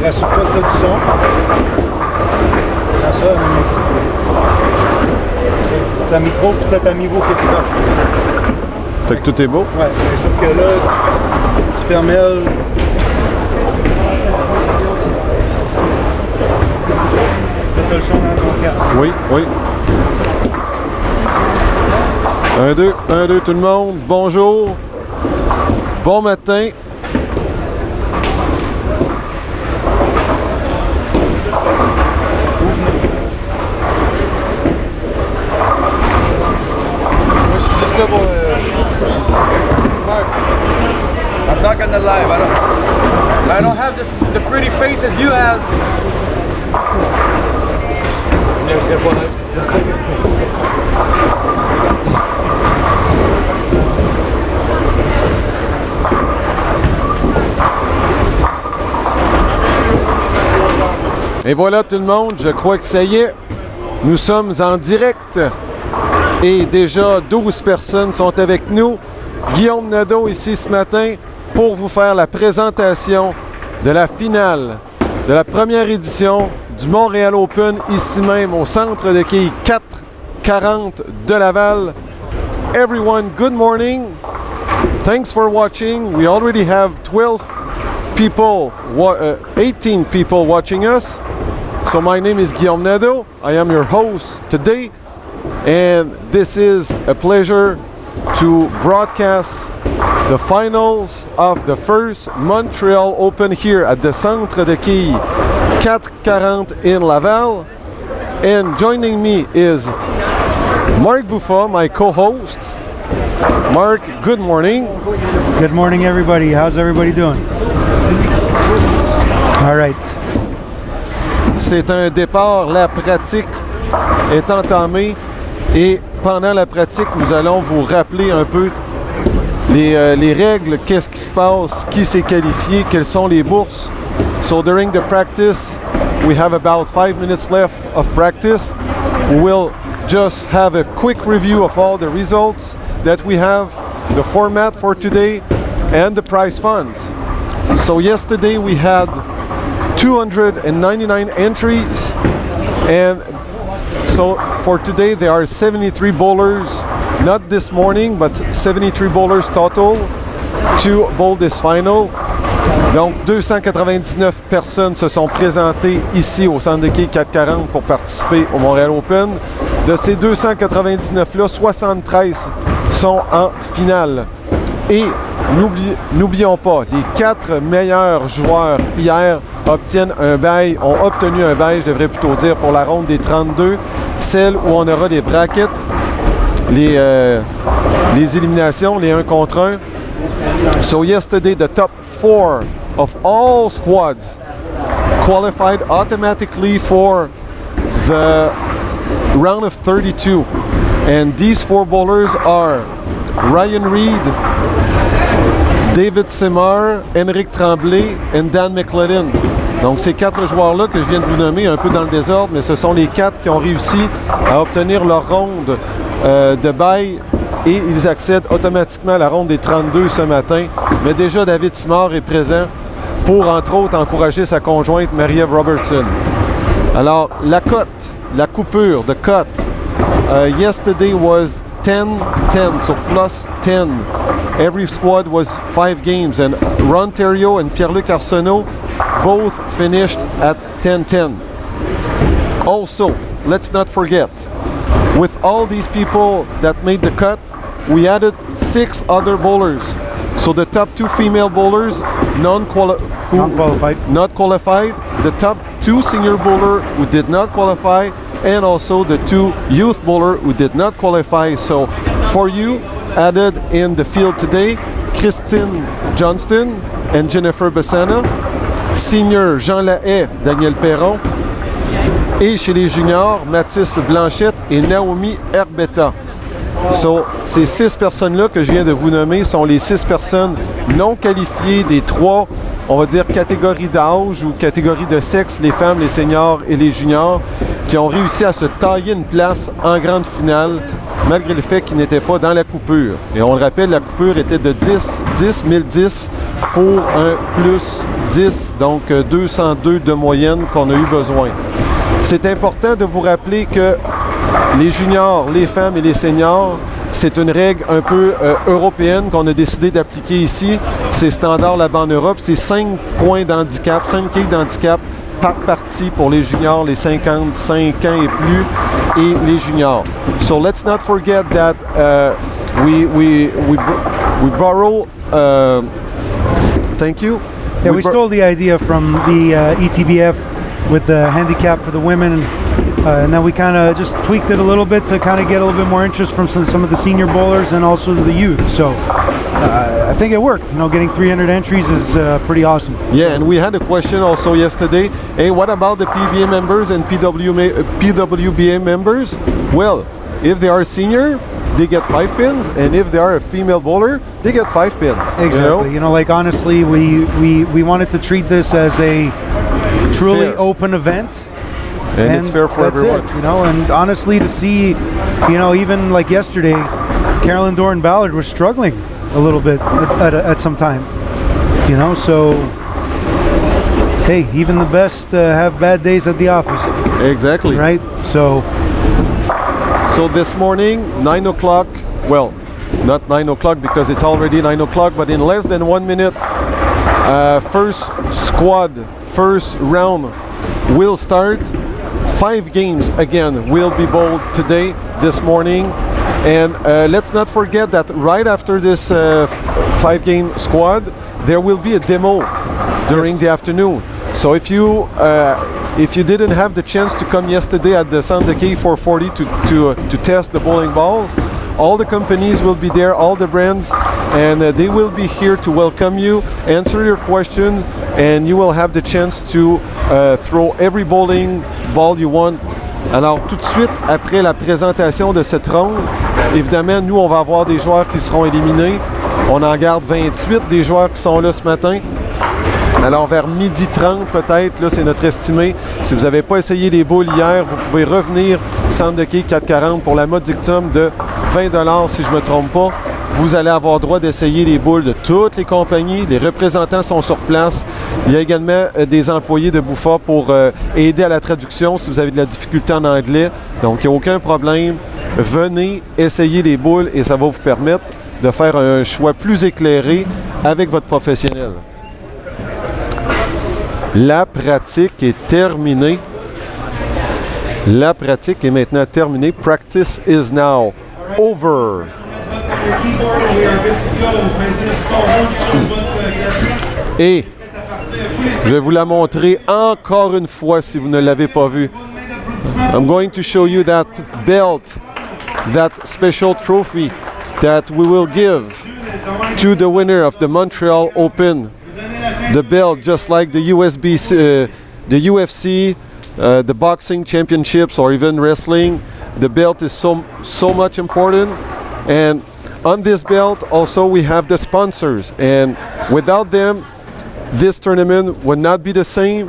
rassure-toi que tu as du son. Prends ça, mais ici. T'as un micro, puis t'as ta niveau qui est ouverte aussi. Fait que tout est beau? Ouais, sauf que là, tu fermes elle. Là, t'as le son dans ton casque. Oui, oui. 1, 2, tout le monde. Bonjour. Bon matin. Moi, je suis juste là pour... Mark, I'm not gonna lie, I don't have the pretty face as you have. Mais est-ce que pas live, c'est ça? Et voilà tout le monde, je crois que ça y est, nous sommes en direct et déjà 12 personnes sont avec nous. Guillaume Nadeau ici ce matin pour vous faire la présentation de la finale de la première édition du Montréal Open ici même au centre de Quilles 440 de Laval. Everyone, good morning. Thanks for watching. We already have 12 people, 18 people watching us. So my name is Guillaume Nadeau. I am your host today, and this is a pleasure to broadcast the finals of the first Montreal Open here at the Centre de Quilles 440 in Laval. And joining me is Mark Buffa, my co-host. Mark, good morning. Good morning, everybody. How's everybody doing? All right. C'est un départ, la pratique est entamée et pendant la pratique, nous allons vous rappeler un peu les règles, qu'est-ce qui se passe, qui s'est qualifié, quelles sont les bourses. So during the practice, we have about 5 minutes left of practice. We'll just have a quick review of all the results that we have, the format for today, and the prize funds. So yesterday we had 299 entries, and so for today there are 73 bowlers, not this morning, but 73 bowlers total to bowl this final. Donc 299 personnes se sont présentées ici au Centre de Quilles 440 pour participer au Montréal Open. De ces 299-là, 73 sont en finale. Et n'oublions pas, les 4 meilleurs joueurs hier obtiennent un bail, ont obtenu un bail, je devrais plutôt dire, pour la ronde des 32, celle où on aura les brackets, les éliminations, les 1 contre 1. So yesterday, the top 4 of all squads qualified automatically for the round of 32. And these 4 bowlers are Ryan Reed, David Simard, Henrik Tremblay et Dan McLellan. Donc ces 4 joueurs-là que je viens de vous nommer un peu dans le désordre, mais ce sont les 4 qui ont réussi à obtenir leur ronde de bail et ils accèdent automatiquement à la ronde des 32 ce matin. Mais déjà David Simard est présent pour entre autres encourager sa conjointe Marie-Ève Robertson. Alors la cote, la coupure, the cut, yesterday was 10-10, so plus 10. Every squad was 5 games, and Ron Thériault and Pierre-Luc Arsenault both finished at 10-10. Also, let's not forget, with all these people that made the cut, we added 6 other bowlers. So the top 2 female bowlers, not qualified, the top 2 senior bowlers who did not qualify, and also the 2 youth bowlers who did not qualify. So for you, added in the field today, Christine Johnston and Jennifer Bessana, senior Jean Lahaye, Daniel Perron, et chez les juniors, Mathis Blanchette et Naomi Herbetta. So, ces 6 personnes-là que je viens de vous nommer sont les 6 personnes non qualifiées des 3, on va dire, catégories d'âge ou catégories de sexe, les femmes, les seniors et les juniors, qui ont réussi à se tailler une place en grande finale, malgré le fait qu'ils n'étaient pas dans la coupure. Et on le rappelle, la coupure était de 10, 10, 1010 pour un plus 10, donc 202 de moyenne qu'on a eu besoin. C'est important de vous rappeler que les juniors, les femmes et les seniors, c'est une règle un peu européenne qu'on a décidé d'appliquer ici. C'est standard là-bas en Europe. C'est 5 points d'handicap, 5 quilles d'handicap par partie pour les juniors, les 55 ans et plus, et les juniors. So let's not forget that we borrow. Thank you. Yeah, we stole the idea from the ETBF with the handicap for the women, and then we kind of just tweaked it a little bit to kind of get a little bit more interest from some of the senior bowlers and also the youth. So I think it worked. You know, getting 300 entries is pretty awesome. Yeah, and we had a question also yesterday. Hey, what about the PBA members and PWBA members? Well, if they are senior, they get 5 pins, and if they are a female bowler, they get 5 pins. Exactly. You know, like honestly, we wanted to treat this as a truly fair. Open event. And it's fair for everyone. It, you know, and honestly, to see, you know, even like yesterday, Carolyn Doran Ballard was struggling a little bit at some time. You know, so hey, even the best have bad days at the office. Exactly. Right. So this morning, 9 o'clock. Well, not 9 o'clock because it's already 9 o'clock, but in less than 1 minute, first squad, first round will start. 5 games again will be bowled today, this morning. And let's not forget that right after this 5-game squad, there will be a demo during the afternoon. So if you didn't have the chance to come yesterday at the Centre de Quilles 440 to test the bowling balls, all the companies will be there, all the brands, and they will be here to welcome you, answer your questions, and you will have the chance to throw every bowling ball you want. Alors tout de suite après la présentation de cette ronde, évidemment nous on va avoir des joueurs qui seront éliminés. On en garde 28 des joueurs qui sont là ce matin. Alors vers 12h30 peut-être, là c'est notre estimé. Si vous n'avez pas essayé les boules hier, vous pouvez revenir au Centre de Quilles 440 pour la modique somme de 20$ si je ne me trompe pas. Vous allez avoir droit d'essayer les boules de toutes les compagnies. Les représentants sont sur place. Il y a également des employés de Buffa pour aider à la traduction si vous avez de la difficulté en anglais. Donc il n'y a aucun problème. Venez essayer les boules et ça va vous permettre de faire un choix plus éclairé avec votre professionnel. La pratique est terminée. La pratique est maintenant terminée. Practice is now over. Et je vais vous la montrer encore une fois si vous ne l'avez pas vue. I'm going to show you that belt, that special trophy that we will give to the winner of the Montreal Open. The belt, just like the UFC, the boxing championships, or even wrestling, the belt is so much important. And on this belt, also we have the sponsors, and without them, this tournament would not be the same.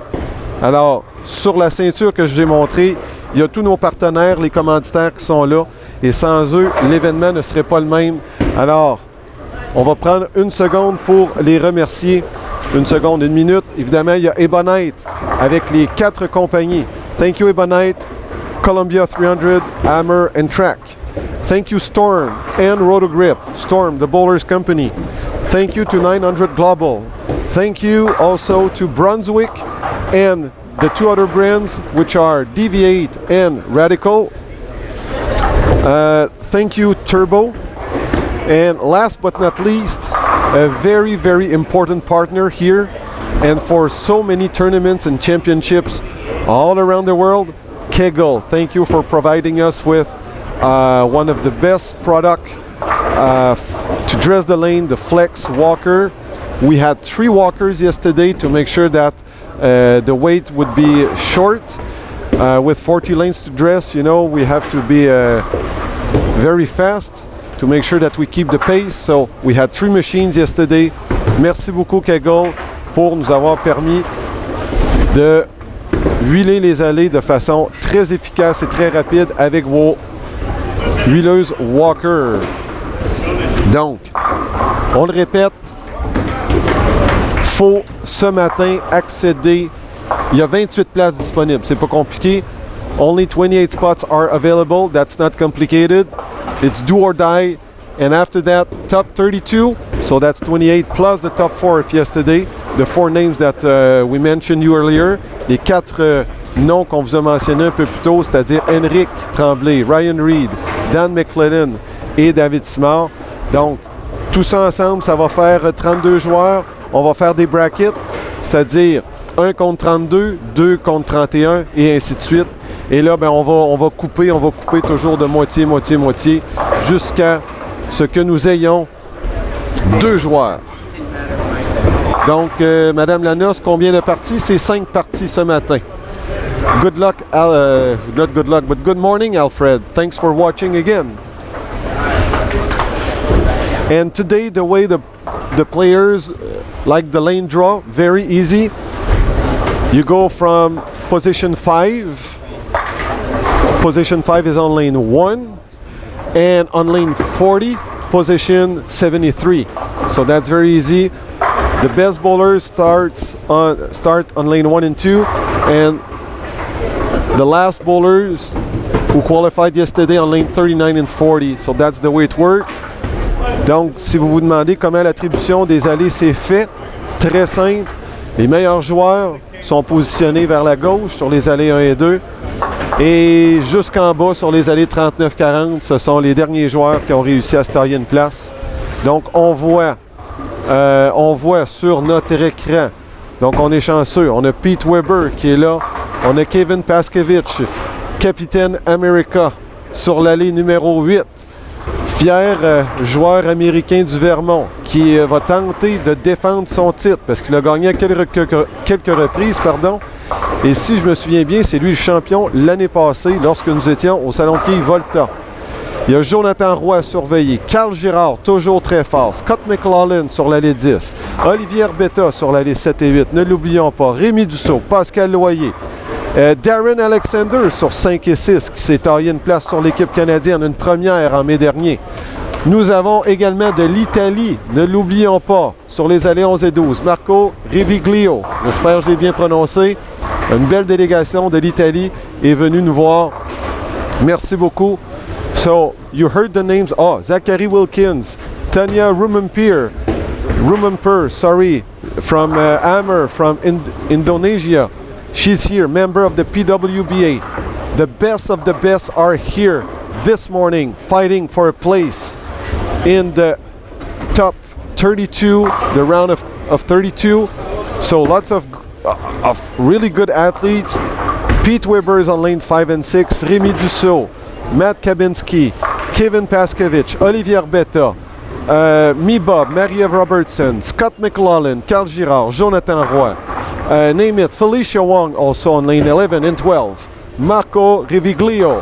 Alors, sur la ceinture que je vous ai montrée, il y a tous nos partenaires, les commanditaires qui sont là, et sans eux, l'événement ne serait pas le même. Alors, on va prendre une seconde pour les remercier. Une seconde, une minute. Évidemment, il y a Ebonite avec les 4 compagnies. Thank you, Ebonite, Columbia 300, Hammer, and Track. Thank you, Storm and Rotogrip. Storm, the bowlers company. Thank you to 900 Global. Thank you also to Brunswick and the 2 other brands, which are Deviate and Radical. Thank you, Turbo. And last but not least, a very, very important partner here and for so many tournaments and championships all around the world, Kegel. Thank you for providing us with one of the best product to dress the lane, the Flex Walker. We had 3 walkers yesterday to make sure that the weight would be short. With 40 lanes to dress, you know, we have to be very fast to make sure that we keep the pace. So we had 3 machines yesterday. Merci beaucoup Kegel pour nous avoir permis de huiler les allées de façon très efficace et très rapide avec vos huileuses Walker. Donc, on le répète, faut ce matin accéder. Il y a 28 places disponibles. C'est pas compliqué. Only 28 spots are available. That's not complicated. It's do or die. And after that, top 32. So that's 28 plus the top 4 of yesterday. The 4 names that we mentioned you earlier. Les 4 noms qu'on vous a mentionnés un peu plus tôt, c'est-à-dire Henrik Tremblay, Ryan Reed, Dan McLennan et David Simard. Donc, tout ça ensemble, ça va faire 32 joueurs. On va faire des brackets, c'est-à-dire 1 contre 32, 2 contre 31 et ainsi de suite. Et là, ben, on va couper toujours de moitié, moitié, moitié jusqu'à ce que nous ayons 2 joueurs. Donc, Madame Lanos, combien de parties? C'est 5 parties ce matin. Good luck, not good luck, but good morning, Alfred. Thanks for watching again. And today, the way the players like the lane draw, very easy. You go from position 5. Position 5 is on lane 1. And on lane 40, position 73. So that's very easy. The best bowlers start on lane 1 and 2. And the last bowlers who qualified yesterday on lane 39 and 40. So that's the way it works. Donc, si vous vous demandez comment l'attribution des allées s'est faite, très simple. Les meilleurs joueurs sont positionnés vers la gauche sur les allées 1 et 2. Et jusqu'en bas, sur les allées 39-40, ce sont les derniers joueurs qui ont réussi à se tailler une place. Donc, on voit sur notre écran. Donc, on est chanceux. On a Pete Weber qui est là. On a Kevin Paskevich, capitaine America, sur l'allée numéro 8. Fier joueur américain du Vermont qui va tenter de défendre son titre parce qu'il a gagné à quelques reprises. Et si je me souviens bien, c'est lui le champion l'année passée lorsque nous étions au Salon de Quilles Volta. Il y a Jonathan Roy à surveiller, Carl Girard, toujours très fort, Scott McLaughlin sur l'allée 10, Olivier Betta sur l'allée 7 et 8, ne l'oublions pas, Rémi Dussault, Pascal Loyer, Darren Alexander sur 5 et 6 qui s'est taillé une place sur l'équipe canadienne, une première en mai dernier. Nous avons également de l'Italie, ne l'oublions pas, sur les allées 11 et 12, Marco Riviglio, j'espère que je l'ai bien prononcé. Une belle délégation de l'Italie est venue nous voir. Merci beaucoup. So, you heard the names. Oh, Zachary Wilkins, Tanya Rumempur, from Amr, from Indonesia. She's here, member of the PWBA. The best of the best are here this morning, fighting for a place in the top 32, the round of 32. So, lots of really good athletes. Pete Weber is on lane 5 and 6, Rémi Dussault, Matt Kabinski, Kevin Paskevich, Olivier Betta, Bob, Marie-Ève Robertson, Scott McLaughlin, Carl Girard, Jonathan Roy, name it, Felicia Wong also on lane 11 and 12, Marco Riviglio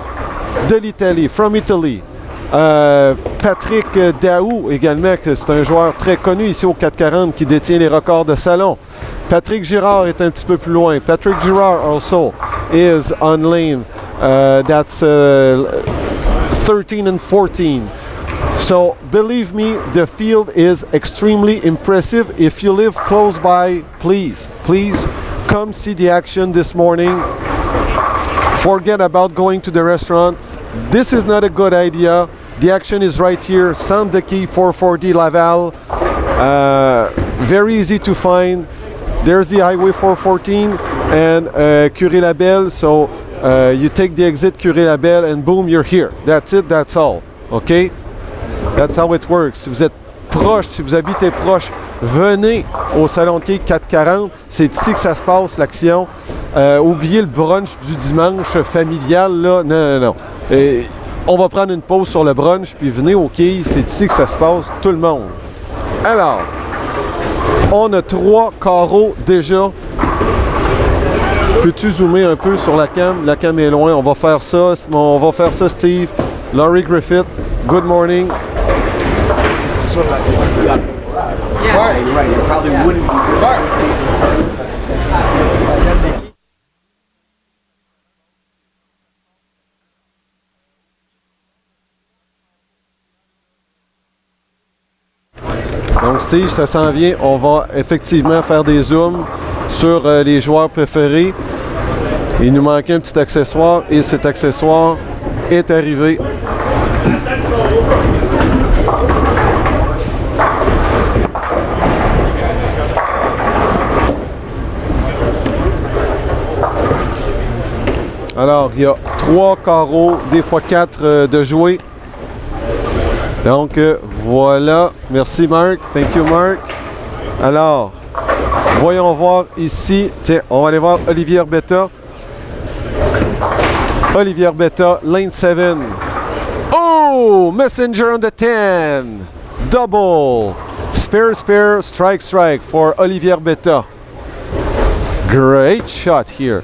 de l'Italie, from Italy, Patrick Daou également, c'est un joueur très connu ici au 440 qui détient les records de salon. Patrick Girard est un petit peu plus loin. Patrick Girard also is on lane. That's 13 and 14. So believe me, the field is extremely impressive. If you live close by, please come see the action this morning. Forget about going to the restaurant. This is not a good idea. The action is right here, Centre de Quilles 440 Laval. Very easy to find. There's the Highway 414 and Curie-Labelle. So you take the exit Curie-Labelle and boom, you're here. That's it, that's all. Okay? That's how it works. Si vous êtes proche, si vous habitez proche, venez au Salon de Quilles 440. C'est ici que ça se passe, l'action. Oubliez le brunch du dimanche familial, là. Non. On va prendre une pause sur le brunch, puis venez au Quilles. C'est ici que ça se passe, tout le monde. Alors, on a 3 carreaux déjà. Peux-tu zoomer un peu sur la cam? La cam est loin. On va faire ça, Steve. Laurie Griffith, good morning. Yeah, you're right. You probably wouldn't be good. Donc Steve, ça s'en vient. On va effectivement faire des zooms sur les joueurs préférés. Il nous manquait un petit accessoire et cet accessoire est arrivé. Alors, il y a 3 carreaux, des fois 4 de jouer. Donc, voilà. Merci, Marc. Thank you, Marc. Alors, voyons voir ici. Tiens, on va aller voir Olivier Herbetta. Olivier Herbetta, lane 7. Oh! Messenger on the 10. Double. Spare, spare, strike, strike for Olivier Herbetta. Great shot here.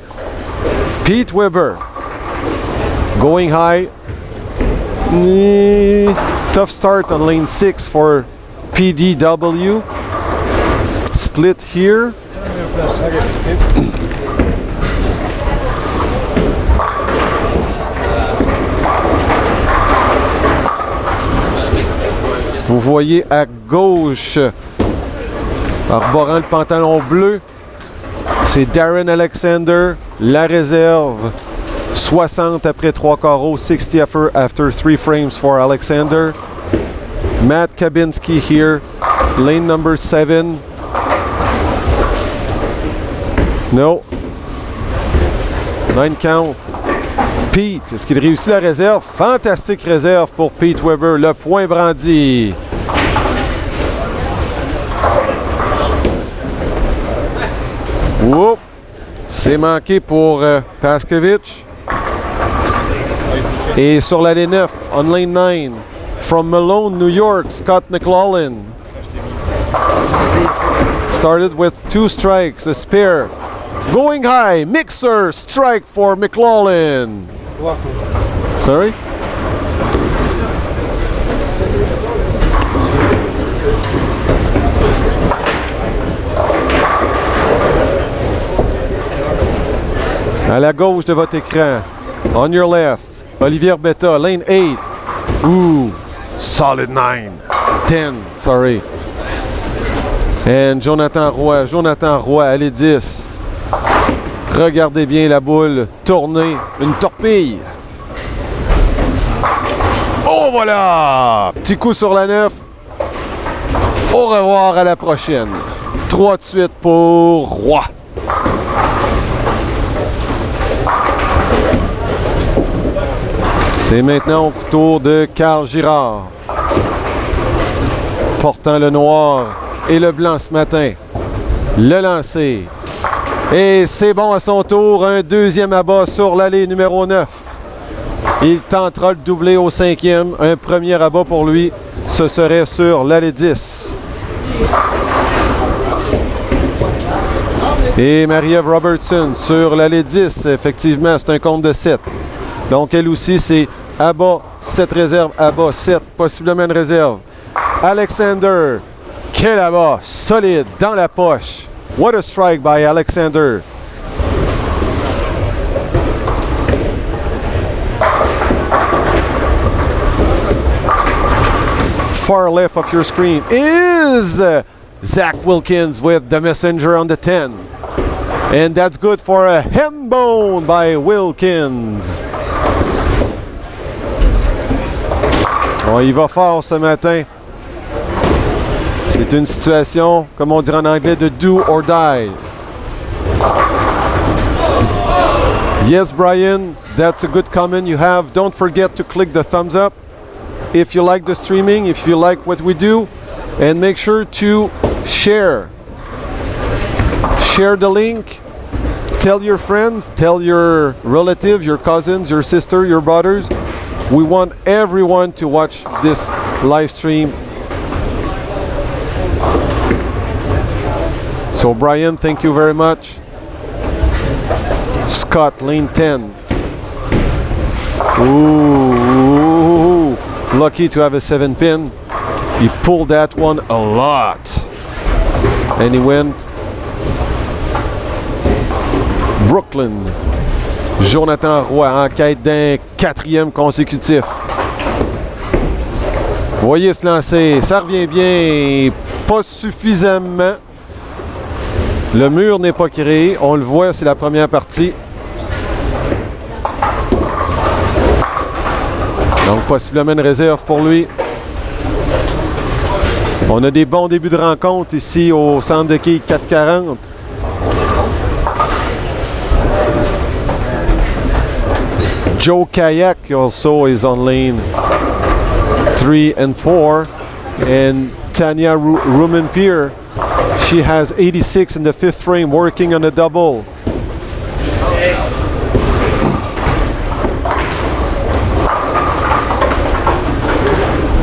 Pete Weber going high. Tough start on lane 6 for PDW. Split here. Vous voyez à gauche, arborant le pantalon bleu, c'est Darren Alexander, la réserve. 60 après 3 carreaux, 60 after 3 frames for Alexander. Matt Kabinski here, lane number 7. No. 9 count. Pete, est-ce qu'il réussit la réserve? Fantastique réserve pour Pete Weber, le point brandi. Oups, c'est manqué pour Paskovich. Et sur l'allée 9, on lane 9, from Malone, New York, Scott McLaughlin. Started with 2 strikes, a spare. Going high, mixer, strike for McLaughlin. Sorry? À la gauche de votre écran, on your left, Olivier Herbetta, lane 8. Ooh, solid 9. 10, sorry. And Jonathan Roy, allez 10. Regardez bien la boule tourner, une torpille. Oh voilà! Petit coup sur la 9. Au revoir, à la prochaine. 3 de suite pour Roy. C'est maintenant au tour de Carl Girard. Portant le noir et le blanc ce matin. Le lancer. Et c'est bon à son tour. Un deuxième abat sur l'allée numéro 9. Il tentera le doublé au 5e. Un premier abat pour lui. Ce serait sur l'allée 10. Et Marie-Ève Robertson sur l'allée 10. Effectivement, c'est un compte de 7. Donc, elle aussi, c'est abat, 7 réserves, abat, 7, possiblement une réserve. Alexander, quel abat, solide, dans la poche. What a strike by Alexander. Far left of your screen is Zach Wilkins with the messenger on the 10. And that's good for a hem bone by Wilkins. On y va fort ce matin. C'est une situation, comme on dirait en anglais, de do or die. Yes, Brian, that's a good comment you have. Don't forget to click the thumbs up if you like the streaming, if you like what we do, and make sure to share. Share the link. Tell your friends, tell your relatives, your cousins, your sister, your brothers. We want everyone to watch this live stream. So Brian, thank you very much. Scott, lane 10. Ooh, lucky to have a 7-pin. He pulled that one a lot. And he went Brooklyn. Jonathan Roy en quête d'un 4e consécutif. Voyez se lancer, ça revient bien. pas suffisamment. Le mur n'est pas créé. On le voit, c'est la première partie. Donc, possiblement une réserve pour lui. On a des bons débuts de rencontre ici au centre de quilles 440. Joe Kayak also is on lane 3 and 4. And Tanya Rumenpier, she has 86 in the fifth frame, working on a double.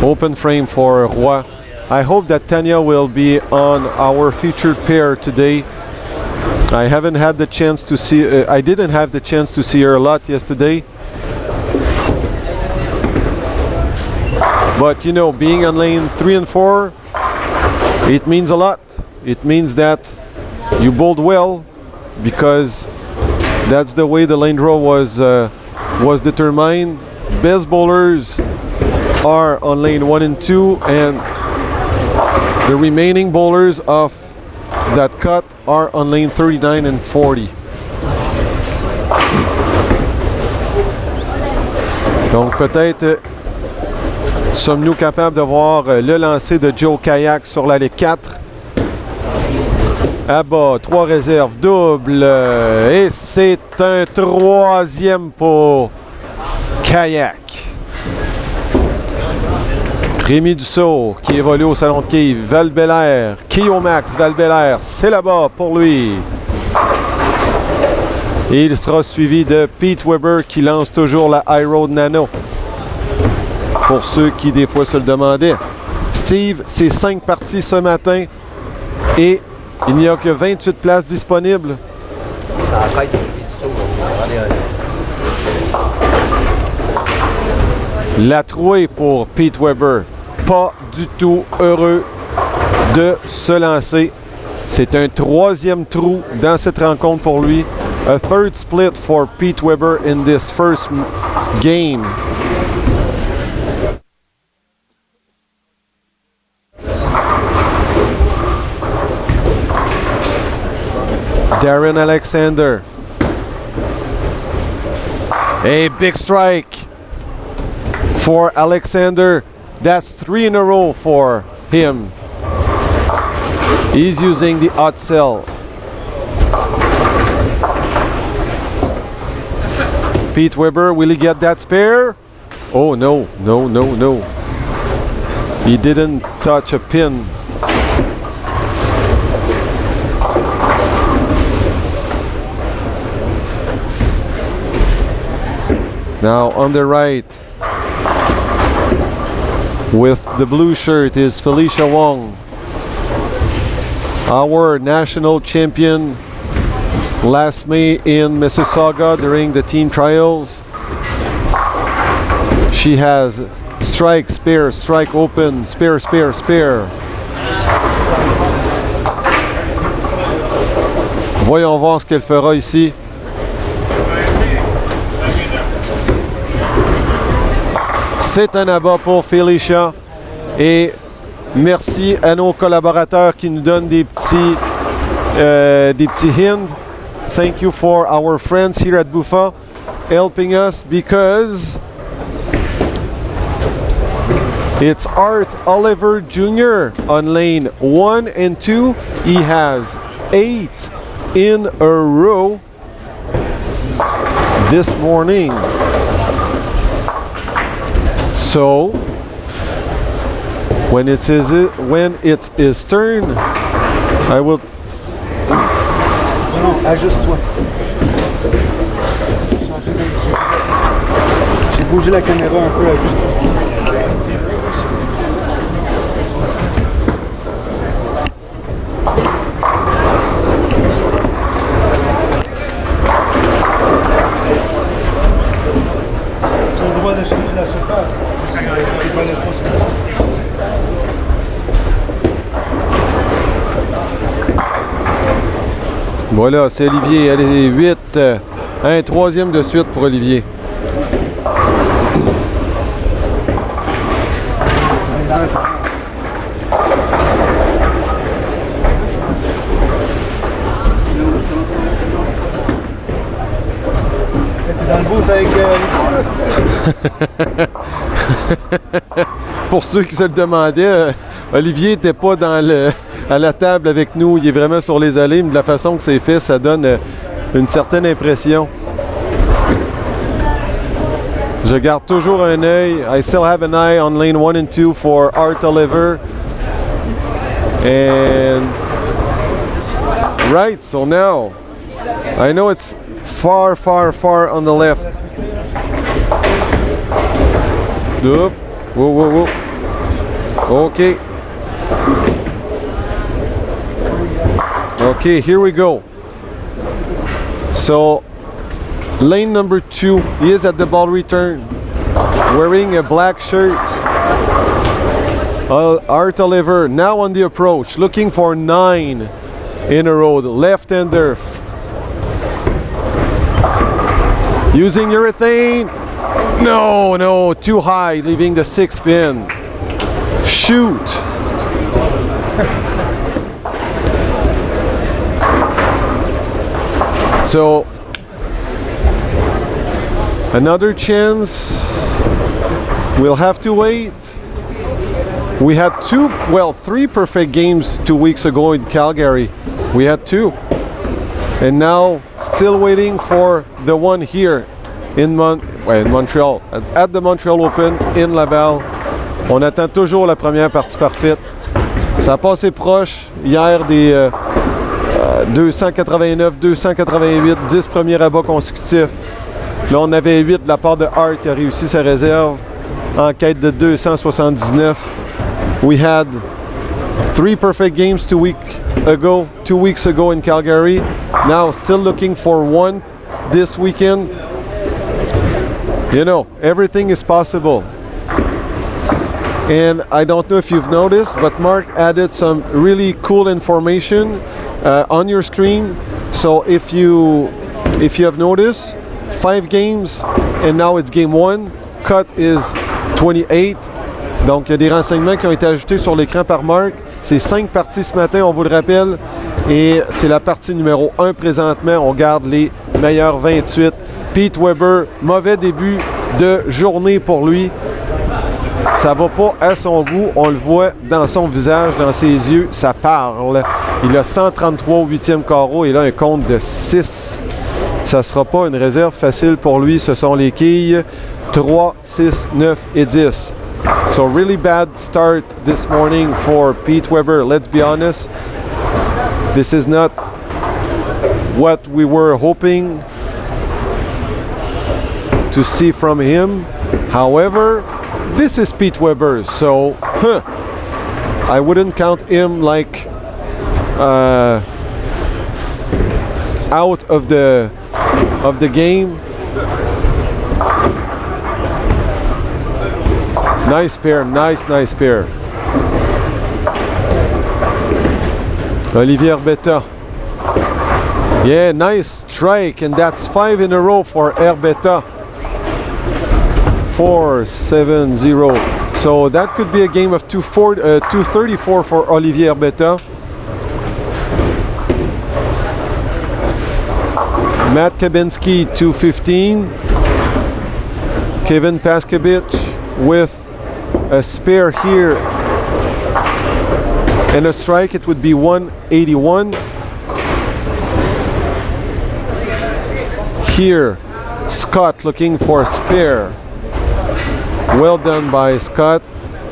Open frame for Roy. I hope that Tanya will be on our featured pair today. I haven't had the chance to see, I didn't have the chance to see her a lot yesterday. But you know, being on lane 3 and 4, it means a lot. It means that you bowled well because that's the way the lane draw was determined. Best bowlers are on lane 1 and 2, and the remaining bowlers of that cut are on lane 39 and 40. Donc peut-être sommes-nous capables de voir le lancer de Joe Kayak sur l'allée 4. À bas, 3 réserves, double. Et c'est un troisième pour Kayak. Rémi Dussault qui évolue au salon de quilles. Val-Bélair, quille au max, Val-Bélair, c'est là-bas pour lui. Et il sera suivi de Pete Weber qui lance toujours la High Road Nano. Pour ceux qui des fois se le demandaient. Steve, c'est 5 parties ce matin et il n'y a que 28 places disponibles. La trouée pour Pete Weber. Pas du tout heureux de se lancer. C'est un troisième trou dans cette rencontre pour lui. A third split for Pete Weber in this first game. Darren Alexander. A big strike for Alexander. That's 3 in a row for him. He's using the hot cell. Pete Weber, will he get that spare? Oh no, no, no, no. He didn't touch a pin. Now on the right, with the blue shirt, is Felicia Wong, our national champion last May in Mississauga during the team trials. She has strike, spare, strike, open, spare, spare, spare. Voyons voir ce qu'elle fera ici. C'est un abat pour Felicia et merci à nos collaborateurs qui nous donnent des petits hints. Thank you for our friends here at Buffa helping us because it's Art Oliver Jr. on lane 1 and 2. He has 8 in a row this morning. So, when it's his turn, I will. Non, ajuste-toi. J'ai bougé la caméra un peu, ajuste-toi. J'ai le droit de changer la surface. Voilà, c'est Olivier. Elle est 8. Un troisième de suite pour Olivier. Pour ceux qui se le demandaient, Olivier n'était pas à la table avec nous. Il est vraiment sur les allées, mais de la façon que c'est fait, ça donne une certaine impression. Je garde toujours un œil. I still have an eye on lane 1 and 2 for Art Oliver. And right, so now I know it's far, far, far on the left. Whoa, whoa, whoa. Okay. Okay, here we go. So, lane number 2, he is at the ball return, wearing a black shirt. Art Oliver now on the approach, looking for 9 in a row. Left-hander. Using urethane. No, too high, leaving the 6 pin. Shoot. So, another chance. We'll have to wait. We had 3 perfect games 2 weeks ago in Calgary. We had 2. And now, still waiting for the one here in Montreal, at the Montreal Open in Laval. On attend toujours la première partie parfaite. Ça a passé proche hier des 289, 288, 10 premiers rabats consécutifs. Là, on avait 8 de la part de Art qui a réussi sa réserve en quête de 279. We had 3 perfect games 2 weeks ago in Calgary. Now still looking for one this weekend. You know, everything is possible. And I don't know if you've noticed, but Mark added some really cool information on your screen. So if you have noticed, 5 games and now it's game 1. Cut is 28. Donc il y a des renseignements qui ont été ajoutés sur l'écran par Mark. C'est 5 parties ce matin, on vous le rappelle. Et c'est la partie numéro 1 présentement. On garde les meilleurs 28. Pete Weber, mauvais début de journée pour lui. Ça va pas à son goût. On le voit dans son visage, dans ses yeux. Ça parle. Il a 133 au 8e carreau et là un compte de 6. Ça sera pas une réserve facile pour lui. Ce sont les quilles 3, 6, 9 et 10. So really bad start this morning for Pete Weber. Let's be honest. This is not what we were hoping to see from him. However, this is Pete Weber, so I wouldn't count him like out of the game. Nice pair, nice pair. Olivier Herbetta. Yeah, nice strike, and that's 5 in a row for Herbetta. 4-7-0. So that could be a game of 234 for Olivier Herbetta. Matt Kabinski 215. Kevin Paskevich with a spare here and a strike, it would be 181. Here, Scott looking for a spare. Well done by Scott.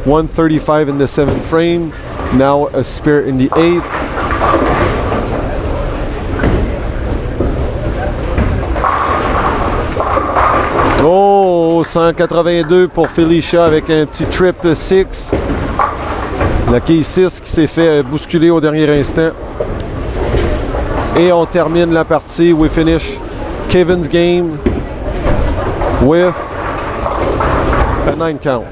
135 in the 7th frame. Now a spare in the 8th. Oh, 182 pour Felicia avec un petit triple 6. La quille 6 qui s'est fait bousculer au dernier instant. Et on termine la partie. We finish Kevin's game with a 9 count.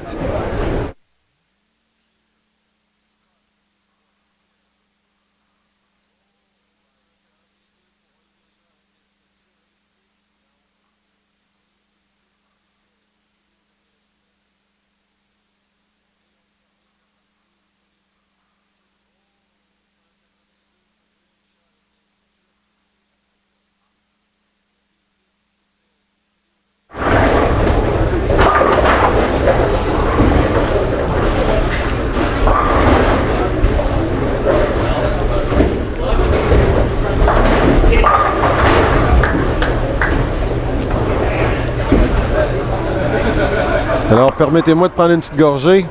Alors, permettez-moi de prendre une petite gorgée.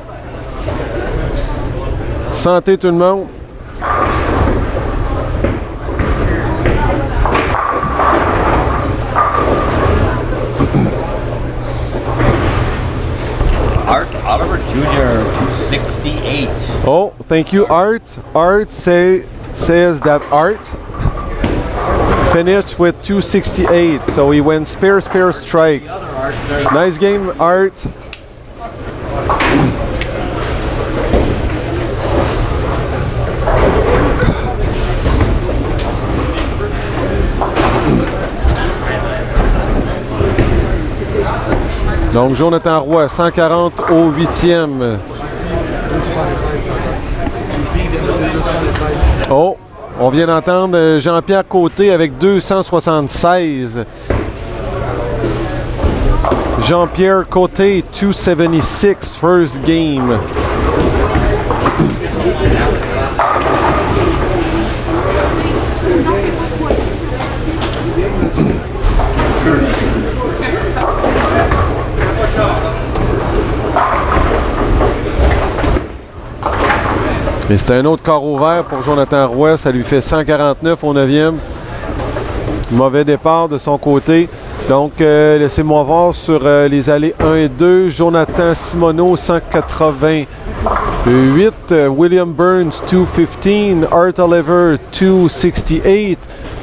Santé tout le monde. Art Oliver Jr. 268. Oh, thank you, Art. Art says that Art finished with 268, so he went spare strike. Nice game, Art. Donc, Jonathan Roy, 140 au 8e. Oh, on vient d'entendre Jean-Pierre Côté avec 276. Jean-Pierre Côté, 276, first game. Et c'est un autre corps ouvert pour Jonathan Roy. Ça lui fait 149 au 9e. Mauvais départ de son côté. Donc, laissez-moi voir sur les allées 1 et 2. Jonathan Simoneau, 188. William Burns, 215. Art Oliver, 268.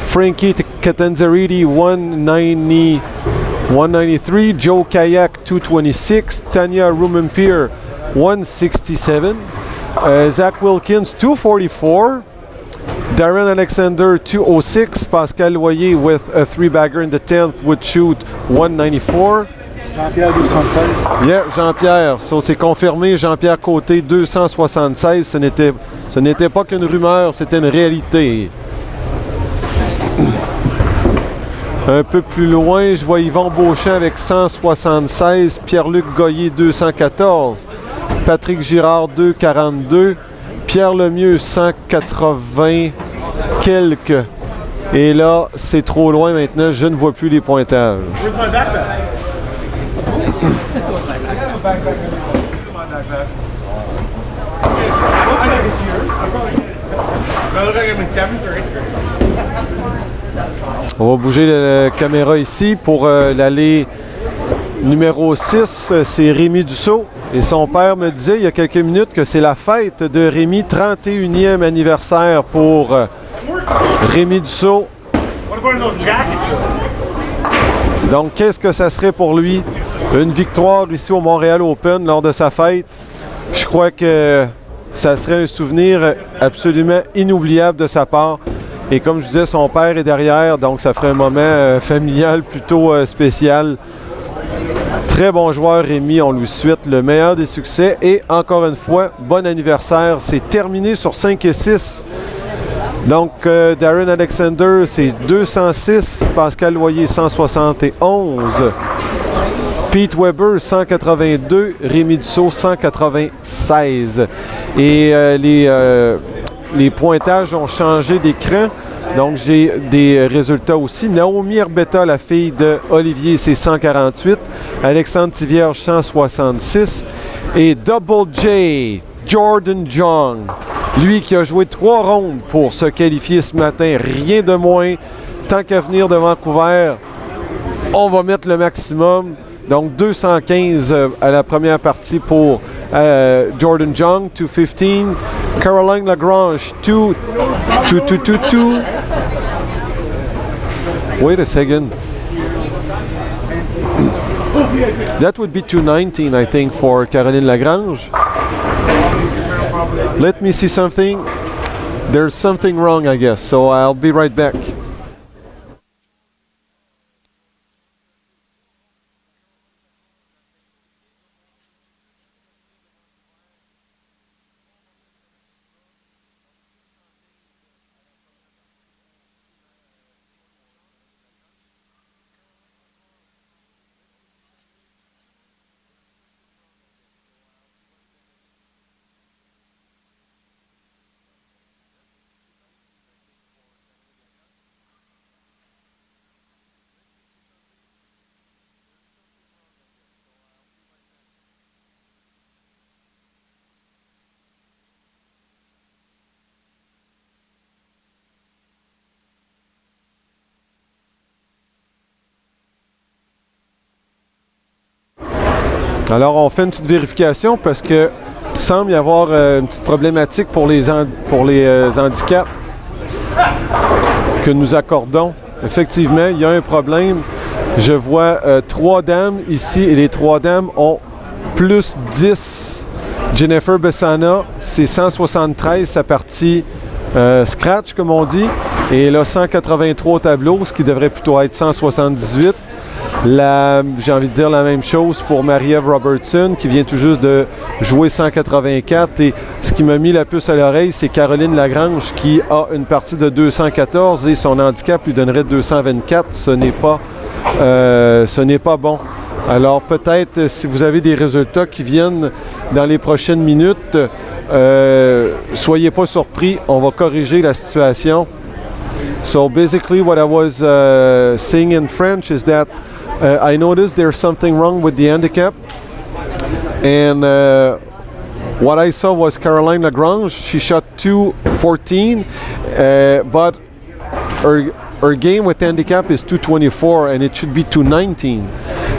Frankie Catanzariti, 193. Joe Kayak, 226. Tanya Rumenpier, 167. Zach Wilkins, 244. Darren Alexander, 206. Pascal Loyer with a three-bagger in the 10th would shoot 194. Jean-Pierre, 276. Yeah, Jean-Pierre. So, c'est confirmé. Jean-Pierre Côté, 276. Ce n'était pas qu'une rumeur, c'était une réalité. Un peu plus loin, je vois Yvon Beauchamp avec 176. Pierre-Luc Goyer, 214. Patrick Girard, 242. Pierre Lemieux, 180 quelques. Et là, c'est trop loin maintenant. Je ne vois plus les pointages. On va bouger la caméra ici pour l'allée numéro 6. C'est Rémi Dussault. Et son père me disait il y a quelques minutes que c'est la fête de Rémi, 31e anniversaire pour Rémi Dussault. Donc, qu'est-ce que ça serait pour lui? Une victoire ici au Montréal Open lors de sa fête. Je crois que ça serait un souvenir absolument inoubliable de sa part. Et comme je disais, son père est derrière, donc ça ferait un moment familial plutôt spécial. Très bon joueur, Rémi. On lui souhaite le meilleur des succès. Et encore une fois, bon anniversaire. C'est terminé sur 5 et 6. Donc, Darren Alexander, c'est 206. Pascal Loyer, 171. Pete Weber, 182. Rémi Dussault, 196. Et les pointages ont changé d'écran. Donc, j'ai des résultats aussi. Naomi Herbetta, la fille de Olivier, c'est 148. Alexandre Tivierge, 166. Et Double J, Jordan Jung, lui qui a joué 3 rondes pour se qualifier ce matin, rien de moins. Tant qu'à venir de Vancouver, on va mettre le maximum. Donc, 215 à la première partie pour Jordan Jung, 215. Caroline Lagrange, 2. Wait a second. That would be 219, I think, for Caroline Lagrange. Let me see something. There's something wrong, I guess, so I'll be right back. Alors, on fait une petite vérification parce que semble y avoir une petite problématique pour les handicaps que nous accordons. Effectivement, il y a un problème. Je vois 3 dames ici et les 3 dames ont plus 10. Jennifer Bessana, c'est 173 sa partie scratch, comme on dit. Et elle a 183 au tableau, ce qui devrait plutôt être 178. J'ai envie de dire la même chose pour Marie-Ève Robertson, qui vient tout juste de jouer 184. Et ce qui m'a mis la puce à l'oreille, c'est Caroline Lagrange, qui a une partie de 214 et son handicap lui donnerait 224. Ce n'est pas bon. Alors peut-être si vous avez des résultats qui viennent dans les prochaines minutes, soyez pas surpris, on va corriger la situation. So basically what I was saying in French is that I noticed there's something wrong with the handicap, and what I saw was Caroline Lagrange. She shot 214, but her game with handicap is 224 and it should be 219.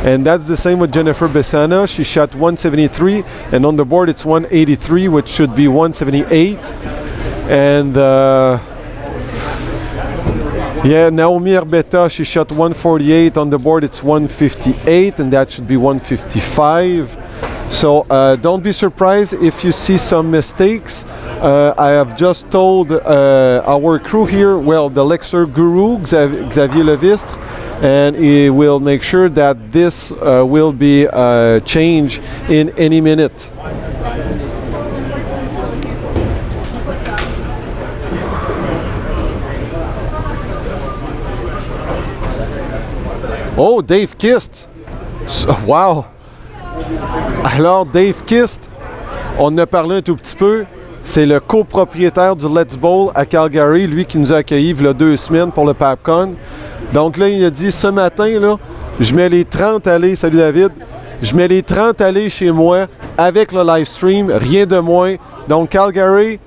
And that's the same with Jennifer Bessana. She shot 173 and on the board it's 183, which should be 178. And Naomi Herbeta, she shot 148 on the board, it's 158 and that should be 155. So don't be surprised if you see some mistakes. I have just told our crew here, well, the Lexer guru, Xavier Levistre, and he will make sure that this will be changed in any minute. Oh, Dave Kist! Wow! Alors, Dave Kist, on en a parlé un tout petit peu. C'est le copropriétaire du Let's Bowl à Calgary, lui qui nous a accueillis il y a 2 semaines pour le PAPCon. Donc là, il a dit ce matin, là, je mets les 30 allées, salut David, je mets les 30 allées chez moi avec le live stream, rien de moins. Donc Calgary,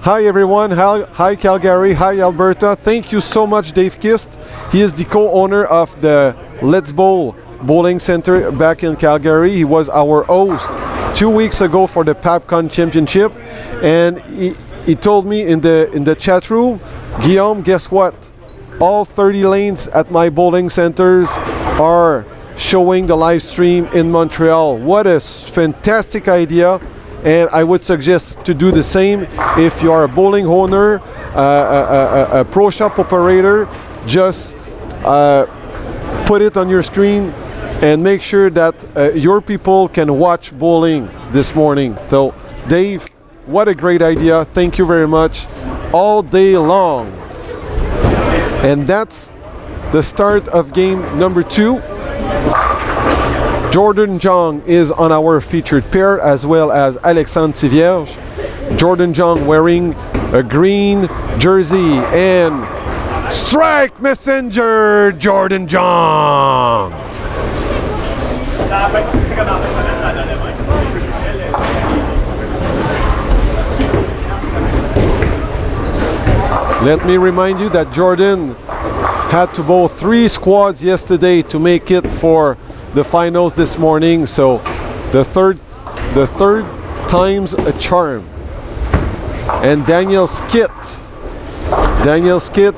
hi everyone, hi Calgary, hi Alberta. Thank you so much, Dave Kist. He is the co-owner of the Let's Bowl Bowling Center back in Calgary. He was our host 2 weeks ago for the PAPCon Championship, and he told me in the chat room, Guillaume, guess what? All 30 lanes at my bowling centers are showing the live stream in Montreal. What a fantastic idea, and I would suggest to do the same if you are a bowling owner, a pro shop operator. Just put it on your screen and make sure that your people can watch bowling this morning. So, Dave, what a great idea. Thank you very much. All day long. And that's the start of game number 2. Jordan Jong is on our featured pair, as well as Alexandre Tivierge. Jordan Jong wearing a green jersey, and strike messenger Jordan Jong. Let me remind you that Jordan had to bowl 3 squads yesterday to make it for the finals this morning. So the third time's a charm. And Daniel Skitt,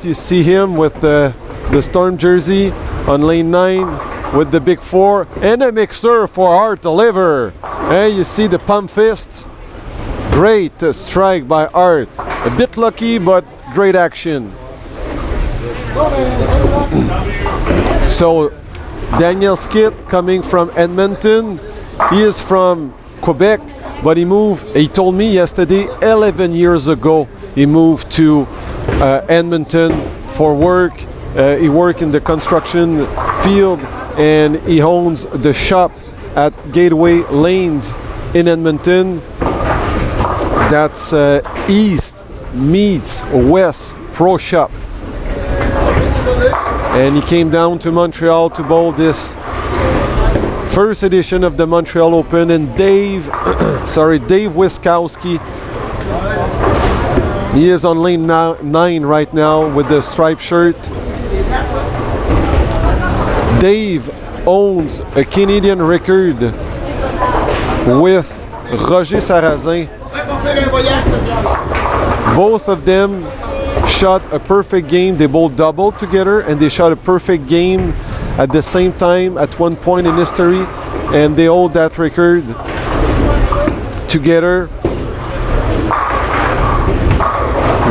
you see him with the Storm jersey on lane 9 with the big 4 and a mixer for Art Deliver. And you see the pump fist. Great strike by Art. A bit lucky, but great action. So Daniel Skitt coming from Edmonton. He is from Quebec, but he told me yesterday, 11 years ago, he moved to Edmonton for work. He worked in the construction field, and he owns the shop at Gateway Lanes in Edmonton. That's East meets West Pro Shop. And he came down to Montreal to bowl this first edition of the Montreal Open. And Dave Wiskowski, he is on lane 9 right now with the striped shirt. Dave owns a Canadian record with Roger Sarrazin. Both of them shot a perfect game. They both doubled together and they shot a perfect game at the same time at one point in history, and they hold that record together.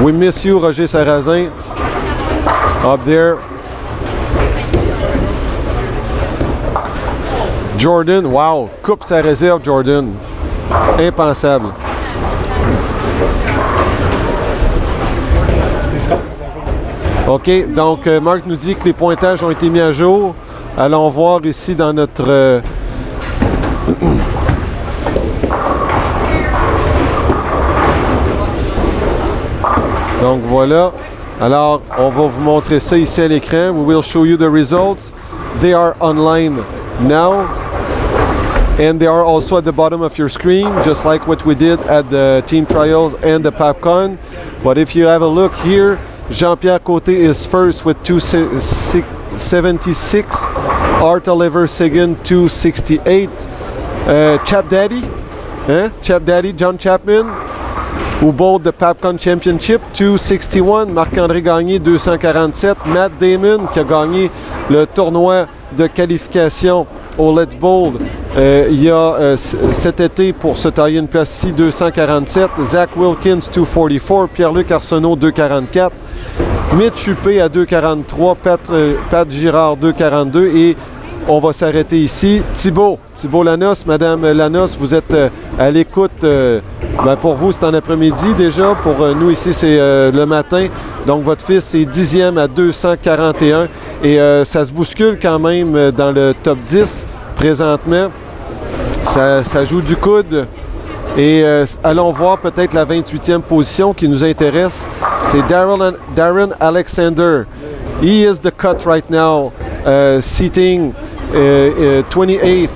We miss you, Roger Sarrazin, up there. Jordan, wow, coupe sa réserve, Jordan. Impensable. OK, donc Marc nous dit que les pointages ont été mis à jour. Allons voir ici dans notre... Donc voilà. Alors, on va vous montrer ça ici à l'écran. We will show you the results. They are online now. And they are also at the bottom of your screen, just like what we did at the team trials and the PAPCON. But if you have a look here, Jean-Pierre Côté is first with 276. Art Oliver Seguin 268. Chap Daddy, Chap Daddy, John Chapman, who bowled the PAPCON Championship 261. Marc-André Gagné 247. Matt Damon qui a gagné le tournoi de qualification au Let's Bowl il y a cet été pour se tailler une place ici, 247. Zach Wilkins 244. Pierre-Luc Arsenault 244. Mitch Huppé à 2,43, Pat Girard 2,42 et on va s'arrêter ici. Thibault Lanos, Madame Lanos, vous êtes à l'écoute. Pour vous, c'est en après-midi déjà. Pour nous ici, c'est le matin. Donc votre fils est 10e à 241 et ça se bouscule quand même dans le top 10 présentement. Ça joue du coude. Et allons voir peut-être la 28e position qui nous intéresse. C'est Darren Alexander. He is the cut right now, seating 28th.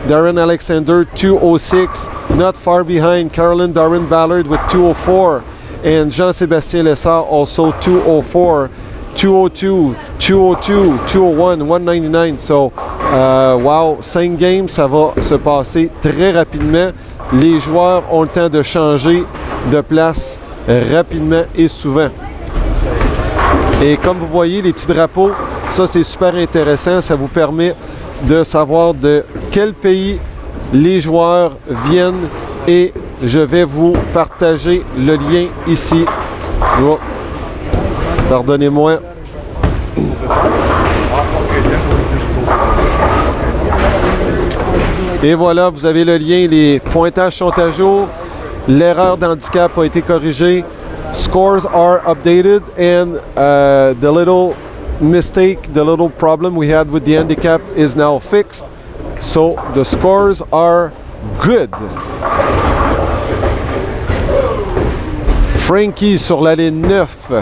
Darren Alexander, 206. Not far behind, Caroline Darren Ballard with 204. And Jean-Sébastien Lessard also 204. 202, 202, 201, 199. So, wow, 5 games, ça va se passer très rapidement. Les joueurs ont le temps de changer de place rapidement et souvent. Et comme vous voyez, les petits drapeaux, ça c'est super intéressant. Ça vous permet de savoir de quel pays les joueurs viennent et je vais vous partager le lien ici. Oh. Pardonnez-moi. Et voilà, vous avez le lien, les pointages sont à jour, l'erreur d'handicap a été corrigée, scores are updated and the little mistake, the little problem we had with the handicap is now fixed. So the scores are good. Frankie sur la ligne 9,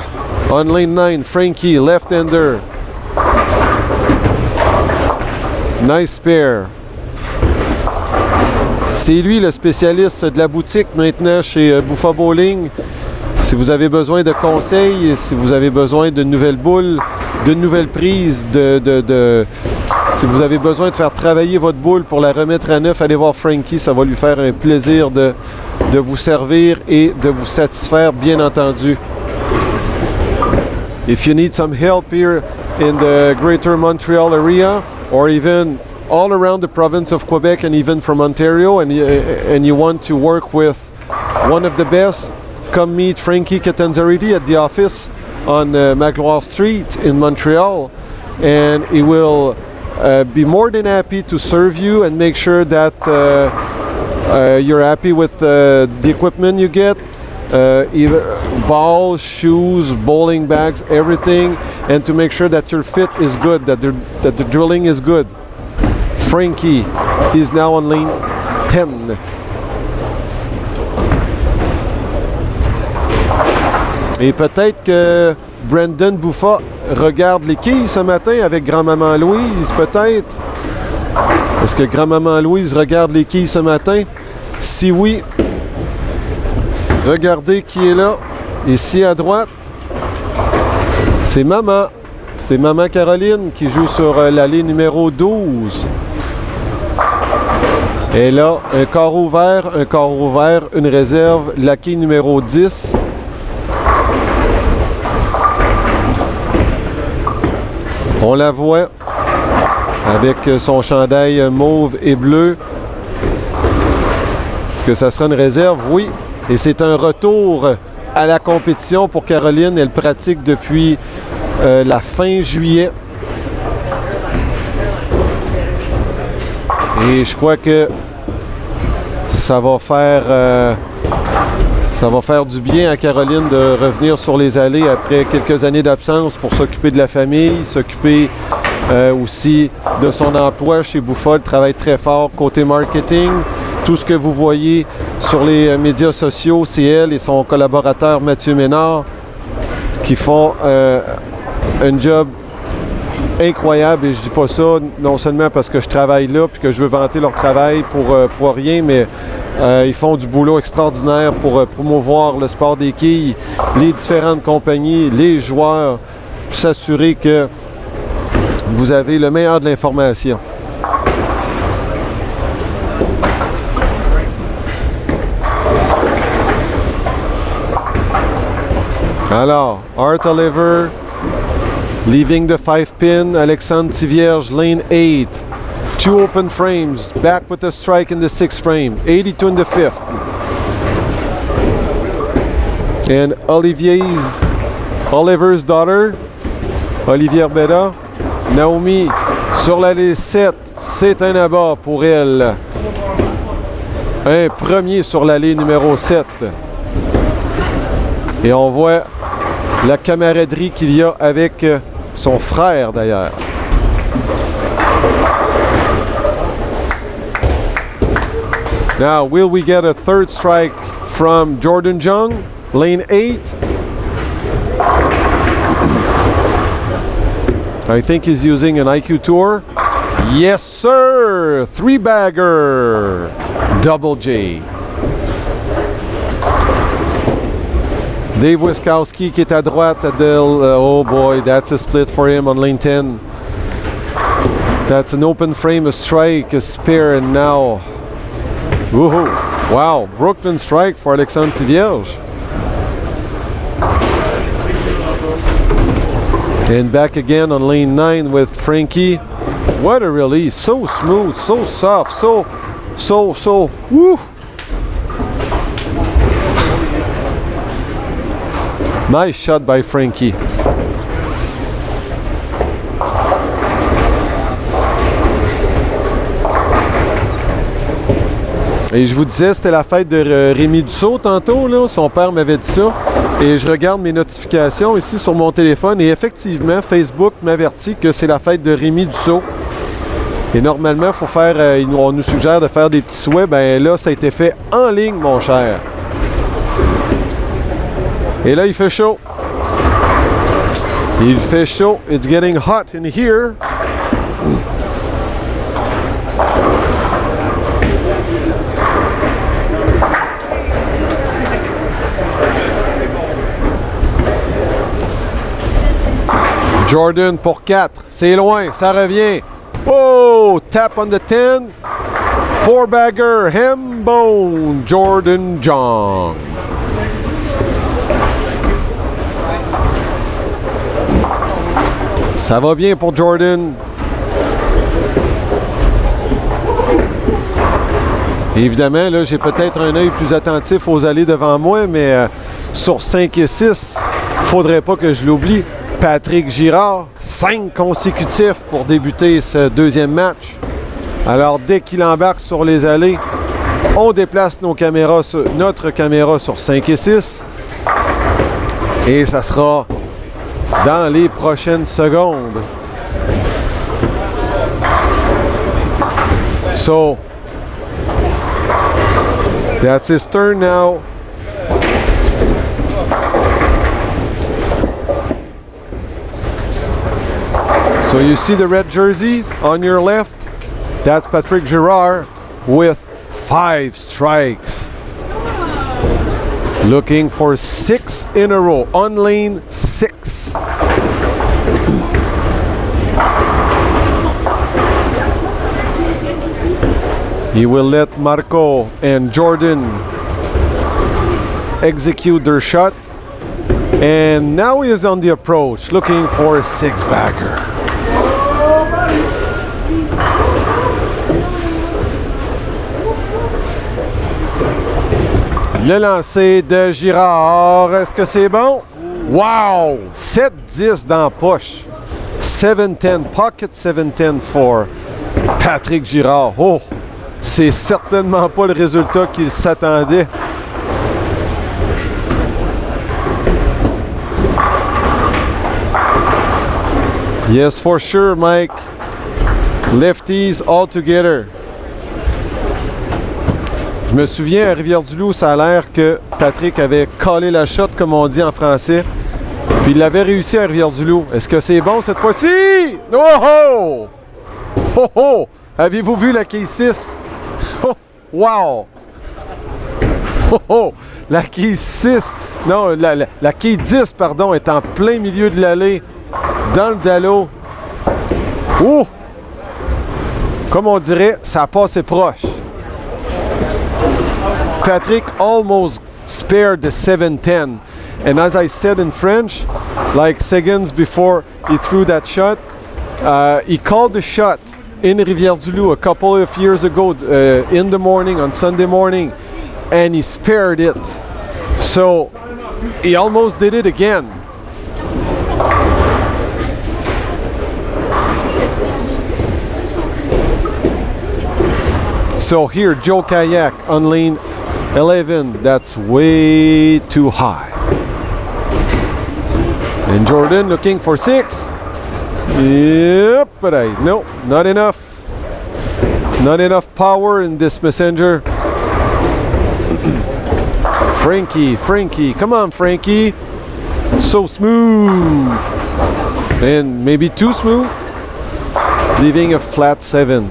on lane 9, Frankie, left-hander. Nice pair. C'est lui le spécialiste de la boutique maintenant chez Bouffa Bowling. Si vous avez besoin de conseils, si vous avez besoin de nouvelles boules, de nouvelles prises, si vous avez besoin de faire travailler votre boule pour la remettre à neuf, allez voir Frankie, ça va lui faire un plaisir de vous servir et de vous satisfaire, bien entendu. If you need some help here in the greater Montreal area or even all around the province of Quebec and even from Ontario and you want to work with one of the best, come meet Frankie Catanzariti at the office on Magloire Street in Montreal and he will be more than happy to serve you and make sure that you're happy with the equipment you get, either balls, shoes, bowling bags, everything, and to make sure that your fit is good, that the drilling is good. Frankie is now on lane 10. Et peut-être que Brandon Bouffa regarde les quilles ce matin avec grand-maman Louise, peut-être. Est-ce que grand-maman Louise regarde les quilles ce matin? Si oui, regardez qui est là, ici à droite. C'est maman. C'est maman Caroline qui joue sur l'allée numéro 12. Et là, un corps ouvert, une réserve, la quille numéro 10. On la voit avec son chandail mauve et bleu. Est-ce que ça sera une réserve? Oui. Et c'est un retour à la compétition pour Caroline. Elle pratique depuis la fin juillet. Et je crois que ça va faire du bien à Caroline de revenir sur les allées après quelques années d'absence pour s'occuper de la famille, s'occuper aussi de son emploi chez Bouffol, travaille très fort côté marketing. Tout ce que vous voyez sur les médias sociaux, c'est elle et son collaborateur Mathieu Ménard qui font un job incroyable. Et je dis pas ça non seulement parce que je travaille là puis que je veux vanter leur travail pour rien, mais ils font du boulot extraordinaire pour promouvoir le sport des quilles, les différentes compagnies, les joueurs, pour s'assurer que vous avez le meilleur de l'information. Alors, Art Oliver, leaving the 5-pin, Alexandre Tivierge, lane 8. 2 open frames, back with a strike in the 6th frame, 82 in the 5th. And Oliver's daughter, Olivier Beda, Naomi, sur l'allée 7, c'est un abat pour elle. Un premier sur l'allée numéro 7. Et on voit la camaraderie qu'il y a avec son frère d'ailleurs. Now, will we get a third strike from Jordan Jung, lane 8? I think he's using an IQ Tour. Yes, sir! 3-bagger! Double J. Dave Wiskowski qui est à droite. Oh boy, that's a split for him on lane 10. That's an open frame, a strike, a spare, and now... Woohoo! Wow, Brooklyn strike for Alexandre Tivierge. And back again on lane 9 with Frankie. What a release. So smooth, so soft, so, woo! Nice shot by Frankie. Et je vous disais, c'était la fête de Rémi Dussault tantôt, là. Son père m'avait dit ça. Et je regarde mes notifications ici sur mon téléphone. Et effectivement, Facebook m'avertit que c'est la fête de Rémi Dussault. Et normalement, faut faire, on nous suggère de faire des petits souhaits. Ben là, ça a été fait en ligne, mon cher. Et là, il fait chaud. Il fait chaud. It's getting hot in here. Jordan pour 4. C'est loin. Ça revient. Oh! Tap on the 10. 4-bagger. Hembone. Jordan Jung. Ça va bien pour Jordan. Évidemment, là, j'ai peut-être un œil plus attentif aux allées devant moi, mais sur 5 et 6, faudrait pas que je l'oublie. Patrick Girard, 5 consécutifs pour débuter ce deuxième match. Alors, dès qu'il embarque sur les allées, on déplace notre caméra sur 5 et 6. Et ça sera dans les prochaines secondes. So, that's his turn now. So you see the red jersey on your left? That's Patrick Girard with 5 strikes. Looking for 6 in a row on lane 6. He will let Marco and Jordan execute their shot. And now he is on the approach, looking for a six-bagger. Le lancer de Girard, est-ce que c'est bon? Wow! 7-10 dans la poche. 7-10, pocket 7-10 for Patrick Girard. Oh! C'est certainement pas le résultat qu'il s'attendait. Yes, for sure, Mike. Lefties all together. Je me souviens, à Rivière-du-Loup, ça a l'air que Patrick avait collé la shot, comme on dit en français. Puis il l'avait réussi à Rivière-du-Loup. Est-ce que c'est bon cette fois-ci? Oh oh! Oh oh! Avez-vous vu la quille 6? Oh! Wow! Oh oh! La quille 6! Non, la quille 10, pardon, est en plein milieu de l'allée. Dans le dallo. Ouh! Comme on dirait, ça a passé proche. Patrick almost spared the 7-10. And as I said in French, like seconds before he threw that shot, he called the shot in Rivière-du-Loup a couple of years ago in the morning, on Sunday morning, and he spared it. So he almost did it again. So here, Joe Kayak on lane 11. That's way too high. And Jordan looking for 6. Yep, but no, not enough. Not enough power in this messenger. Frankie, come on, Frankie. So smooth. And maybe too smooth. Leaving a flat 7.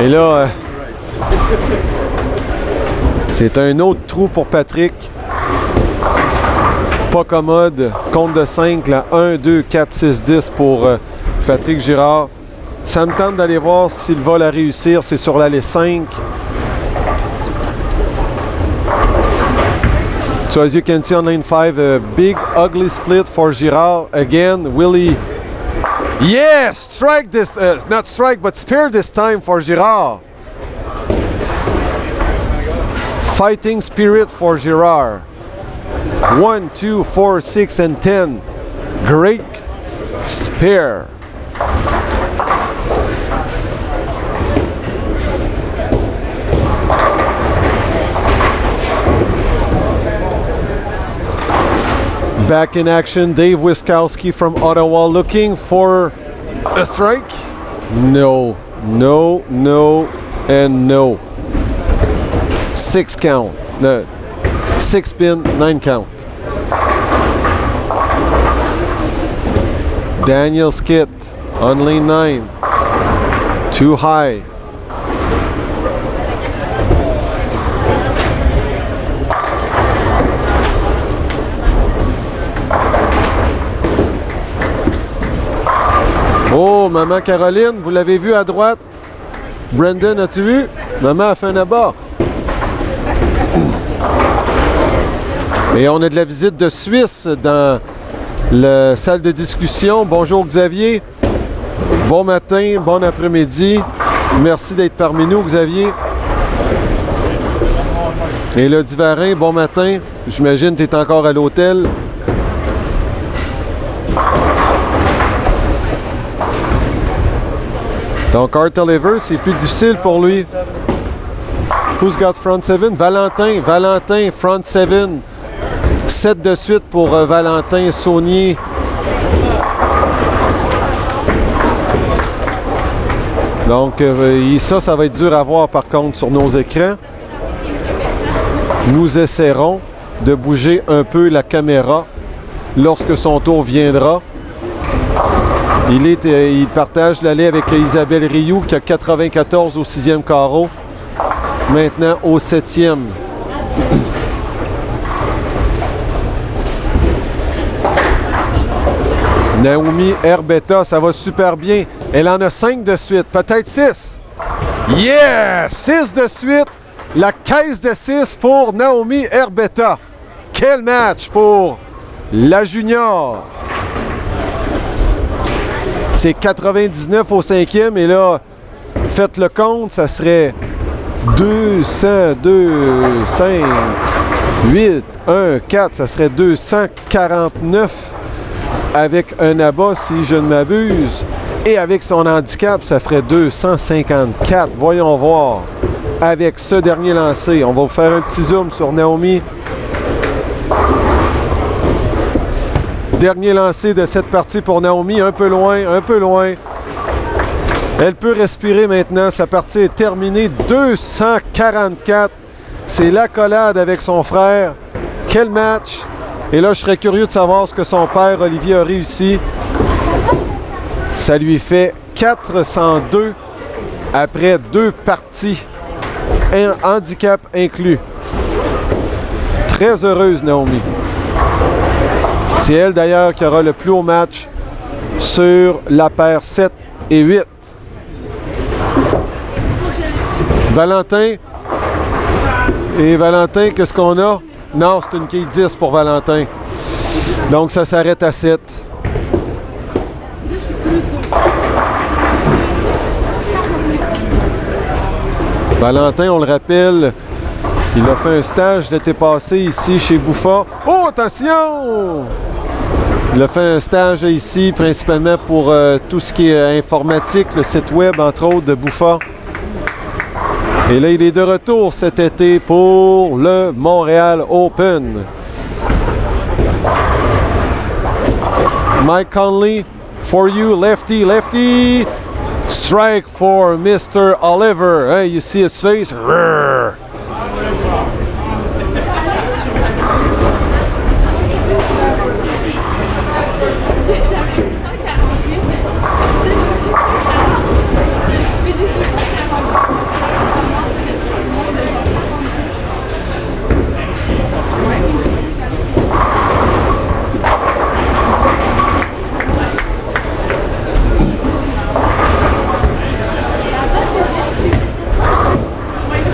Et là, c'est un autre trou pour Patrick. Pas commode. Compte de 5, là. 1, 2, 4, 6, 10 pour Patrick Girard. Ça me tente d'aller voir s'il va la réussir. C'est sur l'allée 5. So as you can see on lane 5, a big ugly split for Girard. Again, will he... Yes! Strike this, not strike, but spare this time for Girard. Fighting spirit for Girard. 1, 2, 4, 6, and 10. Great spare. Back in action, Dave Wiskowski from Ottawa looking for a strike. No, and no. 6 count. No, 6 pin, 9 count. Daniel Skit on lane 9. Too high. Oh, Maman Caroline, vous l'avez vu à droite? Brandon, as-tu vu? Maman a fait un abat. Et on a de la visite de Suisse dans la salle de discussion. Bonjour Xavier. Bon matin, bon après-midi. Merci d'être parmi nous, Xavier. Et là, Divarin, bon matin. J'imagine que tu es encore à l'hôtel. Donc, Art Oliver, c'est plus difficile pour lui. Who's got front 7? Valentin, front 7. 7 de suite pour Valentin Saunier. Donc, ça va être dur à voir par contre sur nos écrans. Nous essaierons de bouger un peu la caméra lorsque son tour viendra. Il partage l'allée avec Isabelle Rioux qui a 94 au 6e carreau. Maintenant au 7e. Naomi Herbetta, ça va super bien. Elle en a 5 de suite, peut-être 6. Yeah! 6 de suite. La caisse de 6 pour Naomi Herbetta. Quel match pour la junior. C'est 99 au 5e et là, faites le compte, ça serait 202, 5, 8, 1, 4, ça serait 249 avec un abat si je ne m'abuse. Et avec son handicap, ça ferait 254. Voyons voir. Avec ce dernier lancé, on va vous faire un petit zoom sur Naomi. Dernier lancé de cette partie pour Naomi. Un peu loin, un peu loin. Elle peut respirer maintenant. Sa partie est terminée. 244. C'est l'accolade avec son frère. Quel match! Et là, je serais curieux de savoir ce que son père, Olivier, a réussi. Ça lui fait 402 après 2 parties. Un handicap inclus. Très heureuse, Naomi. C'est elle, d'ailleurs, qui aura le plus haut match sur la paire 7 et 8. Valentin. Et Valentin, qu'est-ce qu'on a? Non, c'est une quille 10 pour Valentin. Donc, ça s'arrête à 7. Valentin, on le rappelle, il a fait un stage l'été passé ici chez Bouffa. Oh, attention! Il a fait un stage ici principalement pour tout ce qui est informatique, le site web entre autres de Bouffa. Et là, il est de retour cet été pour le Montréal Open. Mike Conley, for you, lefty, lefty. Strike for Mr. Oliver. Hey, you see his face? Rrr.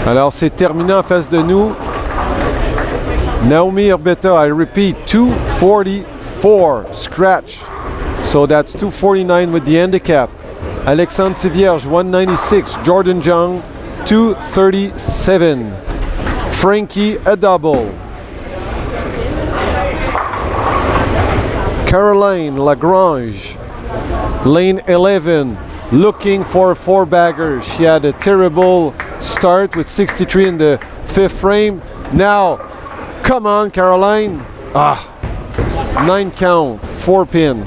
Alors, c'est terminé en face de nous. Naomi Herbetta, I repeat, 244 scratch. So that's 249 with the handicap. Alexandre Tivierge, 196. Jordan Jung, 237. Frankie, a double. Caroline Lagrange, lane 11, looking for a 4-bagger. She had a terrible start with 63 in the 5th frame. Now, come on, Caroline. 9 count, 4 pin.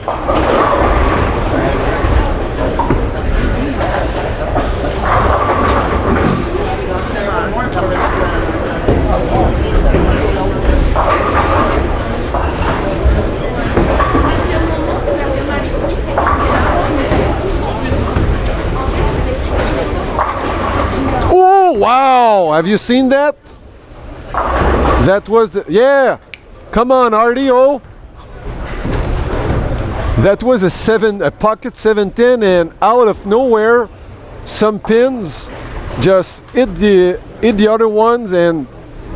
Wow! Have you seen that? That was the, yeah! Come on, RDO! That was a pocket 710, and out of nowhere, some pins just hit the other ones and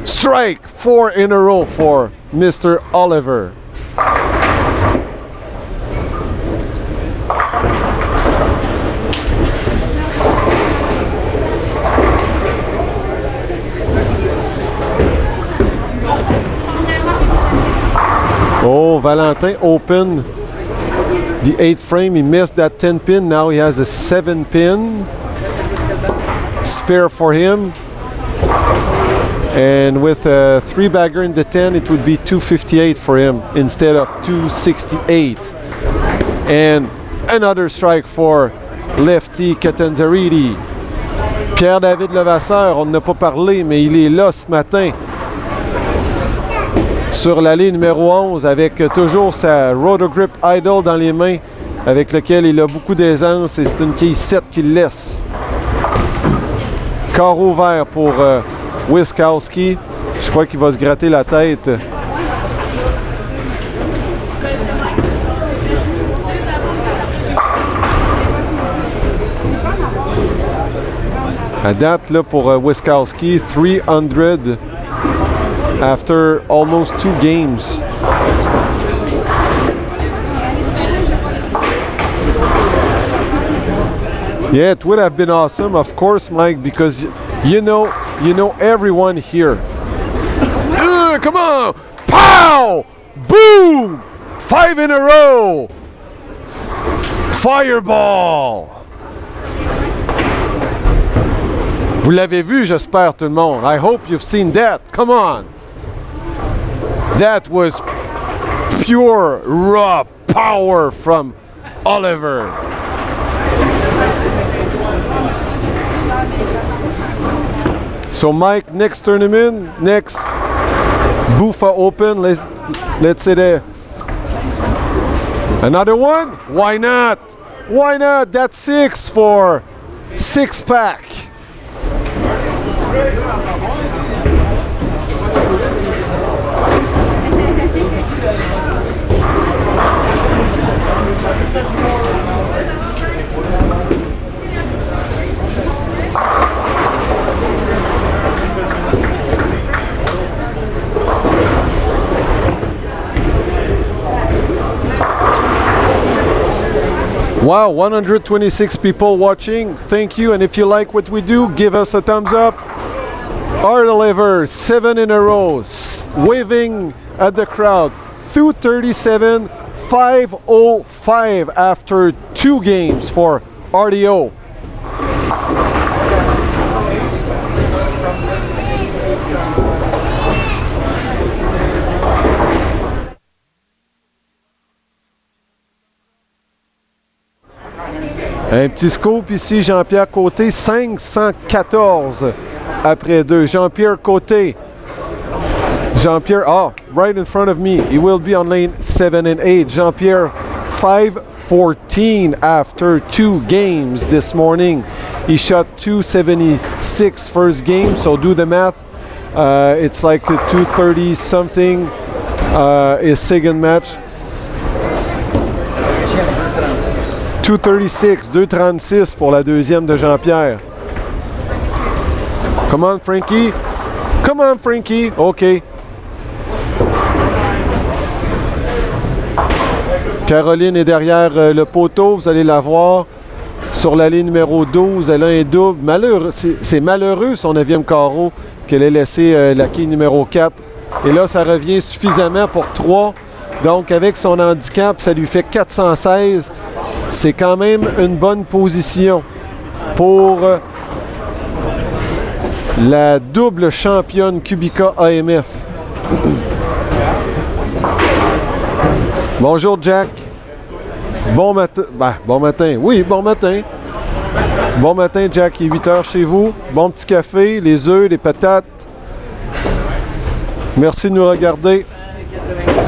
strike 4 in a row for Mr. Oliver. Oh, Valentin opened the 8th frame. He missed that 10 pin. Now he has a 7 pin. Spare for him. And with a 3-bagger in the 10, it would be 258 for him instead of 268. And another strike for lefty Catanzariti. Pierre-David Levasseur, on n'a pas parlé, mais il est là ce matin. Sur l'allée numéro 11 avec toujours sa Rotogrip Idol dans les mains avec lequel il a beaucoup d'aisance et c'est une quille 7 qu'il laisse. Carreau vert pour Wiskowski. Je crois qu'il va se gratter la tête. À date, là, pour Wiskowski, 300 after almost 2 games. Yeah, it would have been awesome, of course, Mike, because you know everyone here. Come on! Pow! Boom! 5 in a row! Fireball! Vous l'avez vu, j'espère, tout le monde. I hope you've seen that. Come on! That was pure, raw power from Oliver. So, Mike, next tournament, next Buffa Open, let's say there. Another one? Why not? Why not? That's 6 for 6-pack. Wow, 126 people watching. Thank you. And if you like what we do, give us a thumbs up. Oliver, 7 in a row, waving at the crowd. 237, 505 after 2 games for RDO. Un petit scoop ici, Jean-Pierre Côté, 514 après 2. Jean-Pierre Côté. Jean-Pierre, right in front of me. He will be on lane 7 and 8. Jean-Pierre, 514 after 2 games this morning. He shot 276 first game, so do the math. It's like 230 something his second match. 236, 236 pour la deuxième de Jean-Pierre. Come on, Frankie. Come on, Frankie. OK. Caroline est derrière le poteau. Vous allez la voir sur la ligne numéro 12. Elle a un double. Malheureux, c'est malheureux son 9e carreau qu'elle ait laissé la quille numéro 4. Et là, ça revient suffisamment pour 3. Donc, avec son handicap, ça lui fait 416. C'est quand même une bonne position pour la double championne Kubica AMF. Bonjour, Jack. Bon matin. Bon matin. Oui, bon matin. Bon matin, Jack. Il est 8 heures chez vous. Bon petit café, les œufs, les patates. Merci de nous regarder.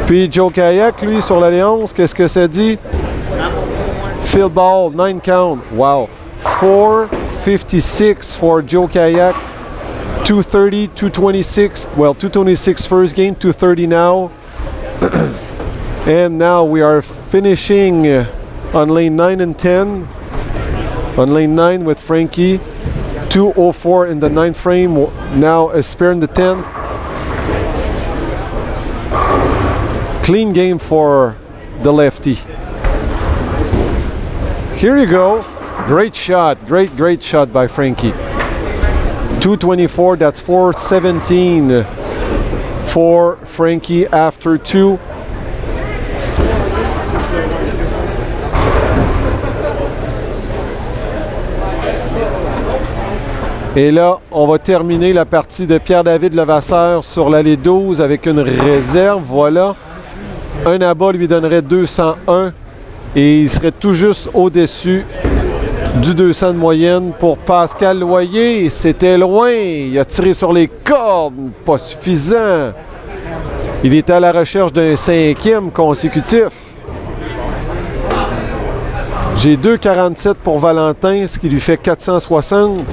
Puis Joe Kayak, lui, sur la Léonce, qu'est-ce que ça dit? Field ball, 9 count. Wow. 456 for Joe Kayak. 230, 226. Well, 226 first game, 230 now. And now we are finishing on lane 9 and 10. On lane 9 with Frankie. 204 in the 9th frame. Now a spare in the 10th. Clean game for the lefty. Here you go. Great shot. Great shot by Frankie. 224, that's 417 for Frankie after 2. Et là, on va terminer la partie de Pierre-David Levasseur sur l'allée 12 avec une réserve. Voilà. Un abat lui donnerait 201 et il serait tout juste au-dessus du 200 de moyenne pour Pascal Loyer. C'était loin. Il a tiré sur les cordes. Pas suffisant. Il était à la recherche d'un 5e consécutif. J'ai 2,47 pour Valentin, ce qui lui fait 460.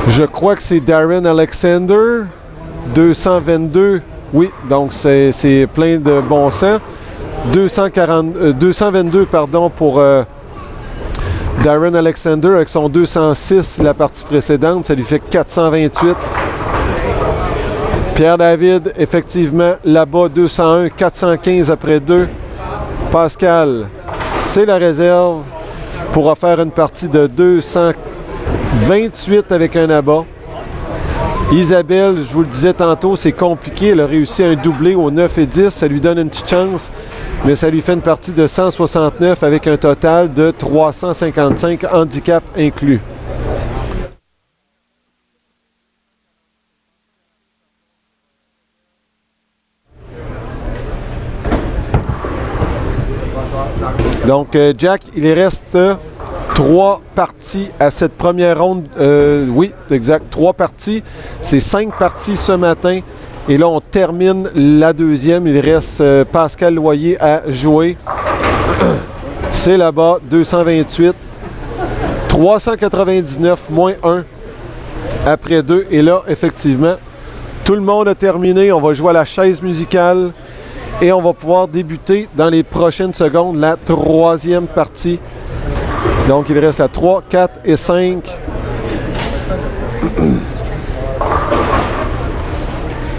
Je crois que c'est Darren Alexander. 222. Oui, donc c'est plein de bon sens. 222 pardon, pour Darren Alexander avec son 206 la partie précédente, ça lui fait 428. Pierre-David, effectivement, là-bas, 201, 415 après 2. Pascal, c'est la réserve, pourra faire une partie de 228 avec un abat. Isabelle, je vous le disais tantôt, c'est compliqué. Elle a réussi un doublé au 9 et 10. Ça lui donne une petite chance, mais ça lui fait une partie de 169 avec un total de 355, handicap inclus. Donc, Jack, il reste 3 parties à cette première ronde. Oui, exact, 3 parties. C'est 5 parties ce matin. Et là, on termine la deuxième. Il reste Pascal Loyer à jouer. C'est là-bas, 228. 399 moins 1 après 2. Et là, effectivement, tout le monde a terminé. On va jouer à la chaise musicale. Et on va pouvoir débuter dans les prochaines secondes la troisième partie. Donc, il reste à 3, 4 et 5.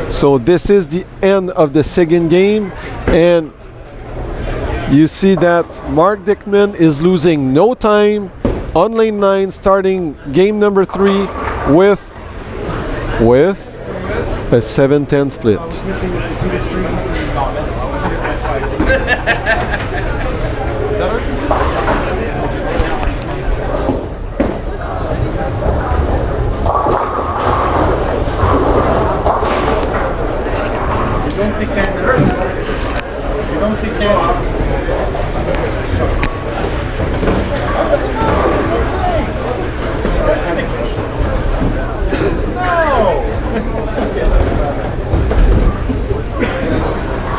So, this is the end of the second game. And you see that Mark Dickman is losing no time on lane 9, starting game number 3 with a 7-10 split.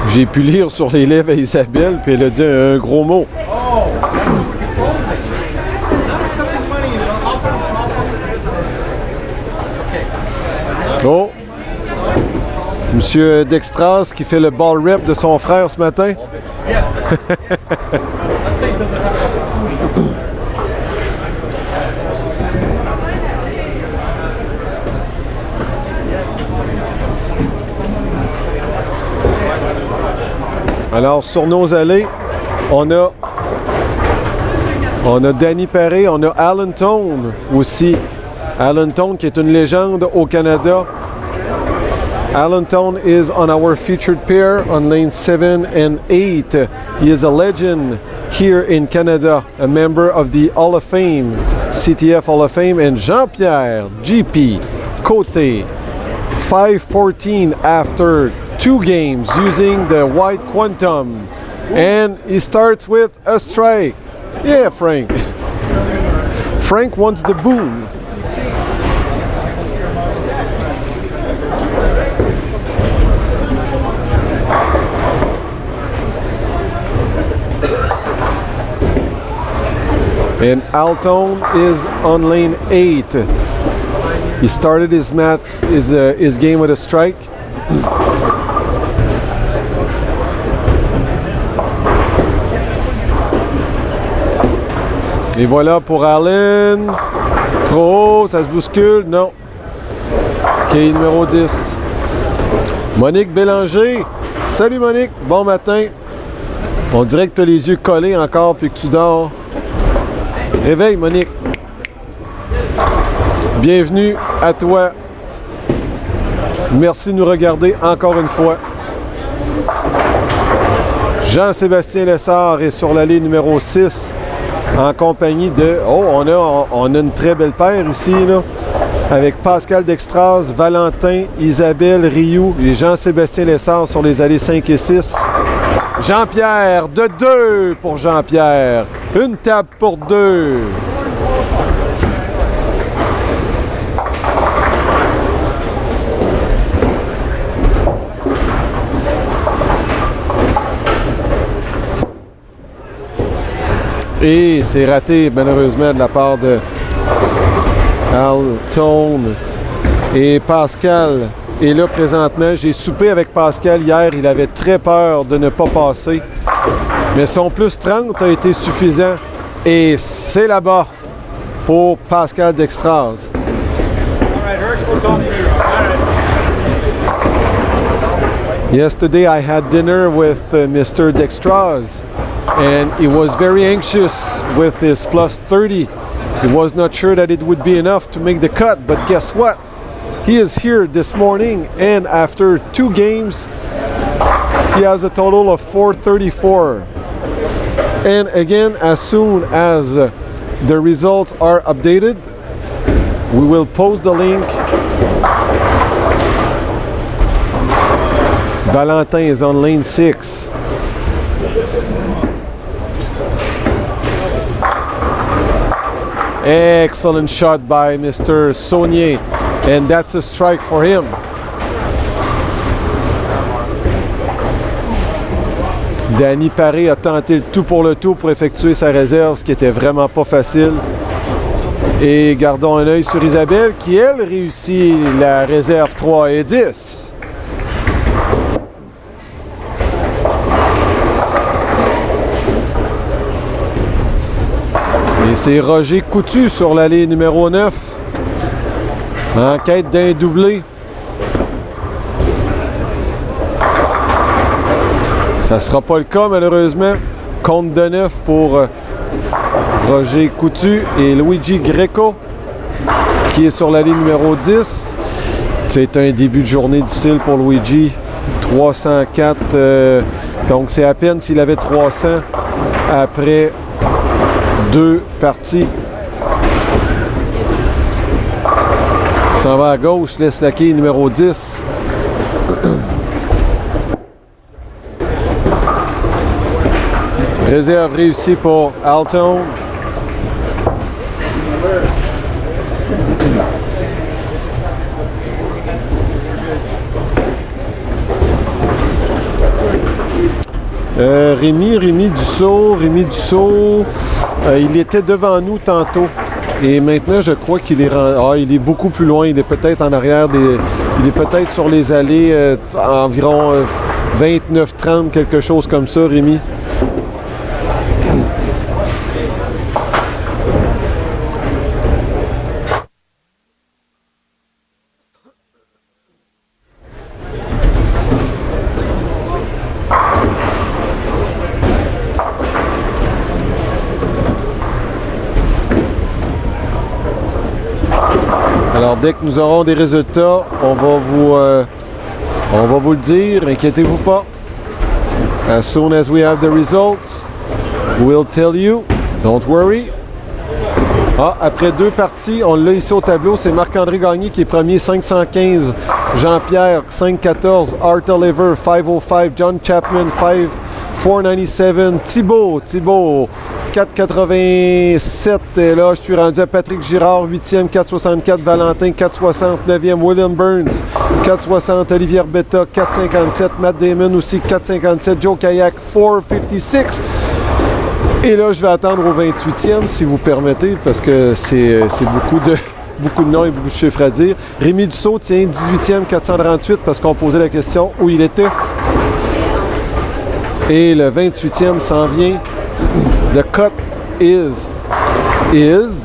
J'ai pu lire sur les lèvres à Isabelle, puis elle a dit un gros mot. Oh! Monsieur Dextras qui fait le ball rep de son frère ce matin. Alors, sur nos allées, on a Danny Perret, on a Alan Tone aussi. Alan Tone qui est une légende au Canada. Alan Tone is on our featured pair on lane 7 and 8. He is a legend here in Canada, a member of the Hall of Fame, CTF Hall of Fame. And Jean-Pierre GP Côté, 5-14 after 2 games using the white quantum. And he starts with a strike. Yeah, Frank. Frank wants the boom. And Alton is on lane 8. He started his game with a strike. Et voilà pour Allen. Trop haut, ça se bouscule. Non. OK, numéro 10. Monique Bélanger. Salut Monique, bon matin. On dirait que tu as les yeux collés encore puis que tu dors. Réveille Monique. Bienvenue à toi. Merci de nous regarder encore une fois. Jean-Sébastien Lessard est sur l'allée numéro 6 en compagnie de... Oh, on a une très belle paire ici, là, avec Pascal Dextras, Valentin, Isabelle, Rioux et Jean-Sébastien Lessard sur les allées 5 et 6. Jean-Pierre, de 2 pour Jean-Pierre. Une table pour 2. Et c'est raté malheureusement de la part de Alton et Pascal. Et là présentement, j'ai soupé avec Pascal hier, il avait très peur de ne pas passer. Mais son plus 30 a été suffisant Et c'est là-bas pour Pascal Dextraz. Yesterday I had dinner with Mr. Dextraz, and he was very anxious with his plus 30. He was not sure that it would be enough to make the cut, but guess what? He is here this morning, and after 2 games, he has a total of 434. And again, as soon as the results are updated, we will post the link. Valentin is on lane 6. Excellent shot by Mr. Saunier, and that's a strike for him. Danny Paré a tenté le tout pour effectuer sa réserve, ce qui était vraiment pas facile. Et gardons un œil sur Isabelle qui, elle, réussit la réserve 3 et 10. Et c'est Roger Coutu sur l'allée numéro 9. En quête d'un doublé. Ça ne sera pas le cas malheureusement. Compte de 9 pour Roger Coutu et Luigi Greco qui est sur l'allée numéro 10. C'est un début de journée difficile pour Luigi. 304, donc c'est à peine s'il avait 300 après 2 parties. Il s'en va à gauche, laisse la quille numéro 10. Réserve réussie pour Alton. Rémi Dussault, il était devant nous tantôt. Et maintenant, je crois qu'il est il est beaucoup plus loin. Il est peut-être en arrière il est peut-être sur les allées environ 29-30, quelque chose comme ça, Rémi. Alors, dès que nous aurons des résultats, on va vous le dire, inquiétez-vous pas. As soon as we have the results, we'll tell you. Don't worry. Après 2 parties, on l'a ici au tableau, c'est Marc-André Gagné qui est premier, 515. Jean-Pierre, 514. Art Oliver, 505. John Chapman, 497. Thibaut, 487. Et là, je suis rendu à Patrick Girard, 8e, 464. Valentin, 460. 9e, William Burns, 460. Olivier Betta, 457. Matt Damon aussi, 457. Joe Kayak, 456. Et là, je vais attendre au 28e, si vous permettez, parce que c'est beaucoup de noms et beaucoup de chiffres à dire. Rémi Dussault tient 18e, 438, parce qu'on posait la question où il était. Et le 28e s'en vient. The cut is 26,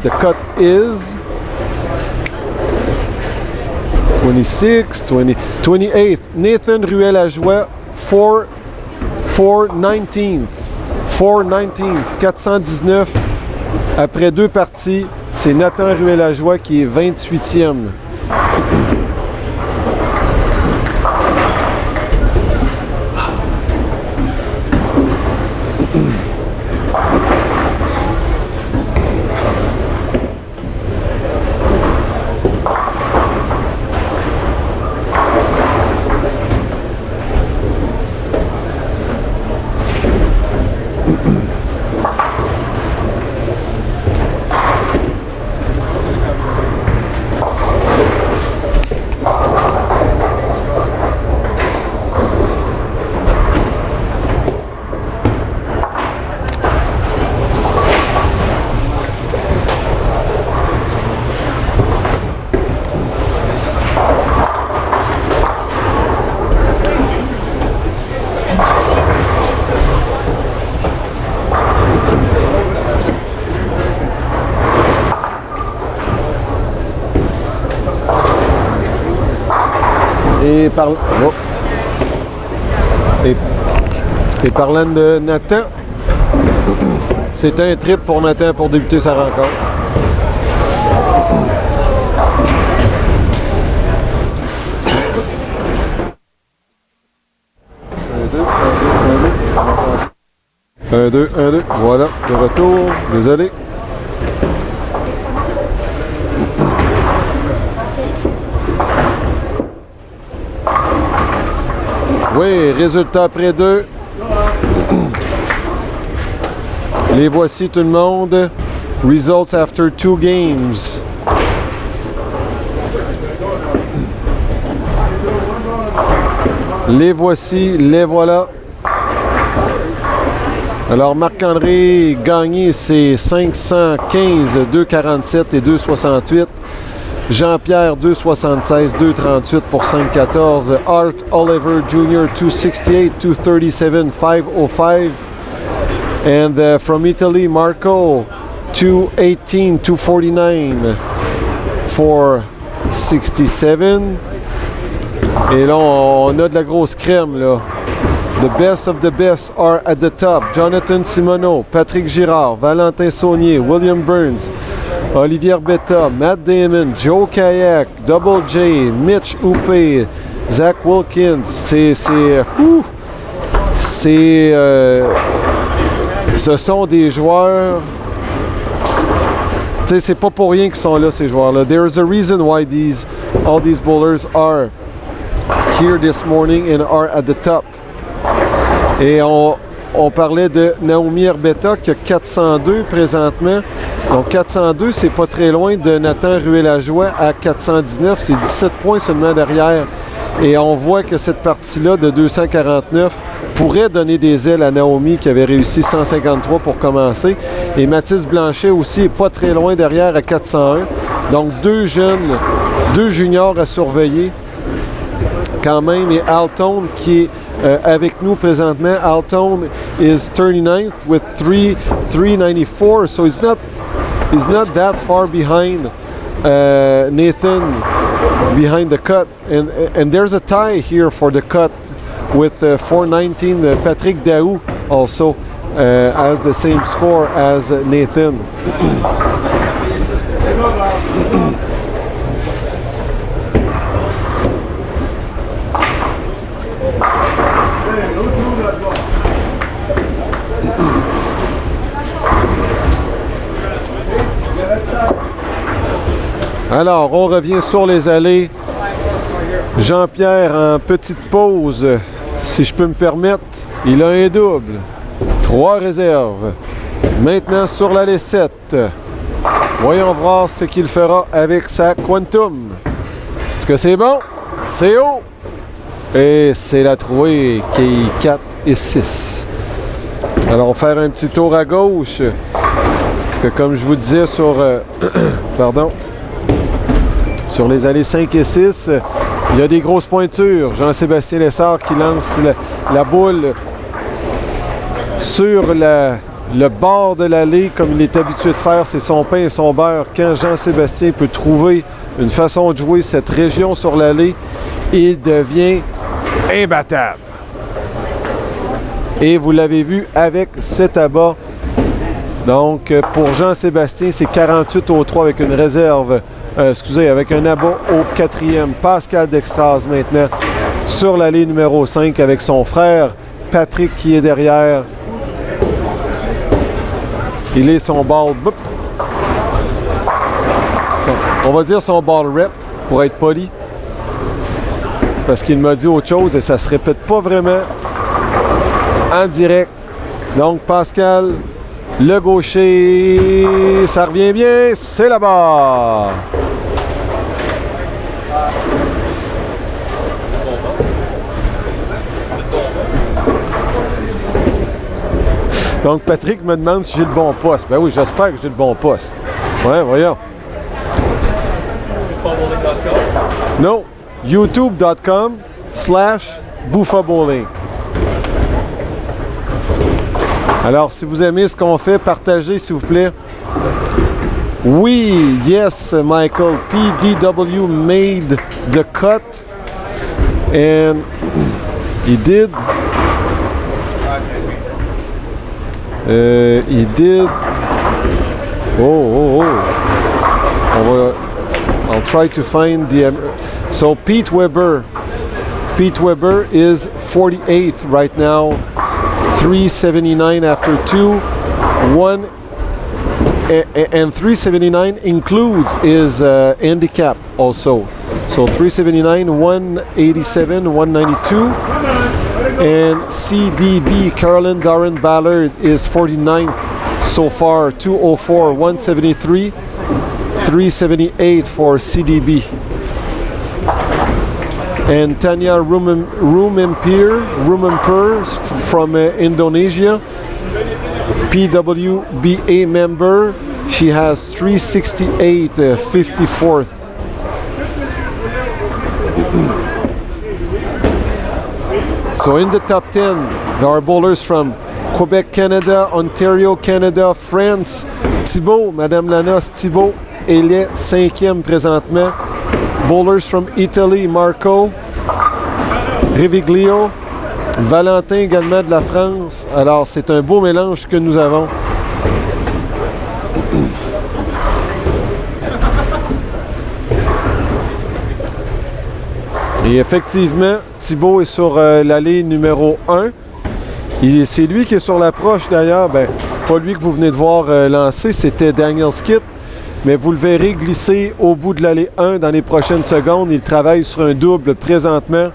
28th. Nathan Ruel-Lajoie, 419th. 419. Après 2 parties, c'est Nathan Ruel-Lajoie qui est 28e. Et, et parlant de Nathan, c'est un trip pour Nathan pour débuter sa rencontre. Un, deux, voilà, de retour, désolé. Oui, résultat après 2. Les voici tout le monde. Results after 2 games. Les voici, les voilà. Alors, Marc-André gagné, c'est 515, 2,47 et 2,68. Jean-Pierre, 2,76, 2,38 pour 5,14. Art Oliver Jr., 2,68, 2,37, 5,05. And from Italy, Marco, 2,18, 2,49, 4,67. Et là, on a de la grosse crème, là. The best of the best are at the top. Jonathan Simoneau, Patrick Girard, Valentin Saunier, William Burns, Olivier Betta, Matt Damon, Joe Kayak, Double J, Mitch Houpé, Zach Wilkins. Ce sont des joueurs. Tu sais, c'est pas pour rien qu'ils sont là, ces joueurs-là. There is a reason why all these bowlers are here this morning and are at the top. Et on parlait de Naomi Herbetta qui a 402 présentement. Donc 402, c'est pas très loin de Nathan Ruel-Lajoie à 419. C'est 17 points seulement derrière. Et on voit que cette partie-là de 249 pourrait donner des ailes à Naomi qui avait réussi 153 pour commencer. Et Mathis Blanchet aussi est pas très loin derrière à 401. Donc deux juniors à surveiller quand même. Et Alton qui est avec nous présentement. Alton is 39th with 394, so he's not that far behind Nathan behind the cut, and there's a tie here for the cut with 419. Patrick Daou also has the same score as Nathan. Alors, on revient sur les allées. Jean-Pierre en petite pause, si je peux me permettre. Il a un double. 3 réserves. Maintenant sur l'allée 7. Voyons voir ce qu'il fera avec sa Quantum. Est-ce que c'est bon? C'est haut. Et c'est la trouée qui est 4 et 6. Alors, on va faire un petit tour à gauche. Parce que comme je vous disais sur... sur les allées 5 et 6, il y a des grosses pointures. Jean-Sébastien Lessard qui lance la boule sur le bord de l'allée, comme il est habitué de faire. C'est son pain et son beurre. Quand Jean-Sébastien peut trouver une façon de jouer cette région sur l'allée, il devient imbattable. Et vous l'avez vu avec cet abat. Donc, pour Jean-Sébastien, c'est 48 au 3 avec une réserve. Avec un abat au 4e. Pascal Dextase maintenant sur l'allée numéro 5 avec son frère Patrick qui est derrière. Il est son ball. On va dire son ball rep pour être poli. Parce qu'il m'a dit autre chose et ça se répète pas vraiment en direct. Donc Pascal, le gaucher, ça revient bien, c'est là-bas. Donc Patrick me demande si j'ai le bon poste. Ben oui, j'espère que j'ai le bon poste. Ouais, voyons. Non, youtube.com/BouffaBowling. Alors, si vous aimez ce qu'on fait, partagez, s'il vous plaît. Oui, yes, Michael. PDW made the cut. And he did. I'll try to find the. So Pete Weber is 48th right now, 379 after 2, 1, and 379 includes his handicap also. So 379, 187, 192, and CDB Carolyn Darren Ballard is 49th so far, 204, 173, 378 for CDB. And Tanya Rumampur from Indonesia, PWBA member, she has 368, 54th. So in the top 10, there are bowlers from Quebec, Canada, Ontario, Canada, France. Thibault, Madame Lanos, Thibault, elle est 5e présentement. Bowlers from Italy, Marco, Riviglio, Valentin également de la France. Alors, c'est un beau mélange que nous avons. Et effectivement, Thibault est sur l'allée numéro 1. C'est lui qui est sur l'approche d'ailleurs. Ben, pas lui que vous venez de voir lancer, c'était Daniel Skitt. Mais vous le verrez glisser au bout de l'allée 1 dans les prochaines secondes. Il travaille sur un double présentement.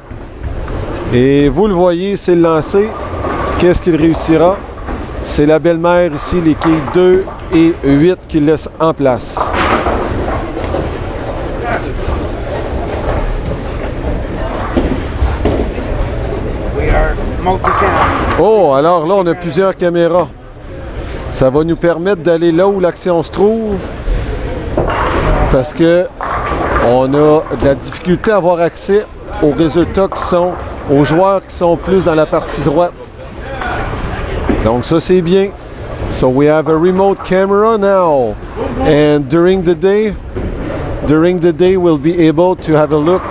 Et vous le voyez, c'est le lancer. Qu'est-ce qu'il réussira? C'est la belle-mère ici, les quilles 2 et 8 qu'il laisse en place. Oh, alors là, on a plusieurs caméras. Ça va nous permettre d'aller là où l'action se trouve. Parce que on a de la difficulté à avoir accès aux résultats qui sont, aux joueurs qui sont plus dans la partie droite. Donc ça c'est bien. So we have a remote camera now, and during the day we'll be able to have a look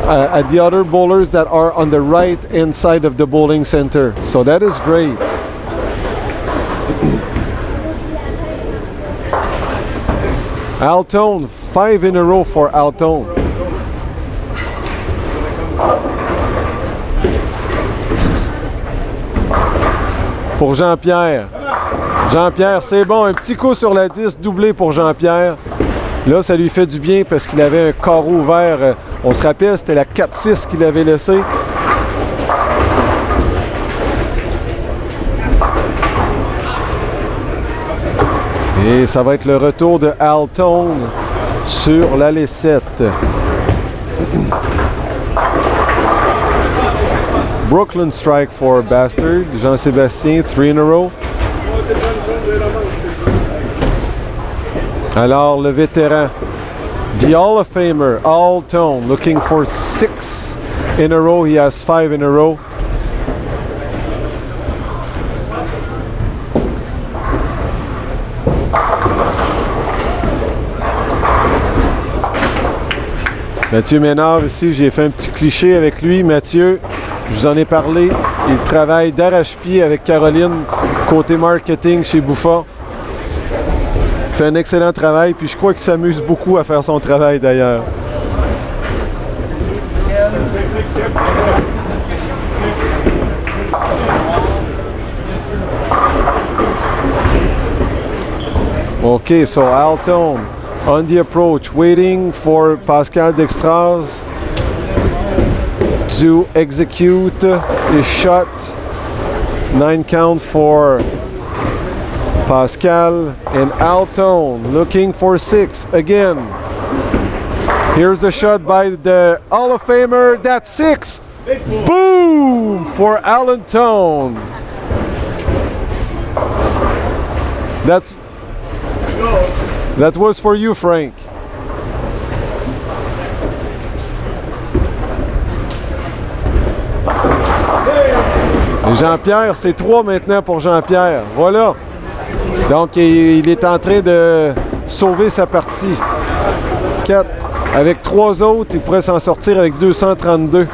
at the other bowlers that are on the right hand side of the bowling center. So that is great. Altone, 5 in a row for Altone. Pour Jean-Pierre. Jean-Pierre, c'est bon. Un petit coup sur la 10, doublé pour Jean-Pierre. Là, ça lui fait du bien parce qu'il avait un carreau ouvert. On se rappelle, c'était la 4-6 qu'il avait laissé. Et ça va être le retour de Altone sur l'allée 7. Brooklyn strike for Bastard. Jean-Sébastien, 3 in a row. Alors, le vétéran, the Hall of Famer, Altone, looking for 6 in a row. He has 5 in a row. Mathieu Ménard ici, j'ai fait un petit cliché avec lui. Mathieu, je vous en ai parlé, il travaille d'arrache-pied avec Caroline, côté marketing chez Bouffa. Il fait un excellent travail, puis je crois qu'il s'amuse beaucoup à faire son travail d'ailleurs. Okay, so Altone on the approach, waiting for Pascal Dextras to execute his shot. 9 count for Pascal, and Altone looking for 6 again. Here's the shot by the Hall of Famer. That's 6. Boom for Altone. That was for you, Frank. Et Jean-Pierre, c'est 3 maintenant pour Jean-Pierre. Voilà. Donc, il est en train de sauver sa partie. 4. Avec 3 autres, il pourrait s'en sortir avec 232.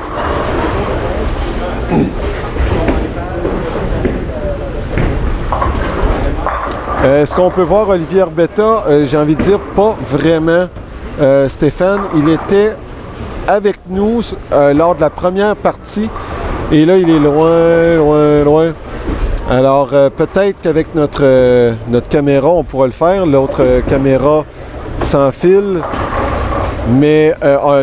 Est-ce qu'on peut voir Olivier Arbetta? J'ai envie de dire pas vraiment. Stéphane, il était avec nous lors de la première partie. Et là, il est loin, loin, loin. Alors, peut-être qu'avec notre caméra, on pourra le faire. L'autre caméra sans fil. Mais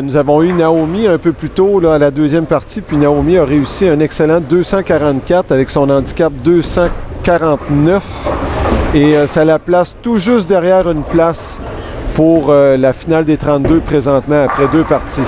nous avons eu Naomi un peu plus tôt là, à la deuxième partie. Puis Naomi a réussi un excellent 244 avec son handicap 249. Et ça la place tout juste derrière une place pour la finale des 32 présentement après 2 parties.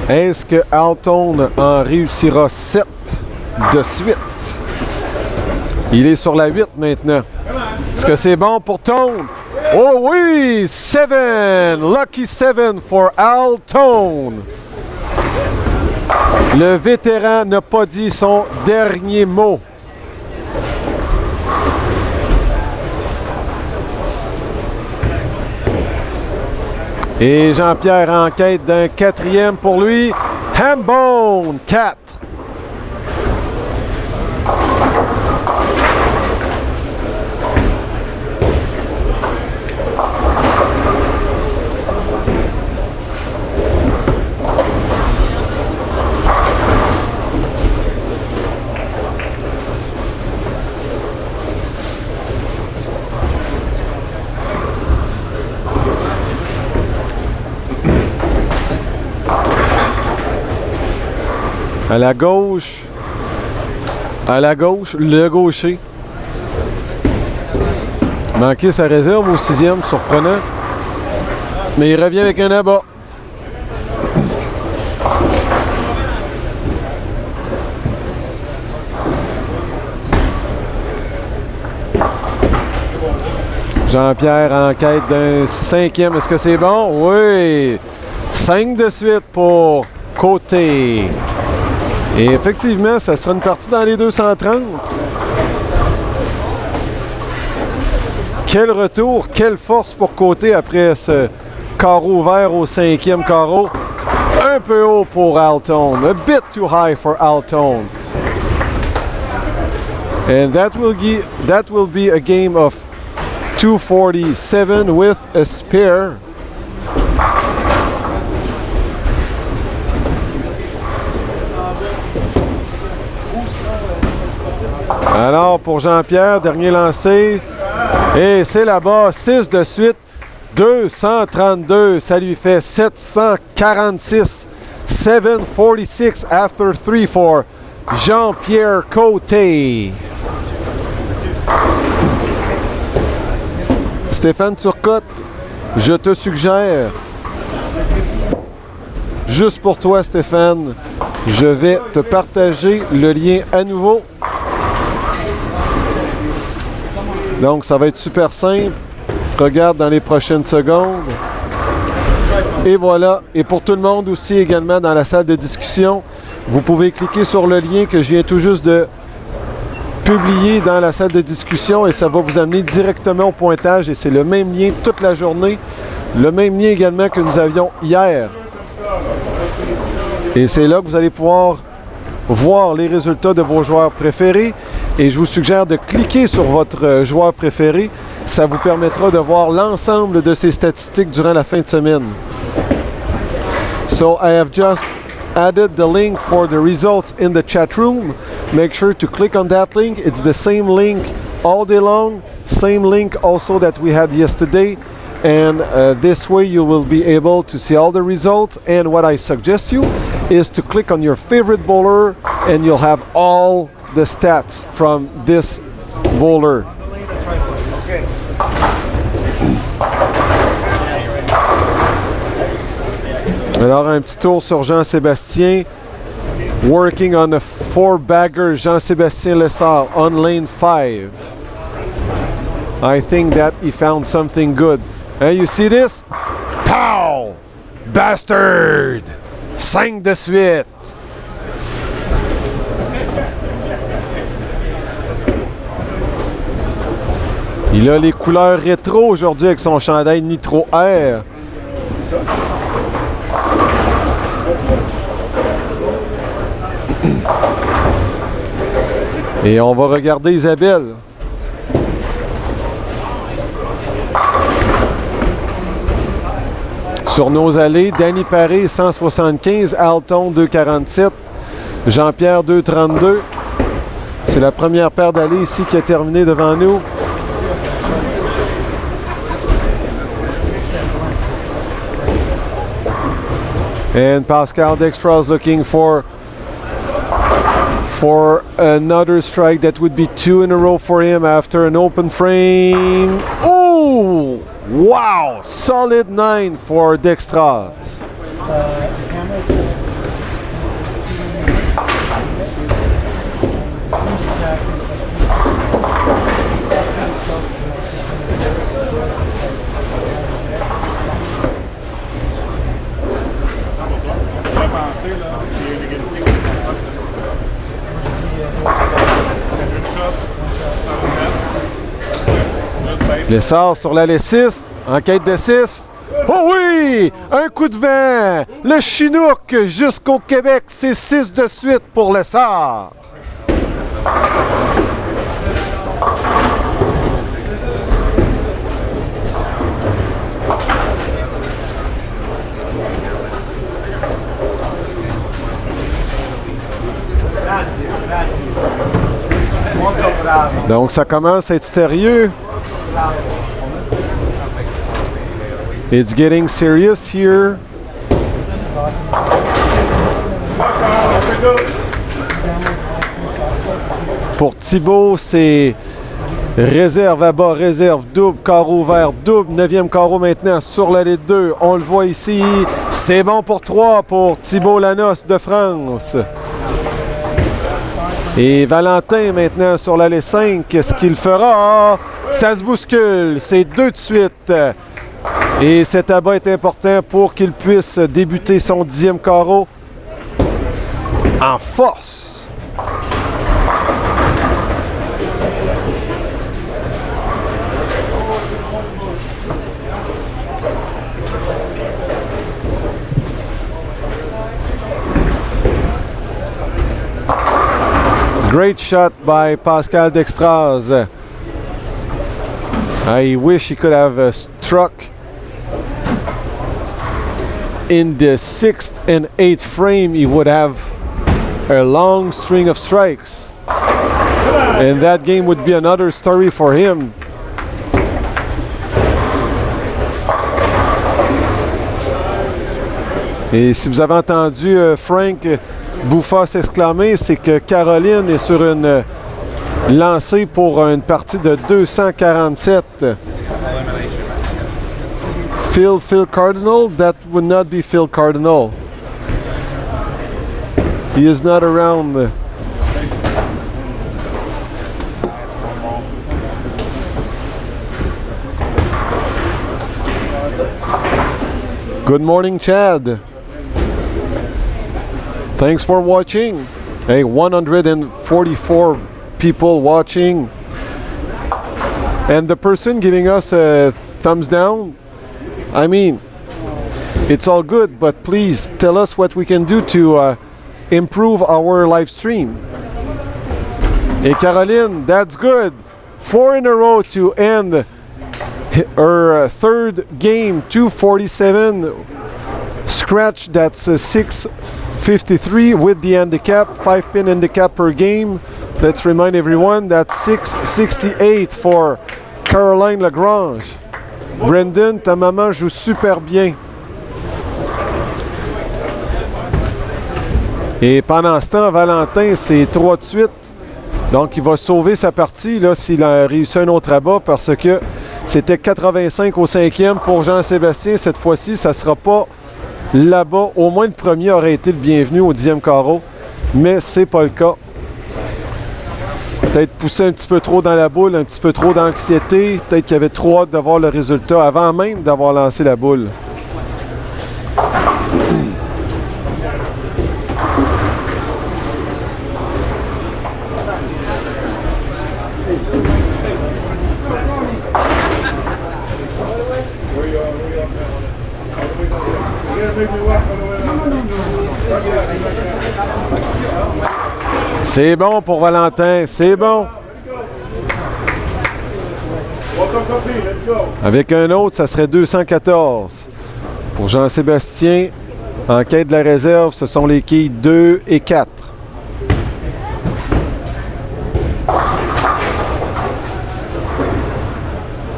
Est-ce que Alton en réussira 7 de suite? Il est sur la 8 maintenant. Est-ce que c'est bon pour Tone? Oh oui! 7! Lucky 7 for Alton! Le vétéran n'a pas dit son dernier mot. Et Jean-Pierre en quête d'un 4e pour lui. Hambone, 4. À la gauche, le gaucher. Manqué sa réserve au 6e, surprenant. Mais il revient avec un abat. Jean-Pierre en quête d'un 5e. Est-ce que c'est bon? Oui! 5 de suite pour Côté. Et effectivement, ça sera une partie dans les 230. Quel retour, quelle force pour Côté après ce carreau vert au 5e carreau. Un peu haut pour Alton. A bit too high for Alton. And that will be a game of 247 with a spare. Alors, pour Jean-Pierre, dernier lancé. Et c'est là-bas, 6 de suite, 232. Ça lui fait 746. 746 after 3 for Jean-Pierre Côté. Stéphane Turcotte, je te suggère, juste pour toi, Stéphane, je vais te partager le lien à nouveau. Donc, ça va être super simple. Regarde dans les prochaines secondes. Et voilà. Et pour tout le monde aussi également dans la salle de discussion, vous pouvez cliquer sur le lien que je viens tout juste de publier dans la salle de discussion et ça va vous amener directement au pointage. Et c'est le même lien toute la journée. Le même lien également que nous avions hier. Et c'est là que vous allez pouvoir voir les résultats de vos joueurs préférés. Et je vous suggère de cliquer sur votre joueur préféré. Ça vous permettra de voir l'ensemble de ses statistiques durant la fin de semaine. So I have just added the link for the results in the chat room. Make sure to click on that link. It's the same link all day long. Same link also that we had yesterday. And this way you will be able to see all the results. And what I suggest you is to click on your favorite bowler and you'll have all the stats from this bowler. Alors un petit tour sur Jean-Sébastien. Working on a 4-bagger, Jean-Sébastien Lessard on lane 5. I think that he found something good. And you see this? Pow! Bastard! 5 de suite. Il a les couleurs rétro aujourd'hui avec son chandail Nitro Air. Et on va regarder Isabelle. Sur nos allées, Danny Paré 175, Alton 247, Jean-Pierre 232. C'est la première paire d'allées ici qui a terminé devant nous. And Pascal Dextra's looking for another strike. That would be 2 in a row for him after an open frame. Oh! Wow! Solid 9 for Dextras. L'essor sur l'allée 6, en quête de 6. Oh oui! Un coup de vent! Le Chinook jusqu'au Québec, c'est 6 de suite pour l'essor. Donc ça commence à être sérieux. It's getting serious here. Pour Thibault, c'est réserve à bas, réserve, double, carreau vert, double, 9e carreau maintenant sur l'allée 2. On le voit ici. C'est bon pour 3 pour Thibault Lanos de France. Et Valentin maintenant sur l'allée 5. Qu'est-ce qu'il fera? Ça se bouscule. C'est 2 de suite. Et cet abat est important pour qu'il puisse débuter son 10e carreau en force. Great shot by Pascal Dextras. I wish he could have struck in the 6th and 8th frame. He would have a long string of strikes. And that game would be another story for him. Et si vous avez entendu Frank Bouffat s'exclamer, c'est que Caroline est sur une lancée pour une partie de 247. Phil Cardinal? That would not be Phil Cardinal. He is not around. Good morning, Chad. Thanks for watching. Hey, 144 people watching. And the person giving us a thumbs down, I mean, it's all good, but please tell us what we can do to improve our live stream. Hey, Caroline, that's good. 4 in a row to end her third game, 247. Scratch, that's 653 with the handicap, 5-pin handicap per game. Let's remind everyone that's 668 for Caroline Lagrange. Brendan, ta maman joue super bien. Et pendant ce temps, Valentin, c'est 3 de suite. Donc, il va sauver sa partie là s'il a réussi un autre abat parce que c'était 85 au 5e pour Jean-Sébastien. Cette fois-ci, ça ne sera pas là-bas. Au moins, le premier aurait été le bienvenu au 10e carreau. Mais c'est pas le cas. Peut-être poussé un petit peu trop dans la boule, un petit peu trop d'anxiété. Peut-être qu'il y avait trop hâte de voir le résultat avant même d'avoir lancé la boule. C'est bon pour Valentin, c'est bon. Avec un autre, ça serait 214. Pour Jean-Sébastien, en quête de la réserve, ce sont les quilles 2 et 4.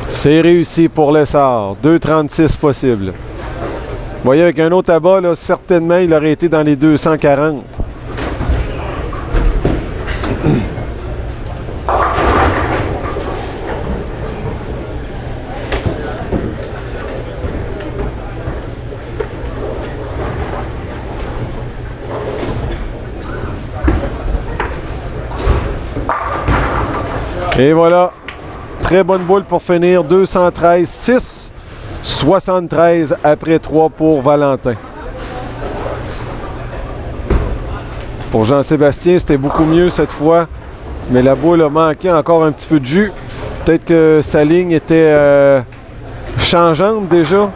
C'est réussi pour l'essor. 2,36 possible. Vous voyez, avec un autre abat, là, certainement, il aurait été dans les 240. Et voilà, très bonne boule pour finir, 213, 6, 73 après 3 pour Valentin. Pour Jean-Sébastien, c'était beaucoup mieux cette fois, mais la boule a manqué encore un petit peu de jus. Peut-être que sa ligne était changeante déjà.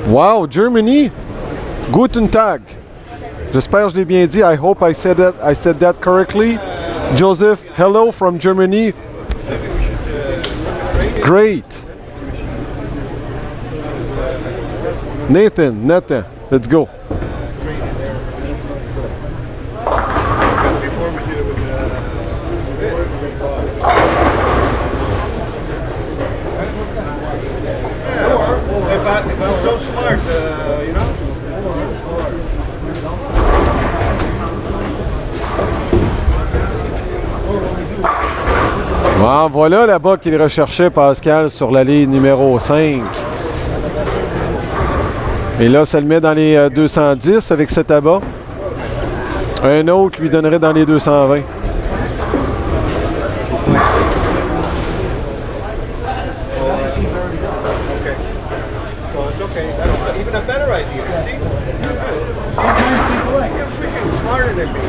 Wow, Germany! Guten Tag! J'espère que je l'ai bien dit. I hope I said that correctly. Joseph, hello from Germany. Great. Nathan, let's go. If I'm so smart, you know. Ah, voilà là-bas qu'il recherchait Pascal sur la ligne numéro 5. Et là, ça le met dans les 210 avec cet abat. Un autre lui donnerait dans les 220. Even a better idea. See? You're freaking smarter than me.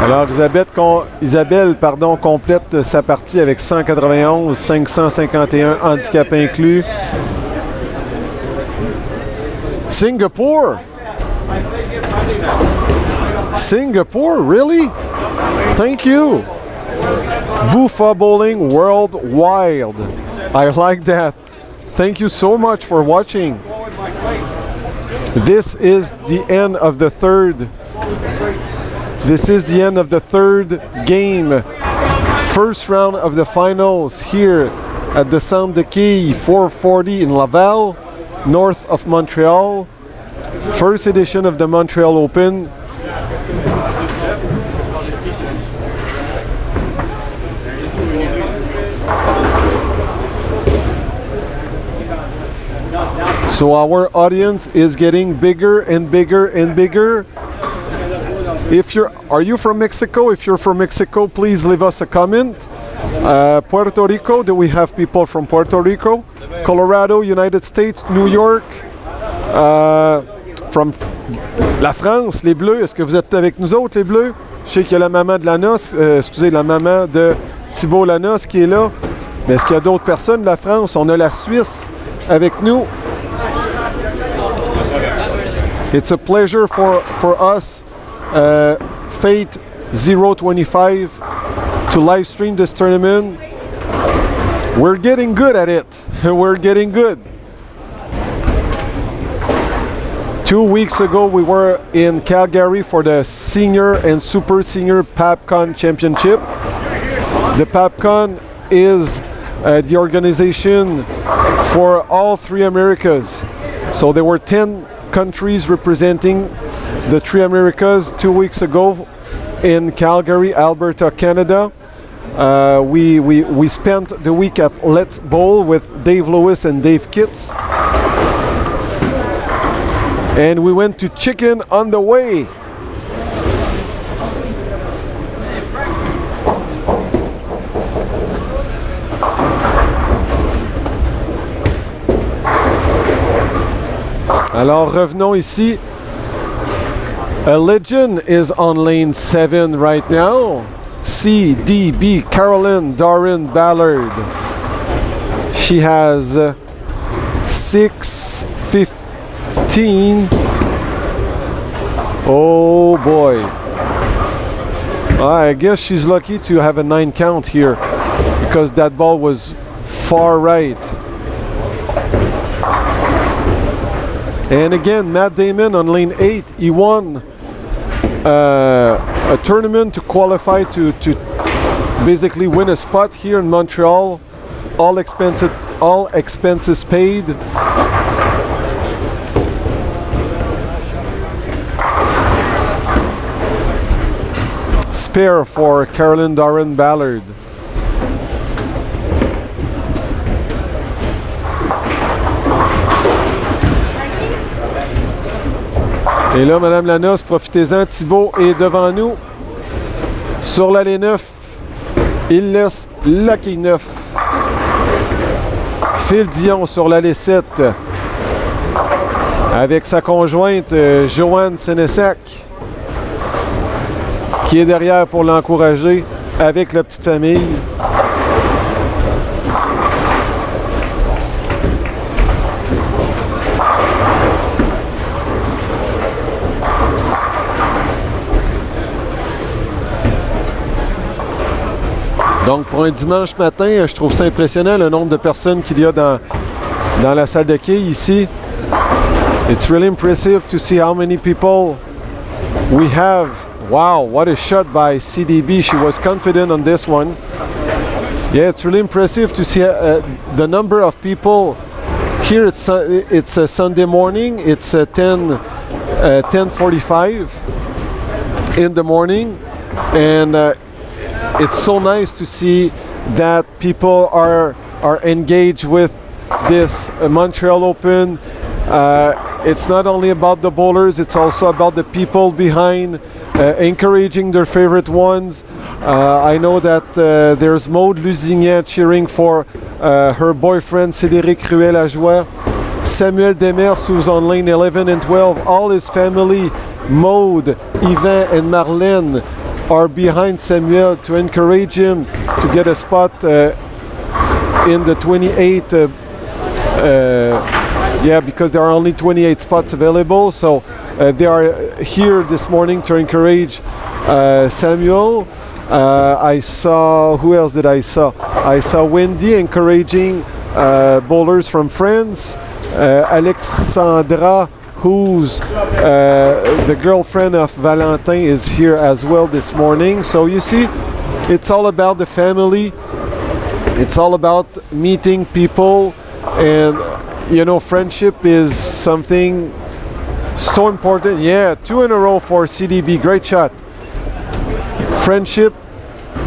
Alors Isabelle complète sa partie avec 191, 551 handicap inclus. Singapore, really? Thank you. Buffa Bowling World Wild. I like that. Thank you so much for watching. This is the end of the third. This is the end of the third game. First round of the finals here at the Centre de Quilles 440 in Laval, north of Montreal. First edition of the Montreal Open. So our audience is getting bigger and bigger and bigger. Are you from Mexico? If you're from Mexico, please leave us a comment. Puerto Rico, do we have people from Puerto Rico? Colorado, United States, New York. From la France, les Bleus, est-ce que vous êtes avec nous autres, les Bleus? Je sais qu'il y a la maman de Lanos, la maman de Thibault Lanos qui est là. Mais est-ce qu'il y a d'autres personnes de la France? On a la Suisse avec nous. It's a pleasure for us, Fate 025, to live stream this tournament. We're getting good at it. We're getting good. 2 weeks ago, we were in Calgary for the Senior and Super Senior PAPCON Championship. The PAPCON is the organization for all three Americas. So there were 10 countries representing the three Americas 2 weeks ago in Calgary, Alberta, Canada. We spent the week at Let's Bowl with Dave Lewis and Dave Kitts. And we went to Chicken on the Way. Alors revenons ici. A legend is on lane 7 right now. CDB Carolyn Doran Ballard. She has 6:15. Oh boy. I guess she's lucky to have a 9 count here because that ball was far right. And again, Matt Damon on lane 8, he won a tournament to qualify to basically win a spot here in Montreal. All expenses paid. Spare for Carolyn Doran Ballard. Et là, Madame Lanos, profitez-en, Thibaut est devant nous. Sur l'allée 9, il laisse la quille 9. Phil Dion sur l'allée 7. Avec sa conjointe, Joanne Sénessac, qui est derrière pour l'encourager avec la petite famille. Donc pour un dimanche matin, je trouve ça impressionnant le nombre de personnes qu'il y a dans la salle de quilles ici. It's really impressive to see how many people we have. Wow, what a shot by CDB. She was confident on this one. Yeah, it's really impressive to see the number of people here. It's a Sunday morning. It's 10:45 in the morning, and it's so nice to see that people are engaged with this Montreal Open. It's not only about the bowlers, it's also about the people behind, encouraging their favorite ones. I know that there's Maude Lusignan cheering for her boyfriend Cédric Ruel-Lajoie. Samuel Demers, who's on lane 11 and 12. All his family, Maude, Yvan and Marlène, are behind Samuel to encourage him to get a spot in the 28. Because there are only 28 spots available, so they are here this morning to encourage Samuel. I saw, who else did I saw? I saw Wendy encouraging bowlers from France. Alexandra, who's the girlfriend of Valentin, is here as well this morning. So you see, it's all about the family. It's all about meeting people, and you know, friendship is something so important. Yeah, 2 in a row for CDB. Great shot. Friendship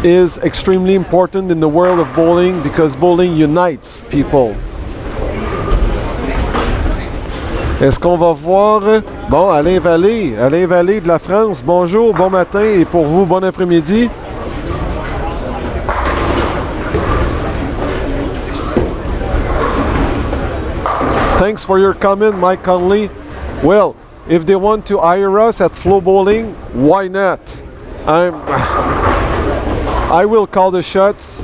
is extremely important in the world of bowling because bowling unites people. Est-ce qu'on va voir... Bon, Alain Vallée de la France, bonjour, bon matin, et pour vous, bon après-midi. Thanks for your comment, Mike Conley. Well, if they want to hire us at Flow Bowling, why not? I will call the shots.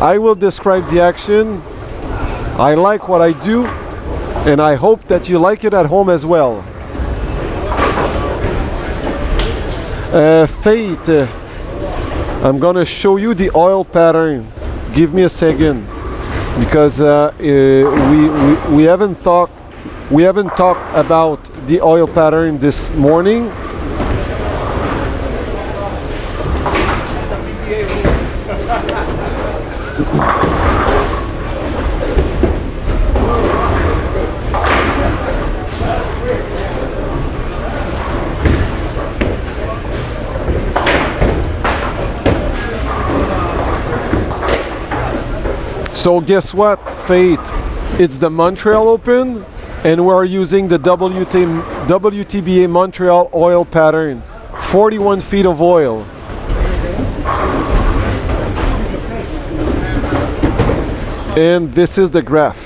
I will describe the action. I like what I do, and I hope that you like it at home as well. Fate, I'm gonna show you the oil pattern. Give me a second, because we haven't talked about the oil pattern this morning. So guess what, Fate? It's the Montreal Open, and we're using the WTBA Montreal oil pattern. 41 feet of oil. And this is the graph.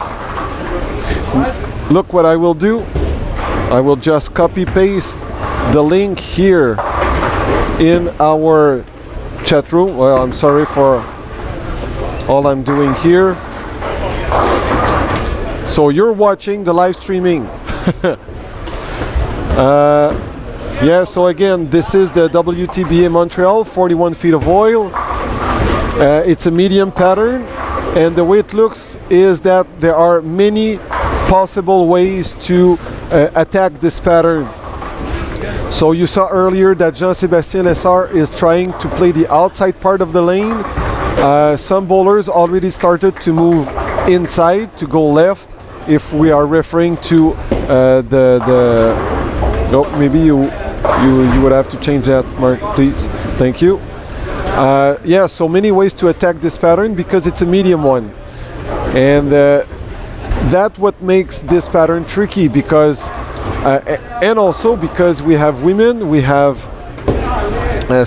Look what I will do. I will just copy paste the link here in our chat room. Well, I'm sorry for all I'm doing here. So you're watching the live streaming. Yeah, so again, this is the WTBA Montreal, 41 feet of oil. It's a medium pattern, and the way it looks is that there are many possible ways to attack this pattern. So you saw earlier that Jean-Sébastien Lessard is trying to play the outside part of the lane. Some bowlers already started to move inside to go left. If we are referring to oh, maybe you would have to change that, Mark, please. Thank you. Yeah, so many ways to attack this pattern because it's a medium one, and that's what makes this pattern tricky because, and also because we have women, we have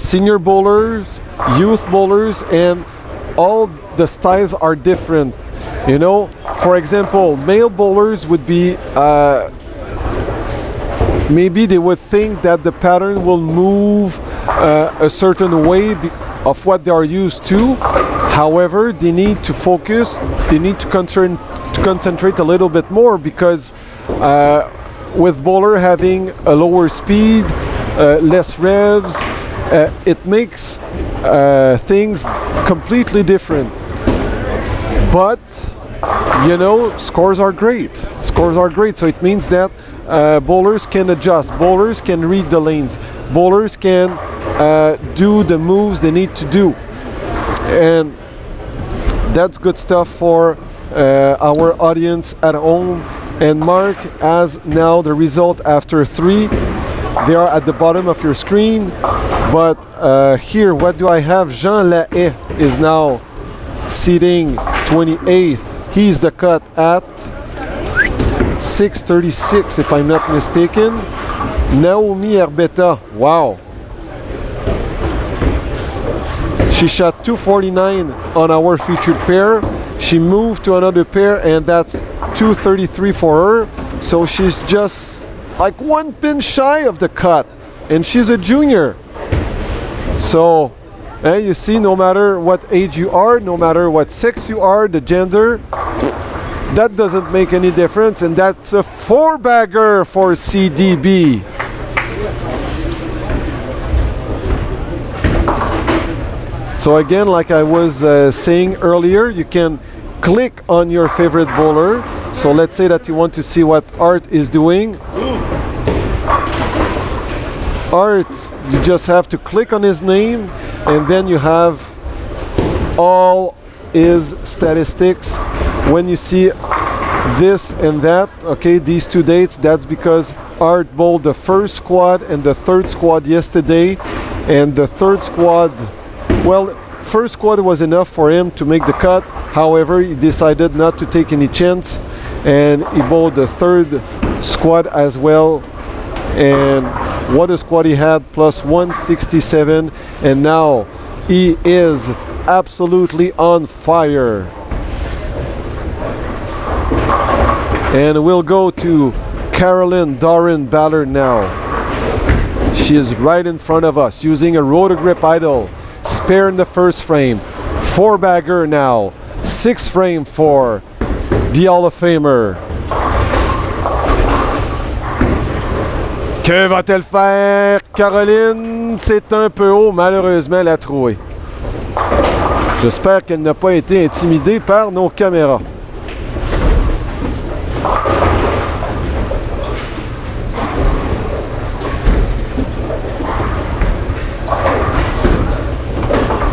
senior bowlers, youth bowlers, and all the styles are different. You know, for example, male bowlers would be, maybe they would think that the pattern will move a certain way of what they are used to. However, they need to focus, they need to concentrate a little bit more because with bowler having a lower speed, less revs, it makes things completely different. But you know, scores are great. Scores are great, so it means that bowlers can adjust, bowlers can read the lanes, bowlers can do the moves they need to do, and that's good stuff for our audience at home. And Mark has now the result after 3. They are at the bottom of your screen, but here, what do I have? Jean Lahaye is now seating 28th. He's the cut at 636, if I'm not mistaken. Naomi Herbeta, wow. She shot 249 on our featured pair. She moved to another pair, and that's 233 for her. So she's just like 1 pin shy of the cut, and she's a junior. So, you see, no matter what age you are, no matter what sex you are, the gender, that doesn't make any difference, and that's a 4-bagger for CDB. So again, like I was saying earlier, you can click on your favorite bowler. So let's say that you want to see what Art is doing. Art, you just have to click on his name, and then you have all his statistics. When you see this and that, okay, these 2 dates, that's because Art bowled the first squad and the third squad yesterday, and the third squad, well, first squad was enough for him to make the cut. However, he decided not to take any chance, and he bowled the third squad as well. And what a squad he had, plus 167, and now he is absolutely on fire. And we'll go to Carolyn Doran Ballard now. She is right in front of us using a rotogrip idle. Spare in the first frame. 4-bagger now. 6 frame for the Hall of Famer. Que va-t-elle faire? Caroline, c'est un peu haut, malheureusement, elle a troué. J'espère qu'elle n'a pas été intimidée par nos caméras.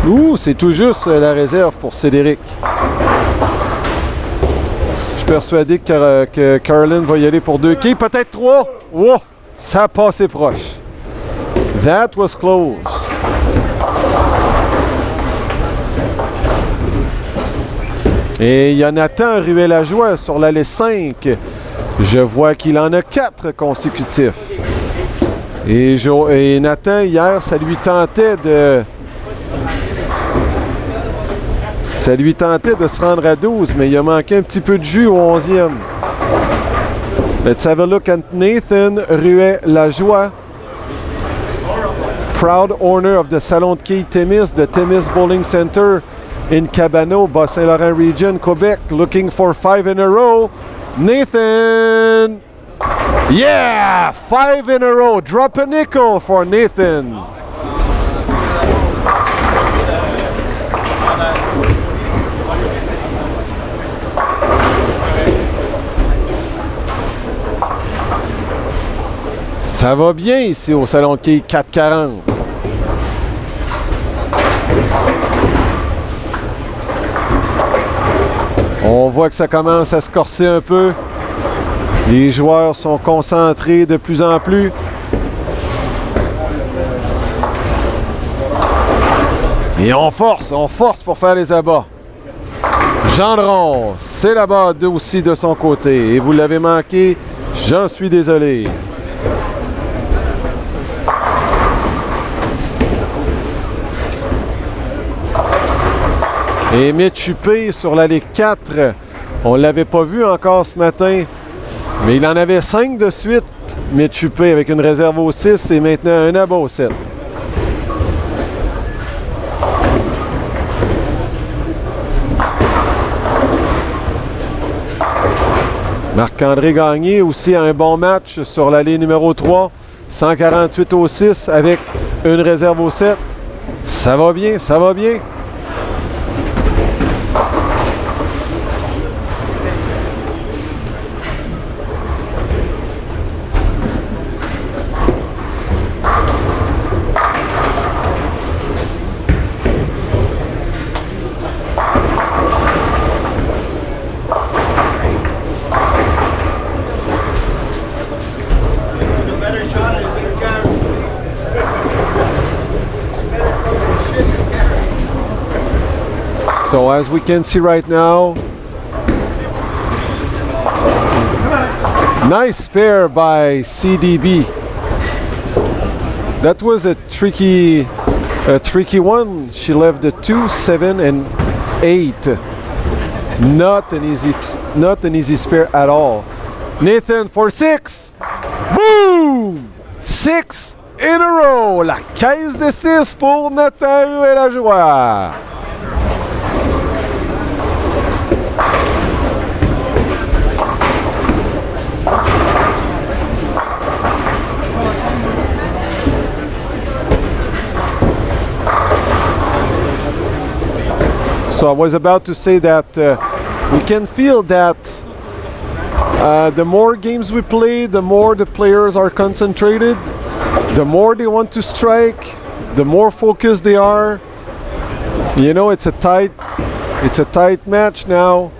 Ouh, c'est tout juste la réserve pour Cédric. Je suis persuadé que Caroline va y aller pour 2 quilles, peut-être 3. Wow, ça a passé proche. That was close. Et il y a Nathan Ruet-Lajoie sur l'allée 5. Je vois qu'il en a 4 consécutifs. Et Nathan, hier, ça lui tentait de se rendre à 12, mais il a manqué un petit peu de jus au 11e. Let's have a look at Nathan Ruet-Lajoie, proud owner of the Salon de Quilles Témis, the Témis Bowling Center in Cabano, Bas-Saint-Laurent region, Quebec, looking for 5 in a row. Nathan! Yeah! 5 in a row. Drop a nickel for Nathan. Ça va bien ici au Salon de Quilles 440. On voit que ça commence à se corser un peu. Les joueurs sont concentrés de plus en plus. Et on force pour faire les abats. Gendron, c'est là-bas aussi de son côté. Et vous l'avez manqué, j'en suis désolé. Et Mitchupé sur l'allée 4, on ne l'avait pas vu encore ce matin, mais il en avait 5 de suite, Mitchupé, avec une réserve au 6 et maintenant un abat au 7. Marc-André Gagné aussi a un bon match sur l'allée numéro 3, 148 au 6 avec une réserve au 7. Ça va bien, ça va bien. So as we can see right now, nice pair by CDB. That was a tricky one. She left the 2, 7, and 8. Not an easy spare at all. Nathan for 6. Boom! 6 in a row. La caisse de 6 pour Nathan Ruet-Lajoie. So I was about to say that we can feel that the more games we play, the more the players are concentrated, the more they want to strike, the more focused they are. You know, it's a tight match now.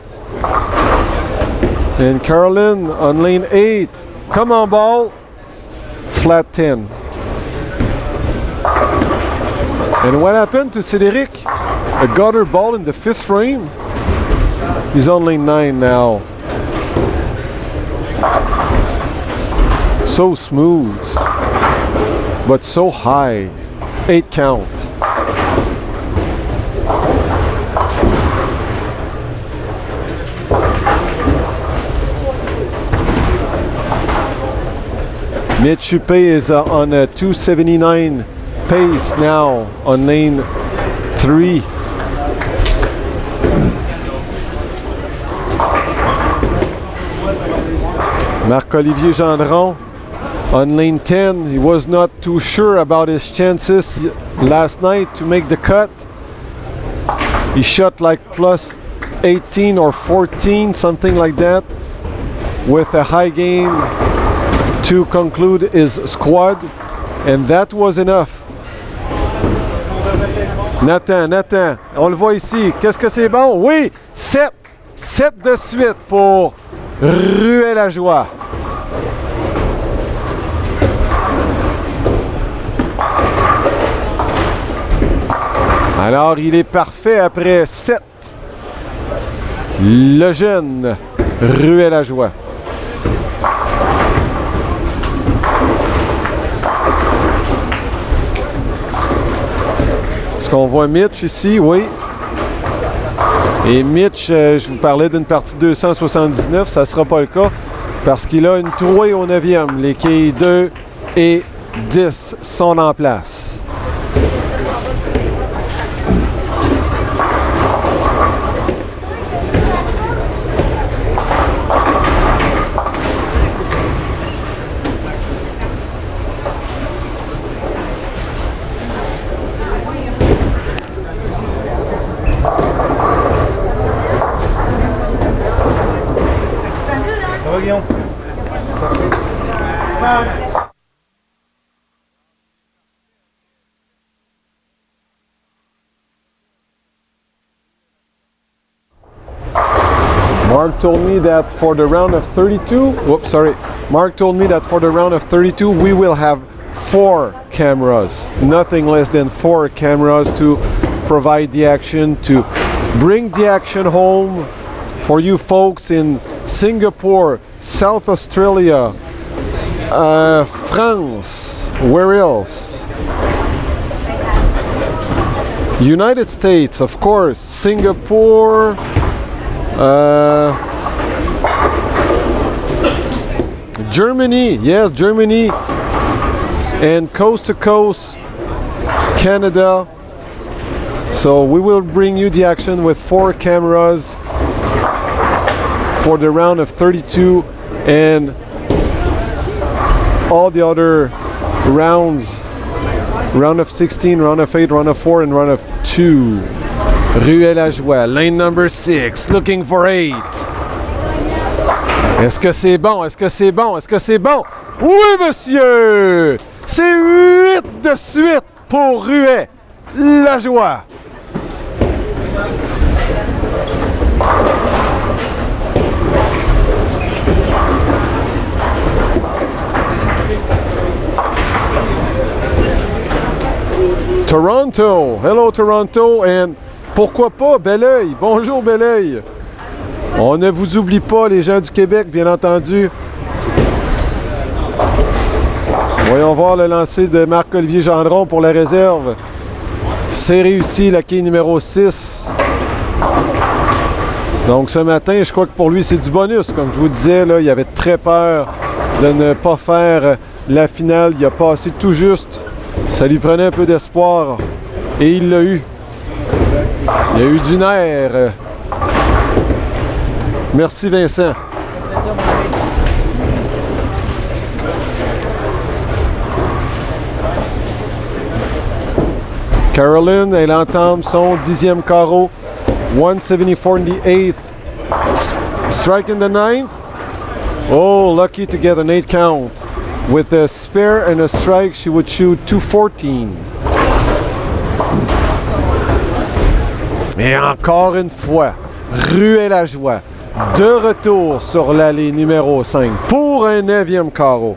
And Caroline on lane 8. Come on, ball. Flat 10. And what happened to Cédric? A gutter ball in the 5th frame. He's on lane 9 now. So smooth, but so high. 8 count. Mitchupé is on a 279 pace now on lane 3. Marc-Olivier Gendron on lane 10. He was not too sure about his chances last night to make the cut. He shot like plus 18 or 14, something like that, with a high game to conclude his squad, and that was enough. Nathan, on le voit ici. Qu'est-ce que c'est bon? Oui, 7 de suite pour Ruet-Lajoie. Alors, il est parfait après 7. le jeune Ruel-Lajoie. Est-ce qu'on voit Mitch ici? Oui. Et Mitch, je vous parlais d'une partie de 279, ça ne sera pas le cas parce qu'il a une trouée au 9e. Les quilles 2 et 10 sont en place. Mark told me that for the round of 32, Mark told me that for the round of 32, we will have 4 cameras, nothing less than 4 cameras to provide the action, to bring the action home for you folks in Singapore, South Australia, France, where else? United States, of course, Singapore, Germany, yes, Germany, and coast to coast, Canada. So we will bring you the action with 4 cameras for the round of 32 and all the other rounds, round of 16, round of 8, round of 4, and round of 2. Ruel-Lajoie, lane number 6, looking for 8. Est-ce que c'est bon? Est-ce que c'est bon? Est-ce que c'est bon? Oui, monsieur! C'est 8 de suite pour Ruel-Lajoie. Toronto, hello Toronto, and pourquoi pas Belleuil, bonjour Belleuil. On ne vous oublie pas les gens du Québec, bien entendu. Voyons voir le lancer de Marc-Olivier Gendron pour la réserve. C'est réussi, la quille numéro 6. Donc ce matin, je crois que pour lui c'est du bonus. Comme je vous disais, là, il avait très peur de ne pas faire la finale. Il a passé tout juste. Ça lui prenait un peu d'espoir et il l'a eu. Il a eu du nerf. Merci Vincent. Caroline, elle entame son 10e carreau. 174 in the 8th. Strike in the 9th. Oh, lucky to get an 8 count. With a spare and a strike, she would shoot 214. Et encore une fois, Ruel-Lajoie, de retour sur l'allée numéro 5 pour un 9e carreau.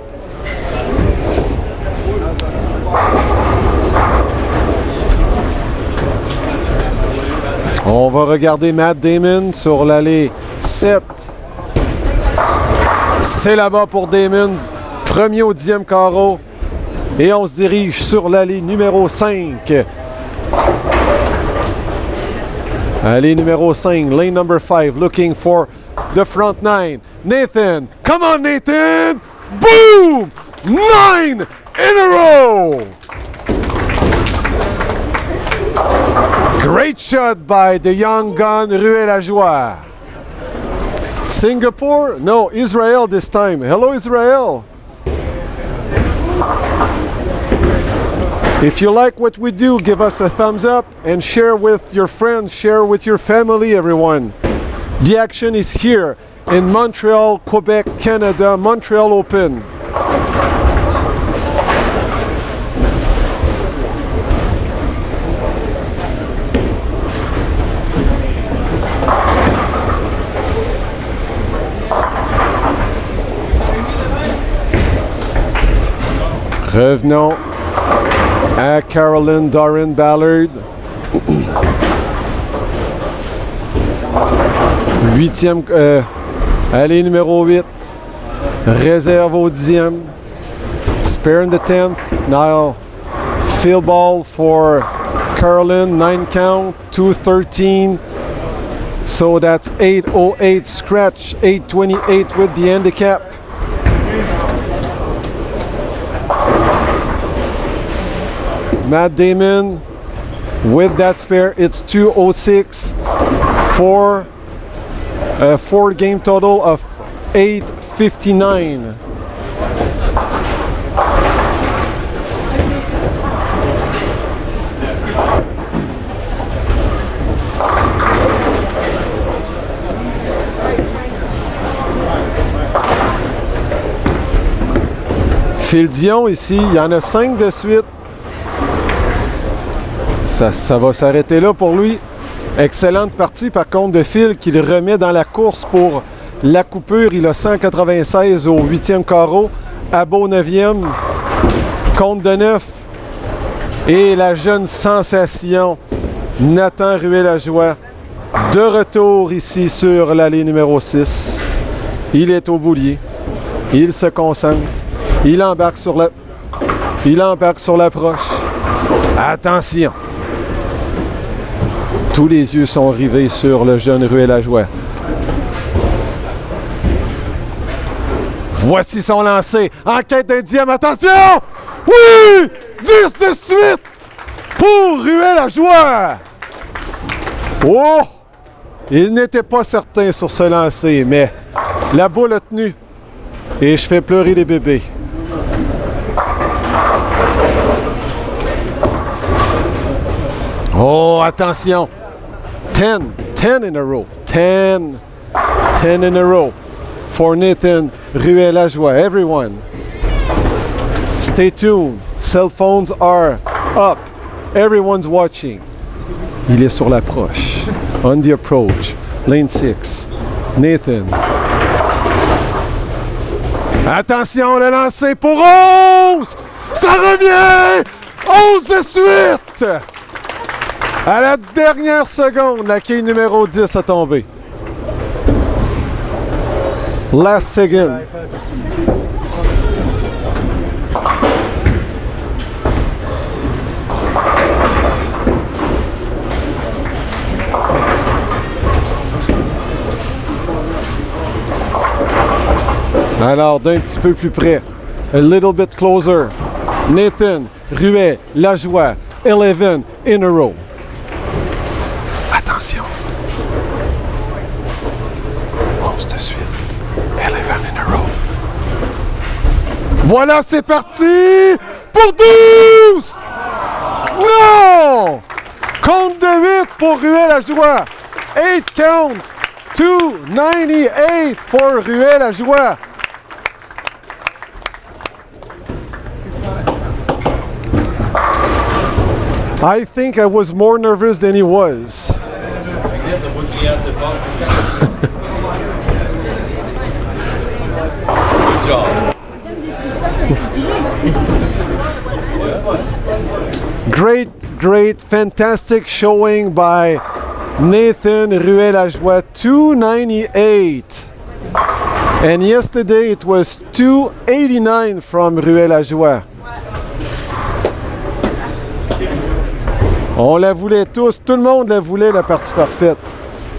On va regarder Matt Damon sur l'allée 7. C'est là-bas pour Damon. Premier au 10e carreau. Et on se dirige sur l'allée numéro 5. Allée numéro 5, lane number 5, looking for the front 9. Nathan, come on Nathan! Boom! 9 in a row! Great shot by the young gun Ruel-Lajoie. Singapore? No, Israel this time. Hello Israel! If you like what we do, give us a thumbs up and share with your friends, share with your family, everyone. The action is here in Montreal, Quebec, Canada, Montreal Open. Revenons à Caroline Doran Ballard. Huitième, allée numéro 8. Réserve au 10e. Spare in the 10th. Now, field ball for Carlin. 9 count, 213. So that's 808 scratch, 828 with the handicap. Matt Damon with that spare, it's 206 for a 4 game total of 859. Phil Dion ici, il y en a 5 de suite. Ça va s'arrêter là pour lui. Excellente partie par contre de Phil qui le remet dans la course pour la coupure. Il a 196 au 8e carreau. Abo 9e. Compte de 9. Et la jeune sensation Nathan Ruet-Lajoie de retour ici sur l'allée numéro 6. Il est au boulier. Il se concentre. Il embarque sur l'approche. Attention! Tous les yeux sont rivés sur le jeune Ruet-Lajoie. Voici son lancer. En quête d'un 10e. Attention! Oui! 10 de suite pour Ruet-Lajoie! Oh! Il n'était pas certain sur ce lancer, mais la boule a tenu. Et je fais pleurer les bébés. Oh, attention! 10 in a row. 10 in a row for Nathan Ruet-Lajoie. Everyone, stay tuned. Cell phones are up. Everyone's watching. Il est sur l'approche. On the approach. Lane 6. Nathan. Attention, le lancer pour 11! Ça revient! 11 de suite! À la dernière seconde, la quille numéro 10 a tombé. Last second. Alors, d'un petit peu plus près. A little bit closer. Nathan Ruet-Lajoie, 11 in a row. Attention. 11 de suite. 11 in a row. Voilà, c'est parti pour 12! Non! Compte de 8 pour Ruet-Lajoie. 8 count. 298 for Ruet-Lajoie. I think I was more nervous than he was. Good job. Great, fantastic showing by Nathan Ruet-Lajoie, 298. And yesterday it was 289 from Ruet-Lajoie. On la voulait tous, tout le monde la voulait, la partie parfaite.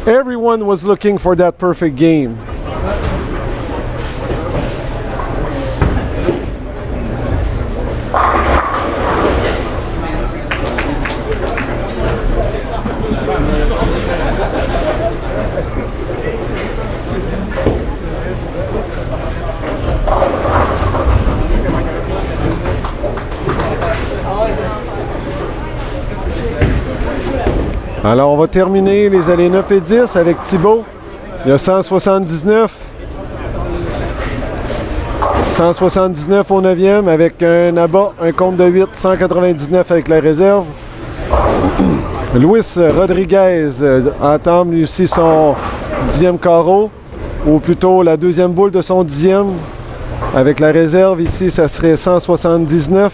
Everyone was looking for that perfect game. Alors, on va terminer les allées 9 et 10 avec Thibaut. Il y a 179. 179 au 9e avec un abat, un compte de 8, 199 avec la réserve. Luis Rodriguez entame lui aussi son 10e carreau, ou plutôt la deuxième boule de son 10e. Avec la réserve, ici, ça serait 179.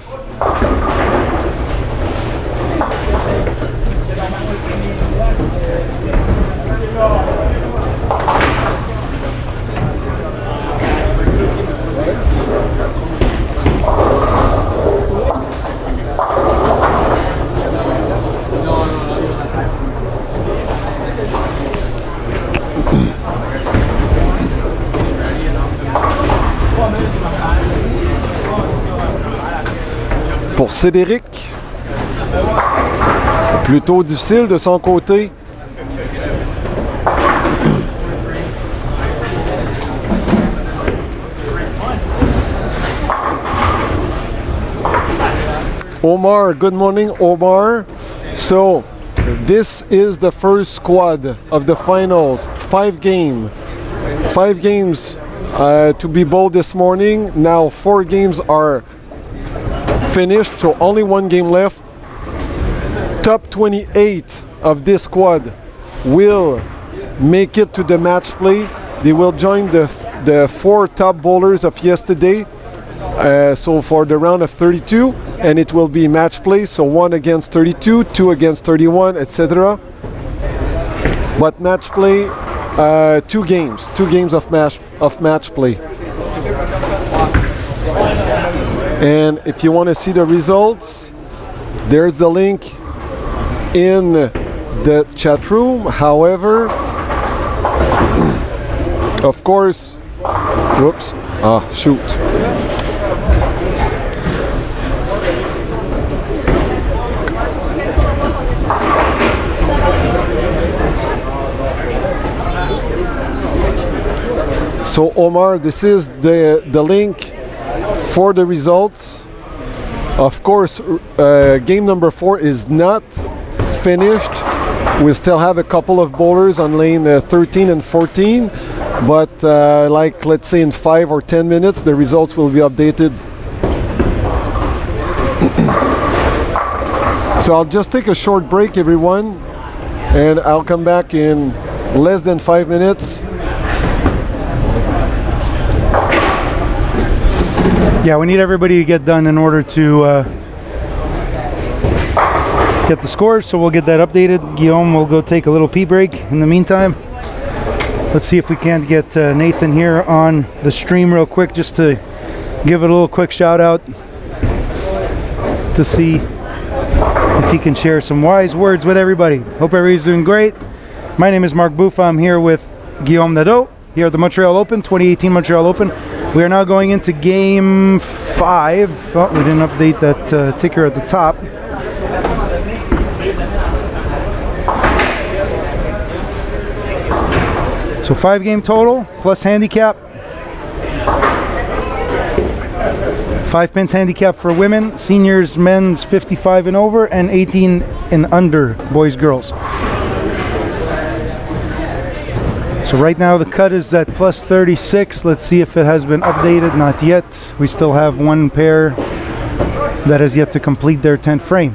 pour Cédric. Plutôt difficile de son côté. Omar, good morning, Omar. So, this is the first squad of the finals. 5 games to be bowled this morning. Now 4 games are finished, so only 1 game left. Top 28 of this squad will make it to the match play. They will join the 4 top bowlers of yesterday. So for the round of 32, and it will be match play, so 1 against 32, 2 against 31, etc. But match play, 2 games of match play. And if you want to see the results, there's the link in the chat room. However, of course, whoops, shoot. So Omar, this is the link for the results. Of course, game number 4 is not finished. We still have a couple of bowlers on lane 13 and 14, but like let's say in 5 or 10 minutes, the results will be updated. So I'll just take a short break, everyone, and I'll come back in less than 5 minutes. Yeah, we need everybody to get done in order to get the scores, so we'll get that updated. Guillaume will go take a little pee break in the meantime. Let's see if we can't get Nathan here on the stream real quick, just to give it a little quick shout out to see if he can share some wise words with everybody. Hope everybody's doing great. My name is Mark Bouffa. I'm here with Guillaume Nadeau here at the Montreal Open, 2018 Montreal Open. We are now going into game 5. Oh, we didn't update that ticker at the top. So 5 game total plus handicap. 5 pins handicap for women, seniors, men's 55 and over, and 18 and under, boys, girls. So right now the cut is at plus 36. Let's see if it has been updated. Not yet. We still have 1 pair that has yet to complete their 10th frame.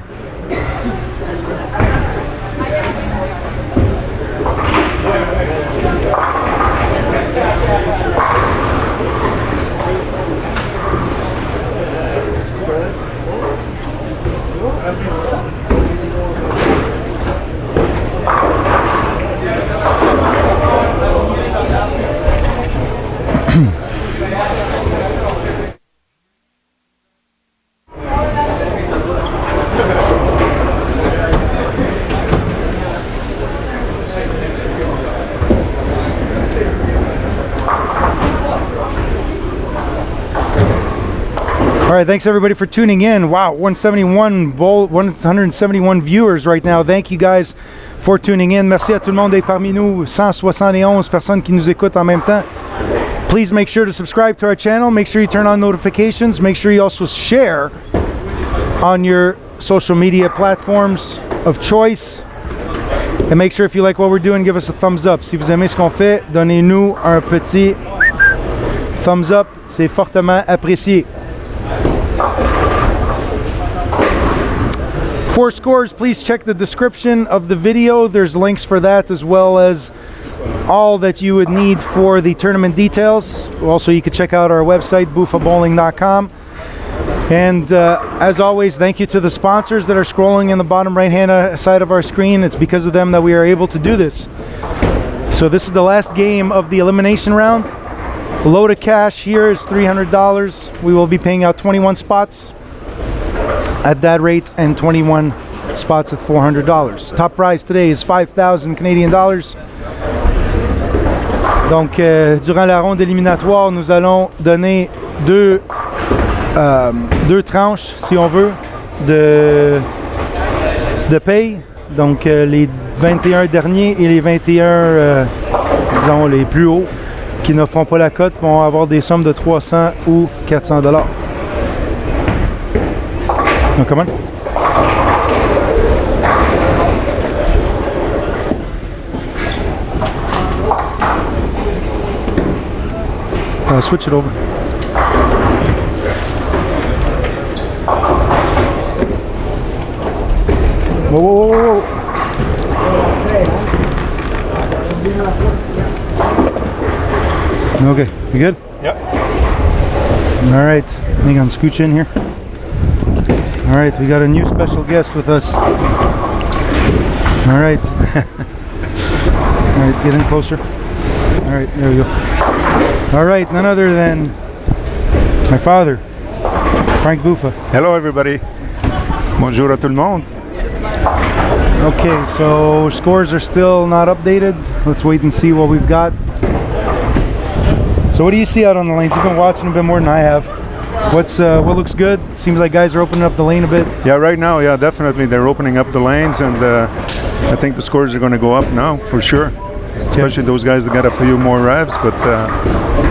All right, thanks everybody for tuning in. Wow, 171 viewers right now. Thank you guys for tuning in. Merci à tout le monde d'être parmi nous. 171 personnes qui nous écoutent en même temps. Please make sure to subscribe to our channel. Make sure you turn on notifications. Make sure you also share on your social media platforms of choice. And make sure if you like what we're doing, give us a thumbs up. Si vous aimez ce qu'on fait, donnez-nous un petit thumbs up. C'est fortement apprécié. For scores, please check the description of the video. There's links for that, as well as all that you would need for the tournament details. Also, you can check out our website, bouffabowling.com. And as always, thank you to the sponsors that are scrolling in the bottom right-hand side of our screen. It's because of them that we are able to do this. So this is the last game of the elimination round. The load of cash here is $300. We will be paying out 21 spots at that rate and 21 spots at $400. Top prize today is 5,000 Canadian dollars. Donc, durant la ronde éliminatoire, nous allons donner 2 2 tranches, si on veut, de paye. Donc, les 21 derniers et les 21, disons, les plus hauts, qui ne feront pas la cote, vont avoir des sommes de 300 ou 400 $. Donc, comment? Switch it over. Whoa, whoa, whoa, whoa. Okay, you good? Yep. All right, I think I'm scooch in here. All right, we got a new special guest with us. All right. All right, get in closer. All right, there we go. All right, none other than my father, Frank Buffa. Hello everybody. Bonjour à tout le monde. Okay, so scores are still not updated. Let's wait and see what we've got. So what do you see out on the lanes? You've been watching a bit more than I have. What looks good? Seems like guys are opening up the lane a bit. Yeah, right now, yeah, definitely they're opening up the lanes, and I think the scores are going to go up now for sure. Especially those guys that got a few more revs, but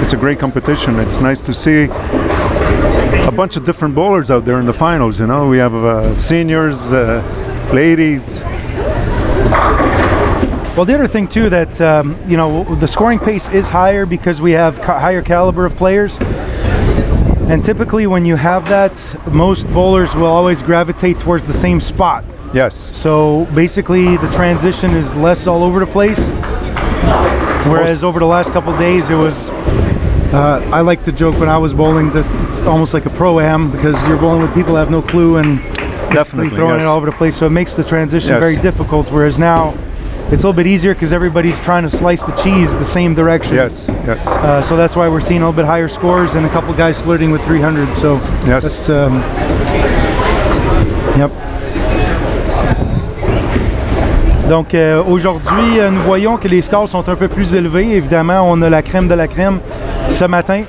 it's a great competition. It's nice to see a bunch of different bowlers out there in the finals. You know, we have seniors, ladies. Well, the other thing too that you know, the scoring pace is higher because we have higher caliber of players, and typically when you have that, most bowlers will always gravitate towards the same spot. Yes. So basically, the transition is less all over the place. Whereas over the last couple of days, it was. I like to joke when I was bowling that it's almost like a pro-am because you're bowling with people who have no clue and basically throwing it all over the place. So it makes the transition very difficult. Whereas now, it's a little bit easier because everybody's trying to slice the cheese the same direction. Yes, yes. So that's why we're seeing a little bit higher scores and a couple guys flirting with 300. So yes. That's, yep. Donc aujourd'hui, nous voyons que les scores sont un peu plus élevés. Évidemment, on a la crème de la crème ce matin.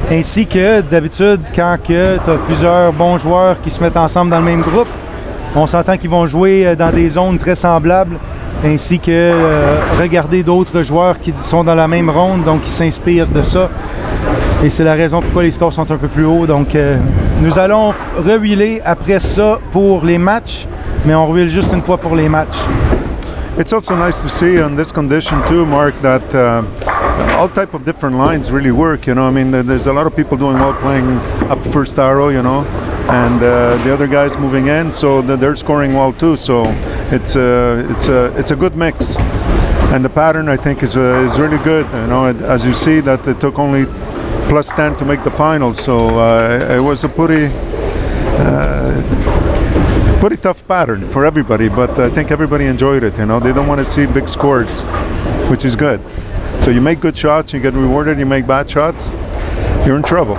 Ainsi que d'habitude, quand tu as plusieurs bons joueurs qui se mettent ensemble dans le même groupe, on s'entend qu'ils vont jouer dans des zones très semblables, ainsi que regarder d'autres joueurs qui sont dans la même ronde, donc qui s'inspirent de ça. Et c'est la raison pourquoi les scores sont un peu plus hauts. Donc nous allons rehuiler après ça pour les matchs, mais on rehuile juste une fois pour les matchs. It's also nice to see on this condition too, Mark, that all type of different lines really work. You know, I mean, there's a lot of people doing well playing up first arrow, you know, and the other guys moving in, so they're scoring well too. So it's a good mix, and the pattern I think is really good. You know, as you see that it took only plus 10 to make the finals, so it was a pretty tough pattern for everybody, but I think everybody enjoyed it. You know, they don't want to see big scores, which is good. So you make good shots, you get rewarded. You make bad shots, you're in trouble.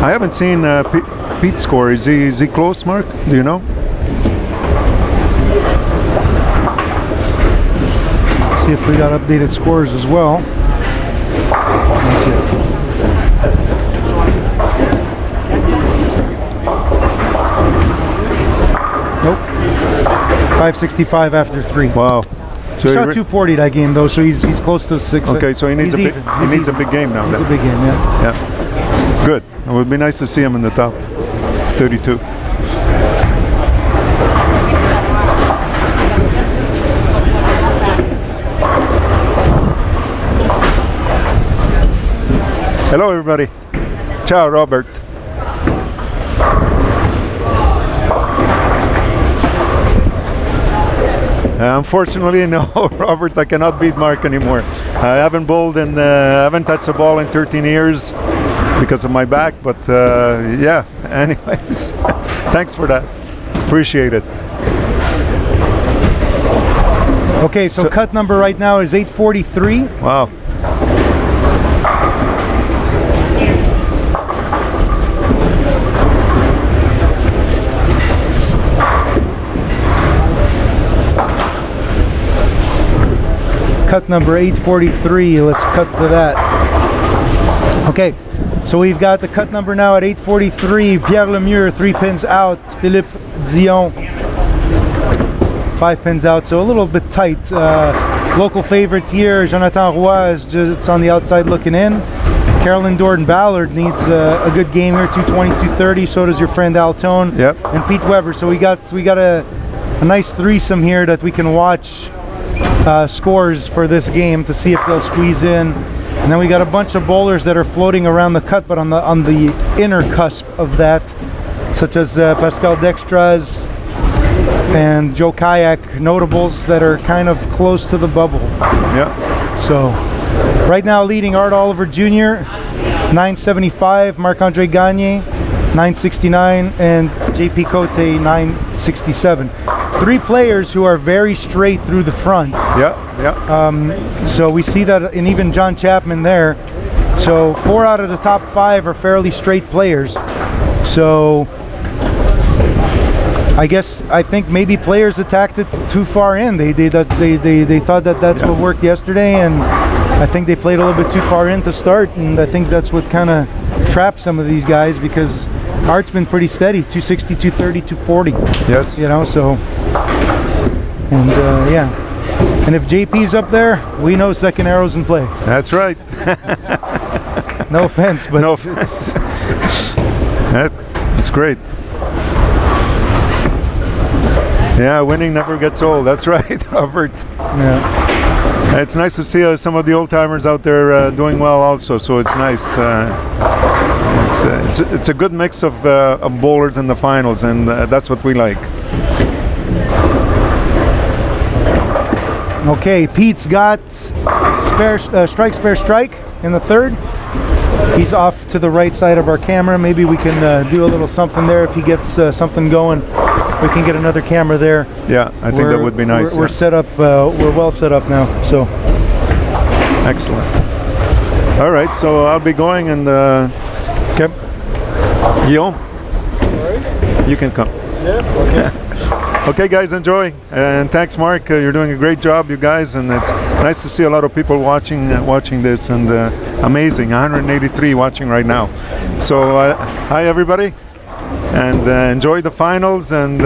I haven't seen Pete's score. Is he close, Mark? Do you know? Let's see if we got updated scores as well. That's it. Nope. 565 after 3. Wow. So he shot 240 that game though, so he's close to 6. Okay, so he needs a big game now. It's a big game, yeah. Yeah. Good. It would be nice to see him in the top 32. Hello, everybody. Ciao, Robert. Unfortunately, no, Robert, I cannot beat Mark anymore. I haven't bowled and I haven't touched a ball in 13 years because of my back, but yeah, anyways, thanks for that. Appreciate it. Okay, so cut number right now is 843. Wow. cut number 843. Let's cut to that. Okay, so we've got the cut number now at 843. Pierre Lemieux, 3 pins out. Philippe Dion, 5 pins out, so a little bit tight. Local favorite here, Jonathan Roy, is just on the outside looking in. Carolyn Dorden-Ballard needs a good game here, 220, 230. So does your friend Altone. Yep. And Pete Weber. So we got a nice threesome here that we can watch scores for this game to see if they'll squeeze in. And then we got a bunch of bowlers that are floating around the cut, but on the inner cusp of that, such as Pascal Dextras and Joe Kayak, notables that are kind of close to the bubble. Yeah. So right now leading Art Oliver Jr., 975, Marc-Andre Gagne, 969, and JP Cote, 967. 3 players who are very straight through the front. Yeah. Yeah. So we see that in even John Chapman there. So 4 out of the top 5 are fairly straight players. So I think maybe players attacked it too far in. They thought that that's what worked yesterday, and I think they played a little bit too far in to start, and I think that's what kind of trapped some of these guys, because Art's been pretty steady, 260, 230, 240. Yes. You know, so, and yeah. And if JP's up there, we know second arrow's in play. That's right. No offense, but No it's That's great. Yeah, winning never gets old. That's right, Robert. yeah. It's nice to see some of the old timers out there doing well also. So it's nice. It's a good mix of bowlers in the finals, and that's what we like. Okay, Pete's got spare strike, spare strike in the third. He's off to the right side of our camera. Maybe we can do a little something there if he gets something going. We can get another camera there. Yeah, I think that would be nice. We're set up. We're well set up now. So excellent. All right, so I'll be going, and okay. Guillaume, Sorry? you can come. Yeah, okay. Okay, guys, enjoy, and thanks, Mark. You're doing a great job, you guys, and it's nice to see a lot of people watching this, and amazing, 183 watching right now. So hi everybody, and enjoy the finals, and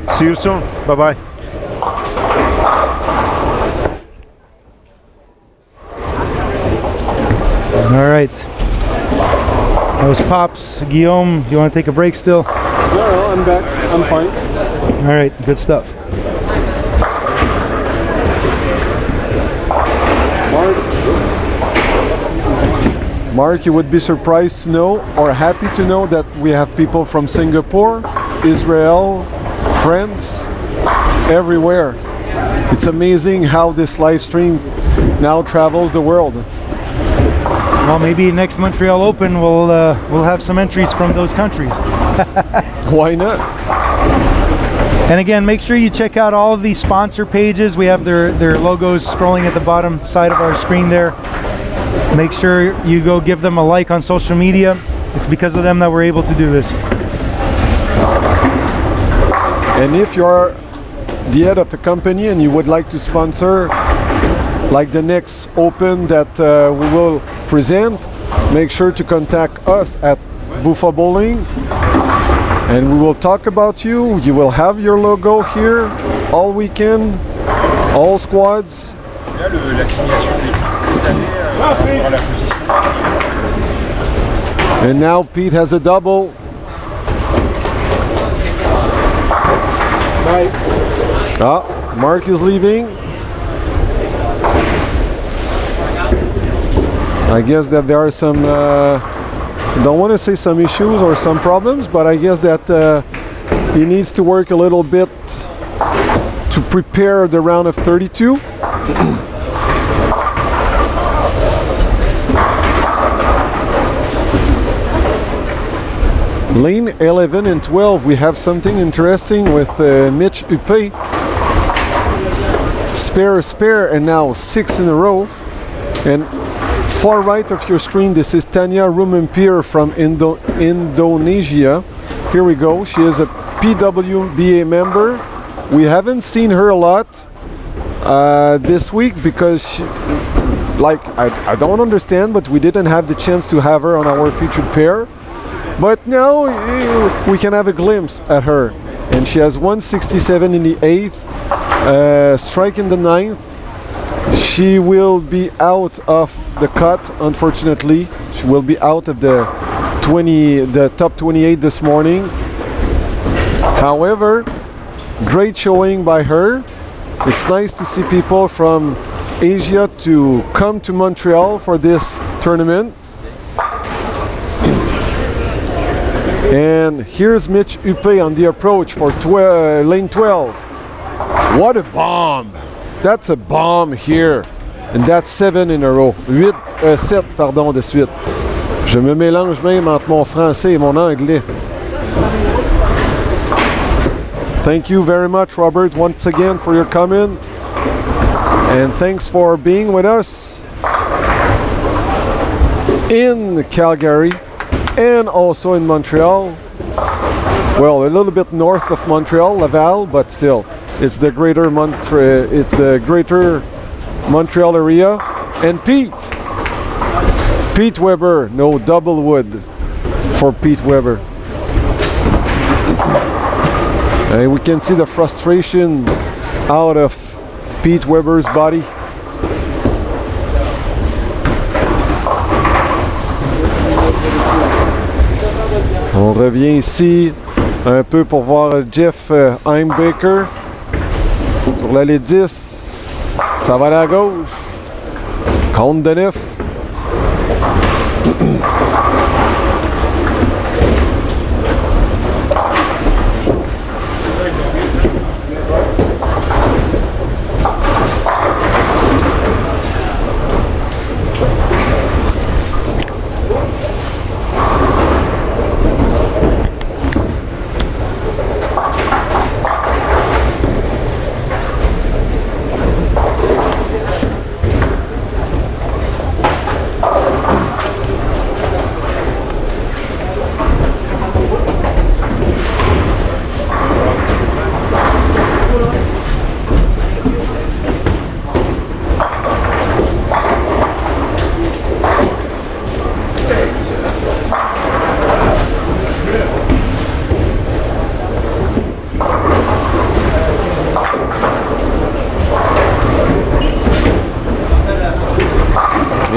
see you soon. Bye bye. All right. That was Pops. Guillaume, you want to take a break still? No, I'm back. I'm fine. All right, good stuff. Mark, you would be surprised to know, or happy to know, that we have people from Singapore, Israel, France, everywhere. It's amazing how this live stream now travels the world. Well, maybe next Montreal Open we'll have some entries from those countries. Why not? And again, make sure you check out all of these sponsor pages. We have their logos scrolling at the bottom side of our screen there. Make sure you go give them a like on social media. It's because of them that we're able to do this. And if you're the head of a company and you would like to sponsor, like the next Open that we will present, make sure to contact us at Buffa Bowling, and we will talk about you. You will have your logo here all weekend, all squads. And now Pete has a double. Bye. Ah, Mark is leaving. I guess that there are some, don't want to say some issues or some problems, but I guess that he needs to work a little bit to prepare the round of 32. Lane 11 and 12, we have something interesting with Mitch Huppé. Spare, and now 6 in a row. And far right of your screen, this is Tanya Rumampir from Indonesia. Here we go. She is a PWBA member. We haven't seen her a lot. this week because I don't understand, but we didn't have the chance to have her on our featured pair. But now we can have a glimpse at her. And she has 167 in the 8th, strike in the 9th. She will be out of the cut, unfortunately. She will be out of the top 28 this morning. However, great showing by her. It's nice to see people from Asia to come to Montreal for this tournament. And here's Mitch Huppé on the approach for lane 12. What a bomb! That's a bomb here. And that's 7 in a row. 7 pardon, de suite. Je me mélange même entre mon français et mon anglais. Thank you very much, Robert, once again for your comment. And thanks for being with us in Calgary and also in Montreal. Well, a little bit north of Montreal, Laval, but still, it's the greater Montreal area. And Pete Weber, no double wood for Pete Weber. And we can see the frustration out of Pete Weber's body. On revient ici un peu pour voir Jeff Heimbaker sur l'allée 10. Ça va aller à gauche. Compte de 9.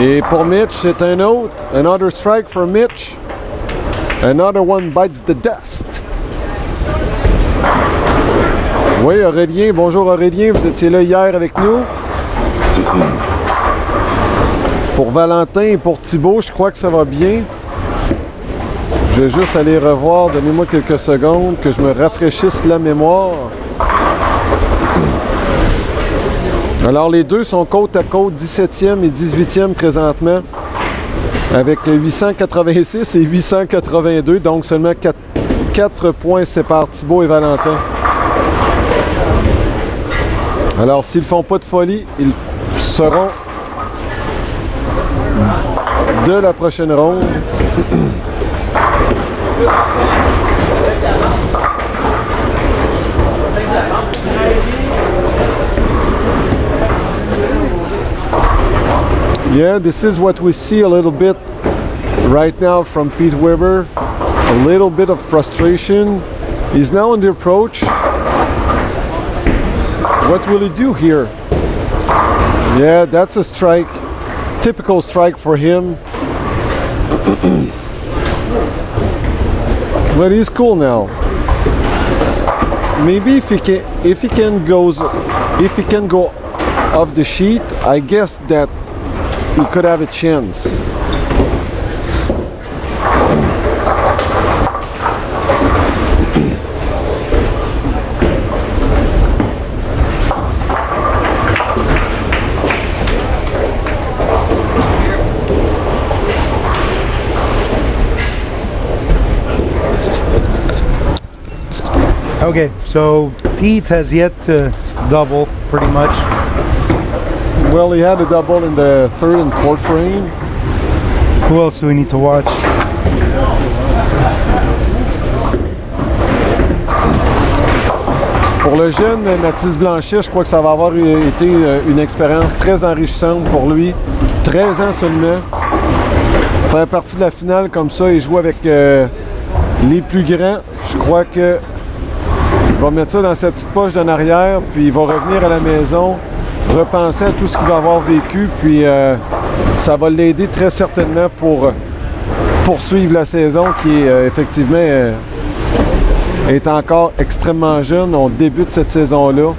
Et pour Mitch, c'est un autre. Another strike for Mitch. Another one bites the dust. Oui, Aurélien. Bonjour Aurélien. Vous étiez là hier avec nous. Pour Valentin et pour Thibaut, je crois que ça va bien. Je vais juste aller revoir. Donnez-moi quelques secondes que je me rafraîchisse la mémoire. Alors, les deux sont côte à côte, 17e et 18e présentement, avec le 886 et 882, donc seulement 4 points séparent Thibaut et Valentin. Alors, s'ils ne font pas de folie, ils seront de la prochaine ronde. Yeah, this is what we see a little bit right now from Pete Weber. A little bit of frustration. He's now on the approach. What will he do here? Yeah, that's a strike. Typical strike for him. But he's cool now. Maybe if he can go off the sheet, I guess that he could have a chance. Okay, so Pete has yet to double, pretty much. Well, he had a double in the 3rd and 4th frame. Who else do we need to watch? Pour le jeune Mathis Blanchet, je crois que ça va avoir été une expérience très enrichissante pour lui. 13 ans seulement. Faire partie de la finale comme ça et jouer avec les plus grands, je crois que il va mettre ça dans sa petite poche d'en arrière, puis il va revenir à la maison, repenser à tout ce qu'il va avoir vécu, puis ça va l'aider très certainement pour poursuivre la saison qui est effectivement est encore extrêmement jeune. On débute cette saison-là.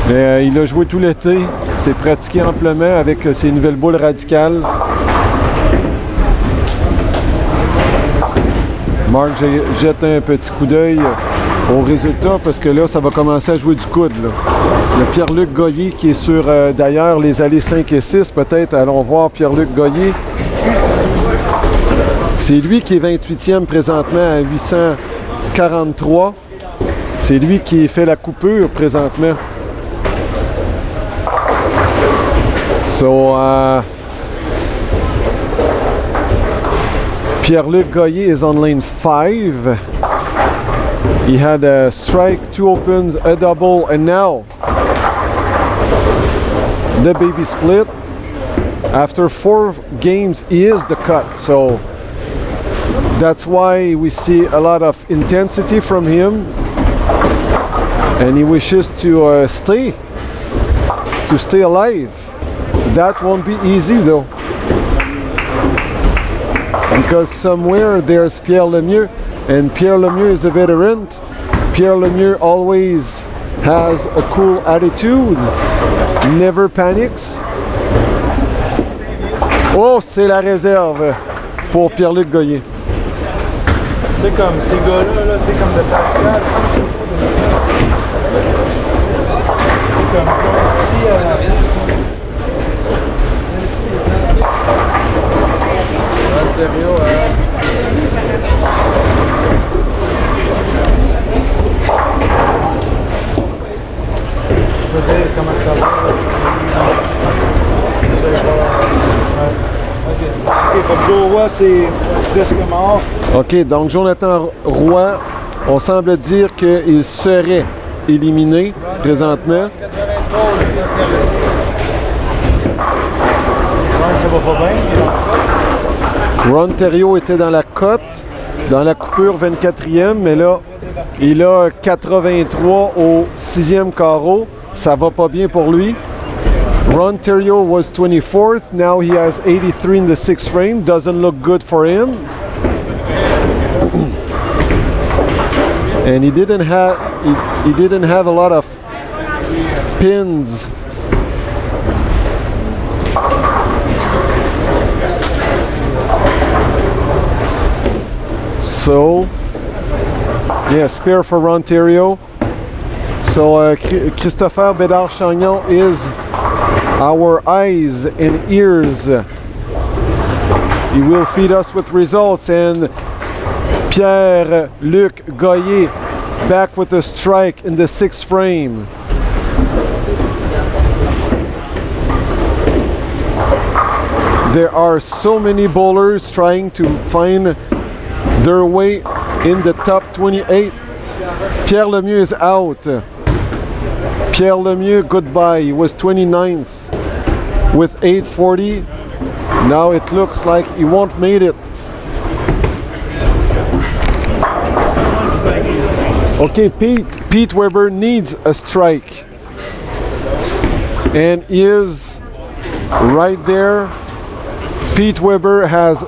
Il a joué tout l'été, s'est pratiqué amplement avec ses nouvelles boules radicales. Marc jette un petit coup d'œil au résultat parce que là, ça va commencer à jouer du coude. Là. Il y a Pierre-Luc Goyer qui est sur, d'ailleurs, les allées 5 et 6. Peut-être allons voir Pierre-Luc Goyer. C'est lui qui est 28e présentement à 843. C'est lui qui fait la coupure présentement. So, Pierre-Luc Goyer is on lane 5. He had a strike, 2 opens, a double, and now the baby split. After 4 games, he is the cut. So that's why we see a lot of intensity from him. And he wishes to stay alive. That won't be easy though. Because somewhere there's Pierre Lemieux, and Pierre Lemieux is a veteran. Pierre Lemieux always has a cool attitude, never panics. Oh, c'est la réserve pour Pierre-Luc Goyer. Tu sais, comme ces gars-là, tu sais, comme de Pascal. C'est comme ici. Je peux dire comment ça va. OK, fait que Joe Roy, c'est presque mort. OK, donc Jonathan Roy, on semble dire qu'il serait éliminé présentement. Ça va pas bien. Ron Thériault était dans la cote, dans la coupure 24e, mais là, il a 83 au 6e carreau. Ça va pas bien pour lui. Ron Thériault was 24th. Now he has 83 in the 6th frame. Doesn't look good for him. And he didn't have a lot of pins. So, yeah, spare for Ron Thériault. So, Christopher Bédard-Chagnon is our eyes and ears. He will feed us with results. And Pierre-Luc Goyer back with a strike in the 6th frame. There are so many bowlers trying to find their way in the top 28. Pierre Lemieux is out. Pierre Lemieux, goodbye. He was 29th with 840. Now it looks like he won't make it. Okay, Pete Weber needs a strike. And he is right there. Pete Weber has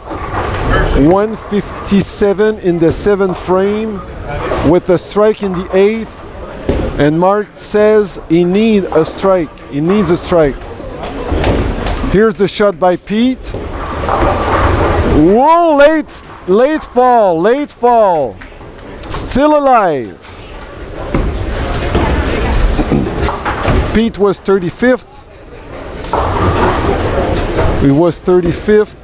157 in the 7th frame with a strike in the 8th. And Mark says he needs a strike. He needs a strike. Here's the shot by Pete. Whoa, late fall. Still alive. Pete was 35th. He was 35th.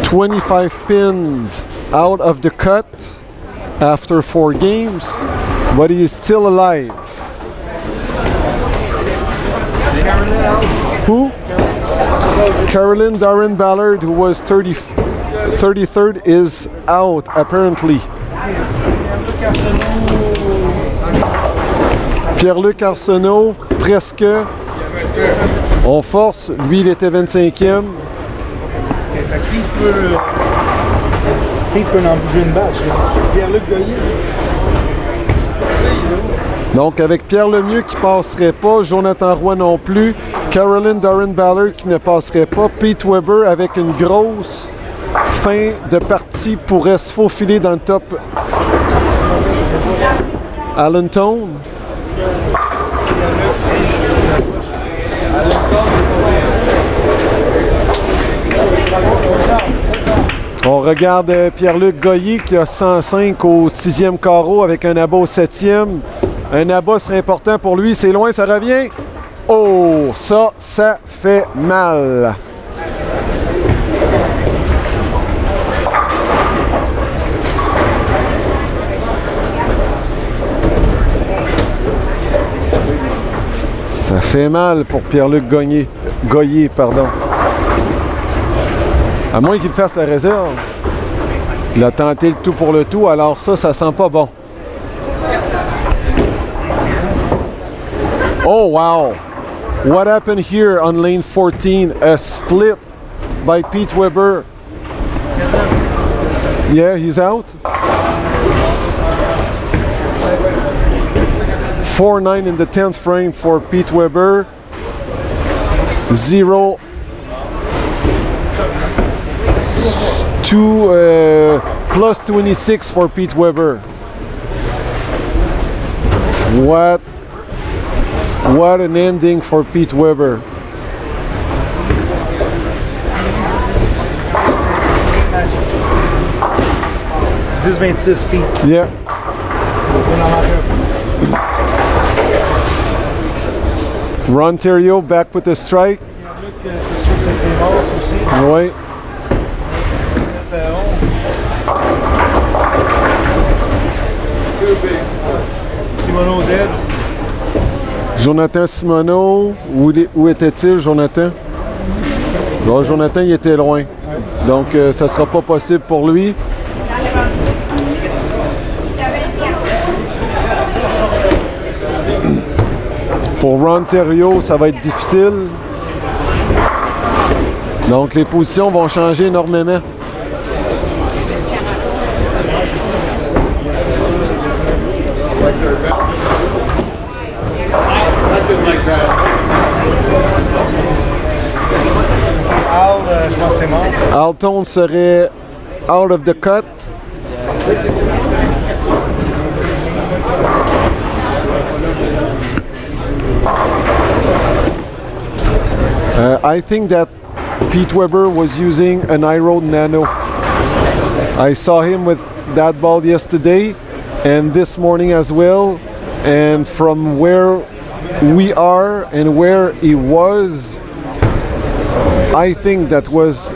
25 pins out of the cut after 4 games, but he is still alive. Who? Carolyn Darren Ballard, who was 33rd, is out apparently. Pierre-Luc Arsenault, presque. On force. Lui, il était 25e. Fait que lui, il peut en bouger une bâche. Pierre-Luc Goyer. Donc, avec Pierre Lemieux qui ne passerait pas, Jonathan Roy non plus, Caroline Doran-Ballard qui ne passerait pas, Pete Weber avec une grosse fin de partie pourrait se faufiler dans le top. Allentown. On regarde Pierre-Luc Goyer qui a 105 au 6e carreau avec un abat au 7e. Un abat serait important pour lui. C'est loin, ça revient. Oh, ça fait mal. Ça fait mal pour Pierre-Luc Goyer, pardon. À moins qu'il fasse la réserve. Il a tenté le tout pour le tout, alors ça sent pas bon. Oh, wow. What happened here on lane 14? A split by Pete Weber. Yeah, he's out. 4-9 in the 10th frame for Pete Weber. 0. 2 plus 26 for Pete Weber. What an ending for Pete Weber. « 10-26, Pete. » Yeah. Ron Terrio back with the strike. Oui. Simoneau dead. Jonathan Simoneau, où était-il, Jonathan? Bon, Jonathan, il était loin. Donc, ça ne sera pas possible pour lui. Pour Ron Terrio, ça va être difficile. Donc, les positions vont changer énormément. Je pense que c'est mort. Alton serait out of the cut. I think that Pete Weber was using an I-Road Nano. I saw him with that ball yesterday and this morning as well. And from where we are and where he was, I think that was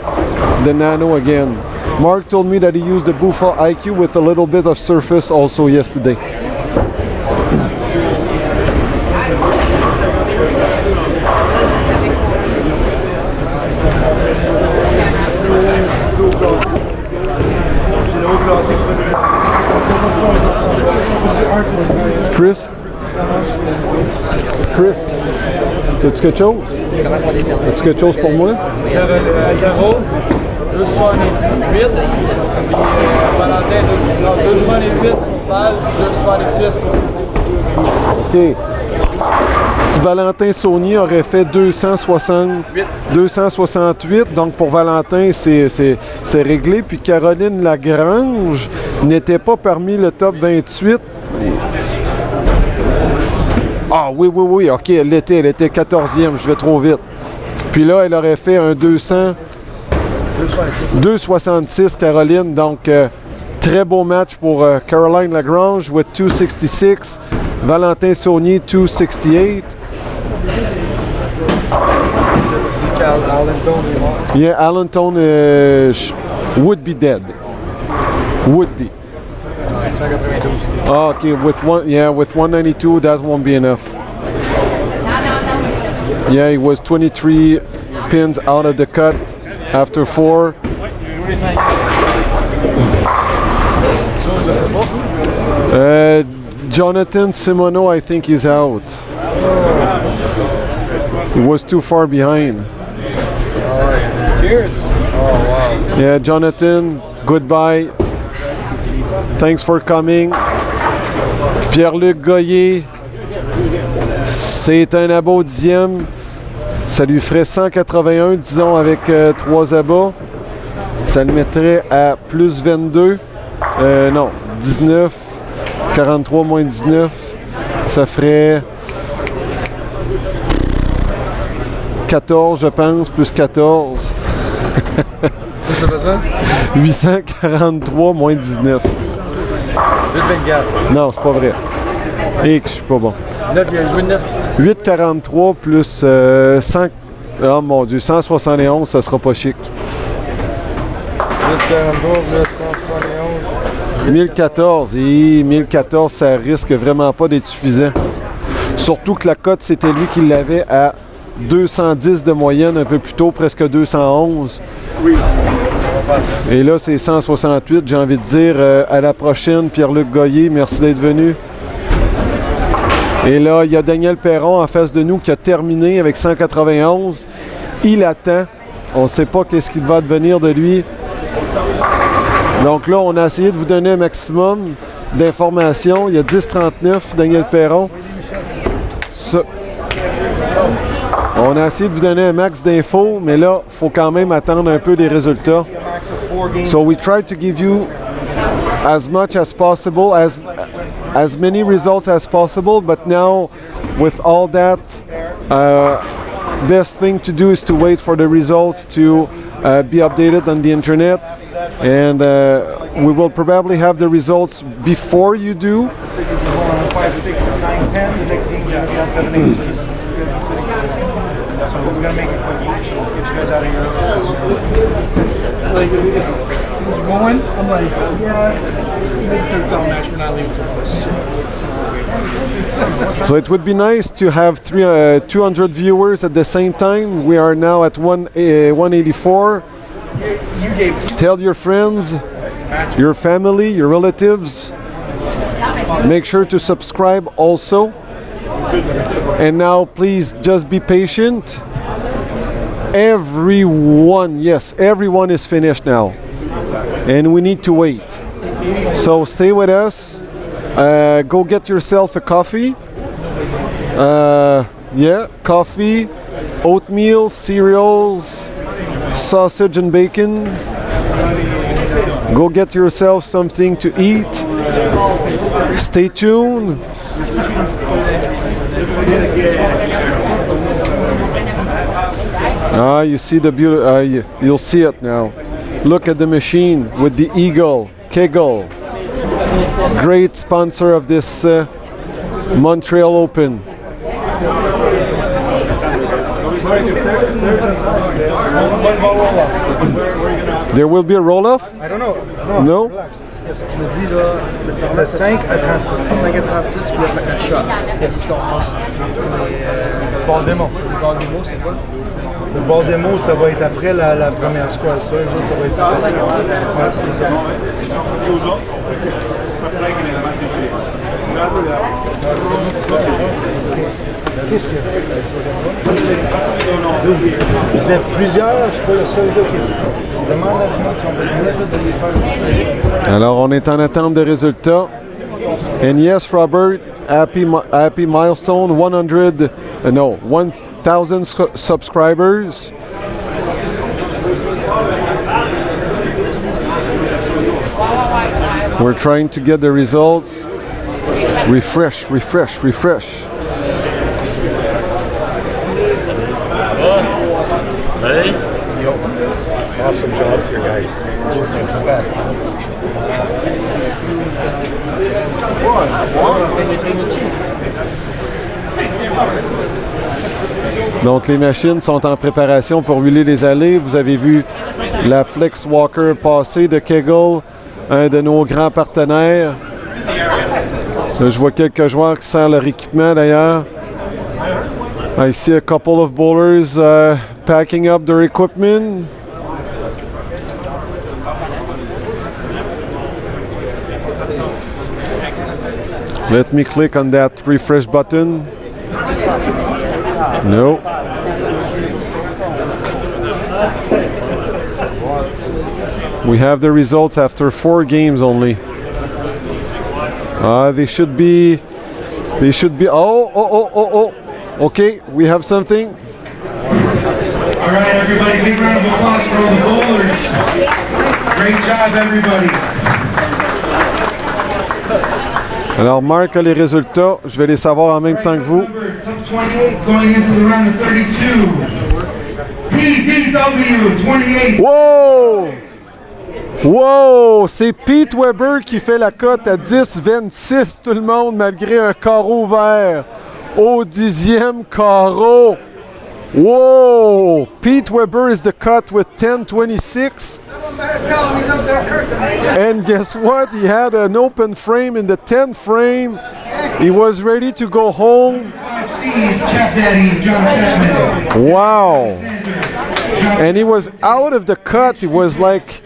the Nano again. Mark told me that he used the Buffa IQ with a little bit of surface also yesterday. Chris? As-tu quelque chose? As-tu quelque chose pour moi? Caro, 2,68. Puis Valentin, 2,68. Val, 2,66. OK. Valentin Saunier aurait fait 268. Donc pour Valentin, c'est réglé. Puis Caroline Lagrange n'était pas parmi le top 28. Ah oui, OK, elle était 14e, je vais trop vite. Puis là, elle aurait fait un 2,66 Caroline. Donc très beau match pour Caroline Lagrange with 2,66. Valentin Saunier, 2,68. Yeah, Allentown would be dead. Would be. Oh, okay, with 192, that won't be enough. Yeah, he was 23 pins out of the cut after 4. Jonathan Simoneau, I think he's out. He was too far behind. Cheers. Oh, wow. Yeah, Jonathan, goodbye. Thanks for coming. Pierre-Luc Goyer, c'est un abat au 10e. Ça lui ferait 181, disons, avec 3 abats. Ça le mettrait à plus 22. Non, 19. 43 moins 19. Ça ferait 14, je pense, plus 14. 843 moins 19. 8,24. Non, c'est pas vrai. Et que je suis pas bon. 9, il a joué 9. 8,43 plus 100. Oh mon Dieu, 171, ça sera pas chic. 8,42 plus 171. 1014, et 1014, ça risque vraiment pas d'être suffisant. Surtout que la cote, c'était lui qui l'avait à 210 de moyenne un peu plus tôt, presque 211. Oui. Et là, c'est 168. J'ai envie de dire à la prochaine, Pierre-Luc Goyer. Merci d'être venu. Et là, il y a Daniel Perron en face de nous qui a terminé avec 191. Il attend. On ne sait pas qu'est-ce qu'il va advenir de lui. Donc là, on a essayé de vous donner un maximum d'informations. Il y a 10,39, Daniel Perron. On a essayé de vous donner un max d'infos, mais là, il faut quand même attendre un peu des résultats. So we tried to give you as much as possible, as many results as possible, but now with all that, best thing to do is to wait for the results to be updated on the internet, and we will probably have the results before you do. 5, 6, 9, 10. The next game is going to be on 7, 8. So we're going to make it quick. Get you guys out of here. Who's going? I'm like, yeah, maybe to the title match, but not leaving until the 6. So it would be nice to have 200 viewers at the same time. We are now at 184. Tell your friends, your family, your relatives. Make sure to subscribe also. And now please just be patient. Everyone, yes, everyone is finished now. And we need to wait. So stay with us. Go get yourself a coffee. Coffee, oatmeal, cereals, sausage and bacon. Go get yourself something to eat. Stay tuned. You see the beauty. You'll see it now. Look at the machine with the eagle, Kegel. Great sponsor of this Montreal Open. There will be a roll-off? I don't know. No? Tu me dis là, le 5 à 36. 5 à 36 puis le shot. Yes. Ball démo. Le ball démo, c'est quoi? Le ball démo, ça va être après la première squad. Ça, les autres, ça va être après. 5 à 36. Ouais, c'est ça. Qu'est-ce que vous êtes plusieurs, je suis pas le seul gars qui est ici. Demande à tout le monde si on peut venir de les faire. Alors, on est en attente de résultats. And yes, Robert, happy milestone, 1,000 subscribers. We're trying to get the results. Refresh. Ready? Awesome job to you guys. The best. Donc les machines sont en préparation pour rouler les allées. Vous avez vu la Flex Walker passer de Kegel, un de nos grands partenaires. Là, je vois quelques joueurs qui serrent leur équipement d'ailleurs. I see a couple of bowlers packing up their equipment. Let me click on that refresh button. No. We have the results after 4 games only. They should be. Oh. Okay, we have something. All right, everybody, big round of applause for all the bowlers. Great job, everybody. Alors, Marc a les résultats. Je vais les savoir en même temps que vous. Top 28 going into the round of 32. PDW 28. Wow! Wow! C'est Pete Weber qui fait la cote à 10-26, tout le monde, malgré un carreau vert au 10e carreau. Whoa! Pete Weber is the cut with 10-26. And guess what? He had an open frame in the 10th frame. He was ready to go home. Wow! And he was out of the cut. It was like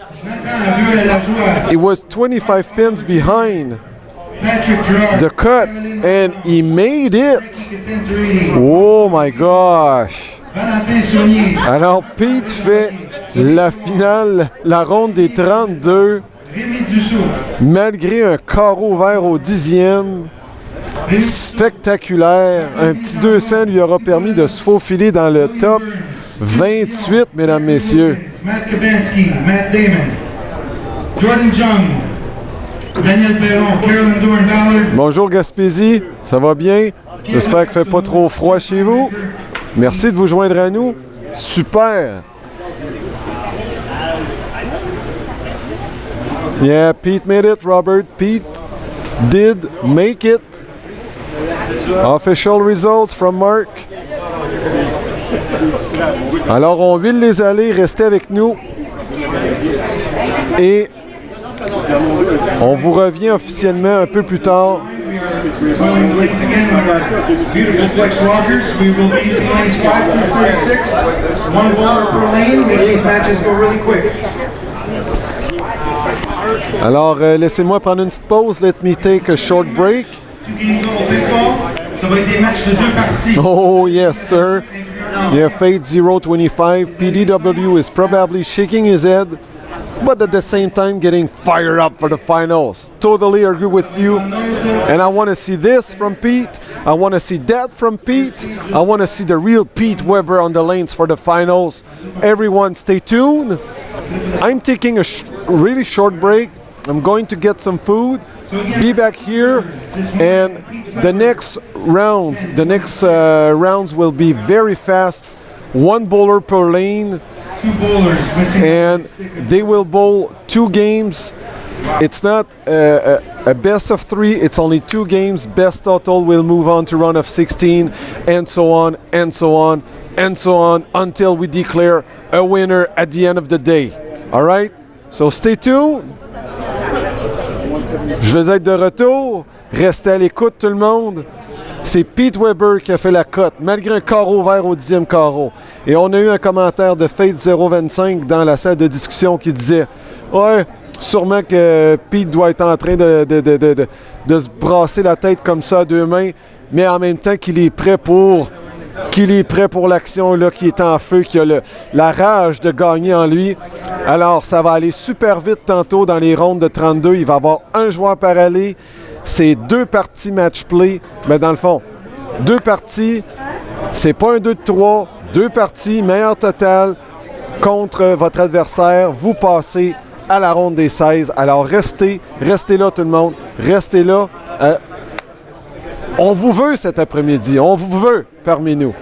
it was 25 pins behind the cut, and he made it. Oh my gosh! Alors Pete fait la finale, la ronde des 32, malgré un carreau vert au 10e. Spectaculaire. Un petit 200 lui aura permis de se faufiler dans le top 28, mesdames, messieurs. Matt Kabansky, Matt Damon, Jordan Jung, Daniel Perron, Carolyn Dorn-Ballard. Bonjour Gaspésie, ça va bien? J'espère qu'il ne fait pas trop froid chez vous. Merci de vous joindre à nous. Super! Yeah, Pete made it, Robert. Pete did make it. Official results from Mark. Alors, on huile les allées, restez avec nous. Et on vous revient officiellement un peu plus tard. Beautiful flex walkers. We will be using lanes 5 through 36. 1 bowler per lane. Make these matches go really quick. Alors, laissez-moi prendre une petite pause. Let me take a short break. 2 games double baseball. Ça va être des matchs de 2 parties. Oh, yes, sir. Yeah, Fate 025. PDW is probably shaking his head, but at the same time getting fired up for the finals. Totally agree with you. And I want to see this from Pete. I want to see that from Pete. I want to see the real Pete Weber on the lanes for the finals. Everyone stay tuned. I'm taking a really short break. I'm going to get some food, be back here, and the next rounds will be very fast. 1 bowler per lane, 2 bowlers missing. and they will bowl 2 games. It's not a best of 3, it's only 2 games. Best total will move on to round of 16, and so on, and so on, and so on, until we declare a winner at the end of the day. All right? So stay tuned. Je vais être de retour. Restez à l'écoute, tout le monde. C'est Pete Weber qui a fait la cote, malgré un carreau vert au 10e carreau. Et on a eu un commentaire de Fate 025 dans la salle de discussion qui disait « Ouais, sûrement que Pete doit être en train de se brasser la tête comme ça à 2 mains, mais en même temps qu'il est prêt pour l'action, là, qui est en feu, qui a la rage de gagner en lui. Alors, ça va aller super vite tantôt dans les rondes de 32. Il va y avoir 1 joueur par allée. C'est 2 parties match-play. Mais dans le fond, 2 parties, c'est pas un 2 de 3. 2 parties, meilleur total contre votre adversaire. Vous passez à la ronde des 16. Alors, restez là, tout le monde. Restez là. On vous veut cet après-midi. On vous veut parmi nous.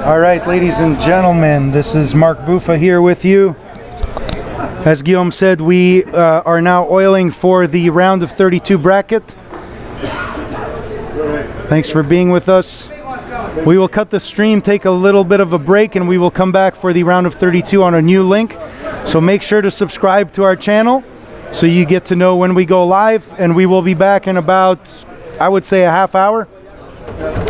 All right, ladies and gentlemen, this is Mark Buffa here with you. As Guillaume said, we are now oiling for the round of 32 bracket. Thanks for being with us. We will cut the stream, take a little bit of a break, and we will come back for the round of 32 on a new link. So make sure to subscribe to our channel so you get to know when we go live, and we will be back in about, I would say, a half hour.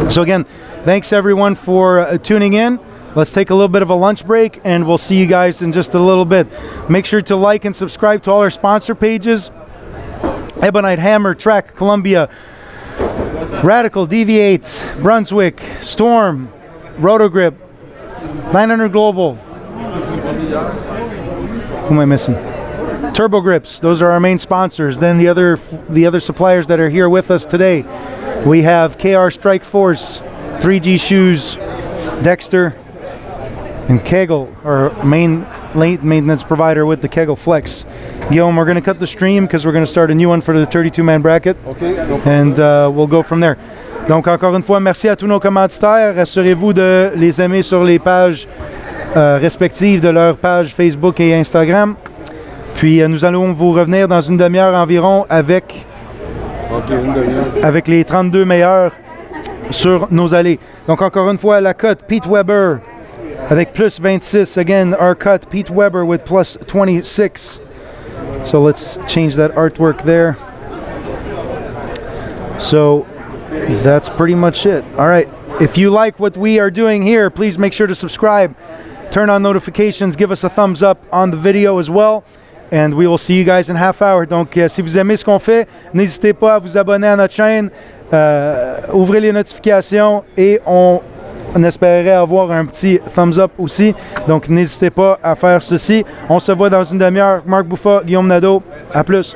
So again, thanks everyone for tuning in. Let's take a little bit of a lunch break, and we'll see you guys in just a little bit. Make sure to like and subscribe to all our sponsor pages. Ebonite, Hammer, Track, Columbia, Radical, Deviate, Brunswick, Storm, Rotogrip, 900 Global. Who am I missing? Turbo Grips. Those are our main sponsors. Then the other suppliers that are here with us today. We have KR Strike Force, 3G Shoes, Dexter, and Kegel, our main late maintenance provider with the Kegel Flex. Guillaume, we're going to cut the stream because we're going to start a new one for the 32-man bracket. Okay. And we'll go from there. Donc, encore une fois, merci à tous nos commanditaires. Assurez-vous de les aimer sur les pages respectives de leurs pages Facebook et Instagram. Puis, nous allons vous revenir dans une demi-heure environ avec les 32 meilleurs sur nos allées. Donc, encore une fois, la cote Pete Weber avec plus 26. Again, our cut Pete Weber with plus 26. So let's change that artwork there. So that's pretty much it. All right. If you like what we are doing here, please make sure to subscribe, turn on notifications, give us a thumbs up on the video as well. And we will see you guys in half hour. Donc, si vous aimez ce qu'on fait, n'hésitez pas à vous abonner à notre chaîne, ouvrez les notifications et on espérait avoir un petit thumbs up aussi. Donc, n'hésitez pas à faire ceci. On se voit dans une demi-heure. Marc Buffa, Guillaume Nadeau. À plus.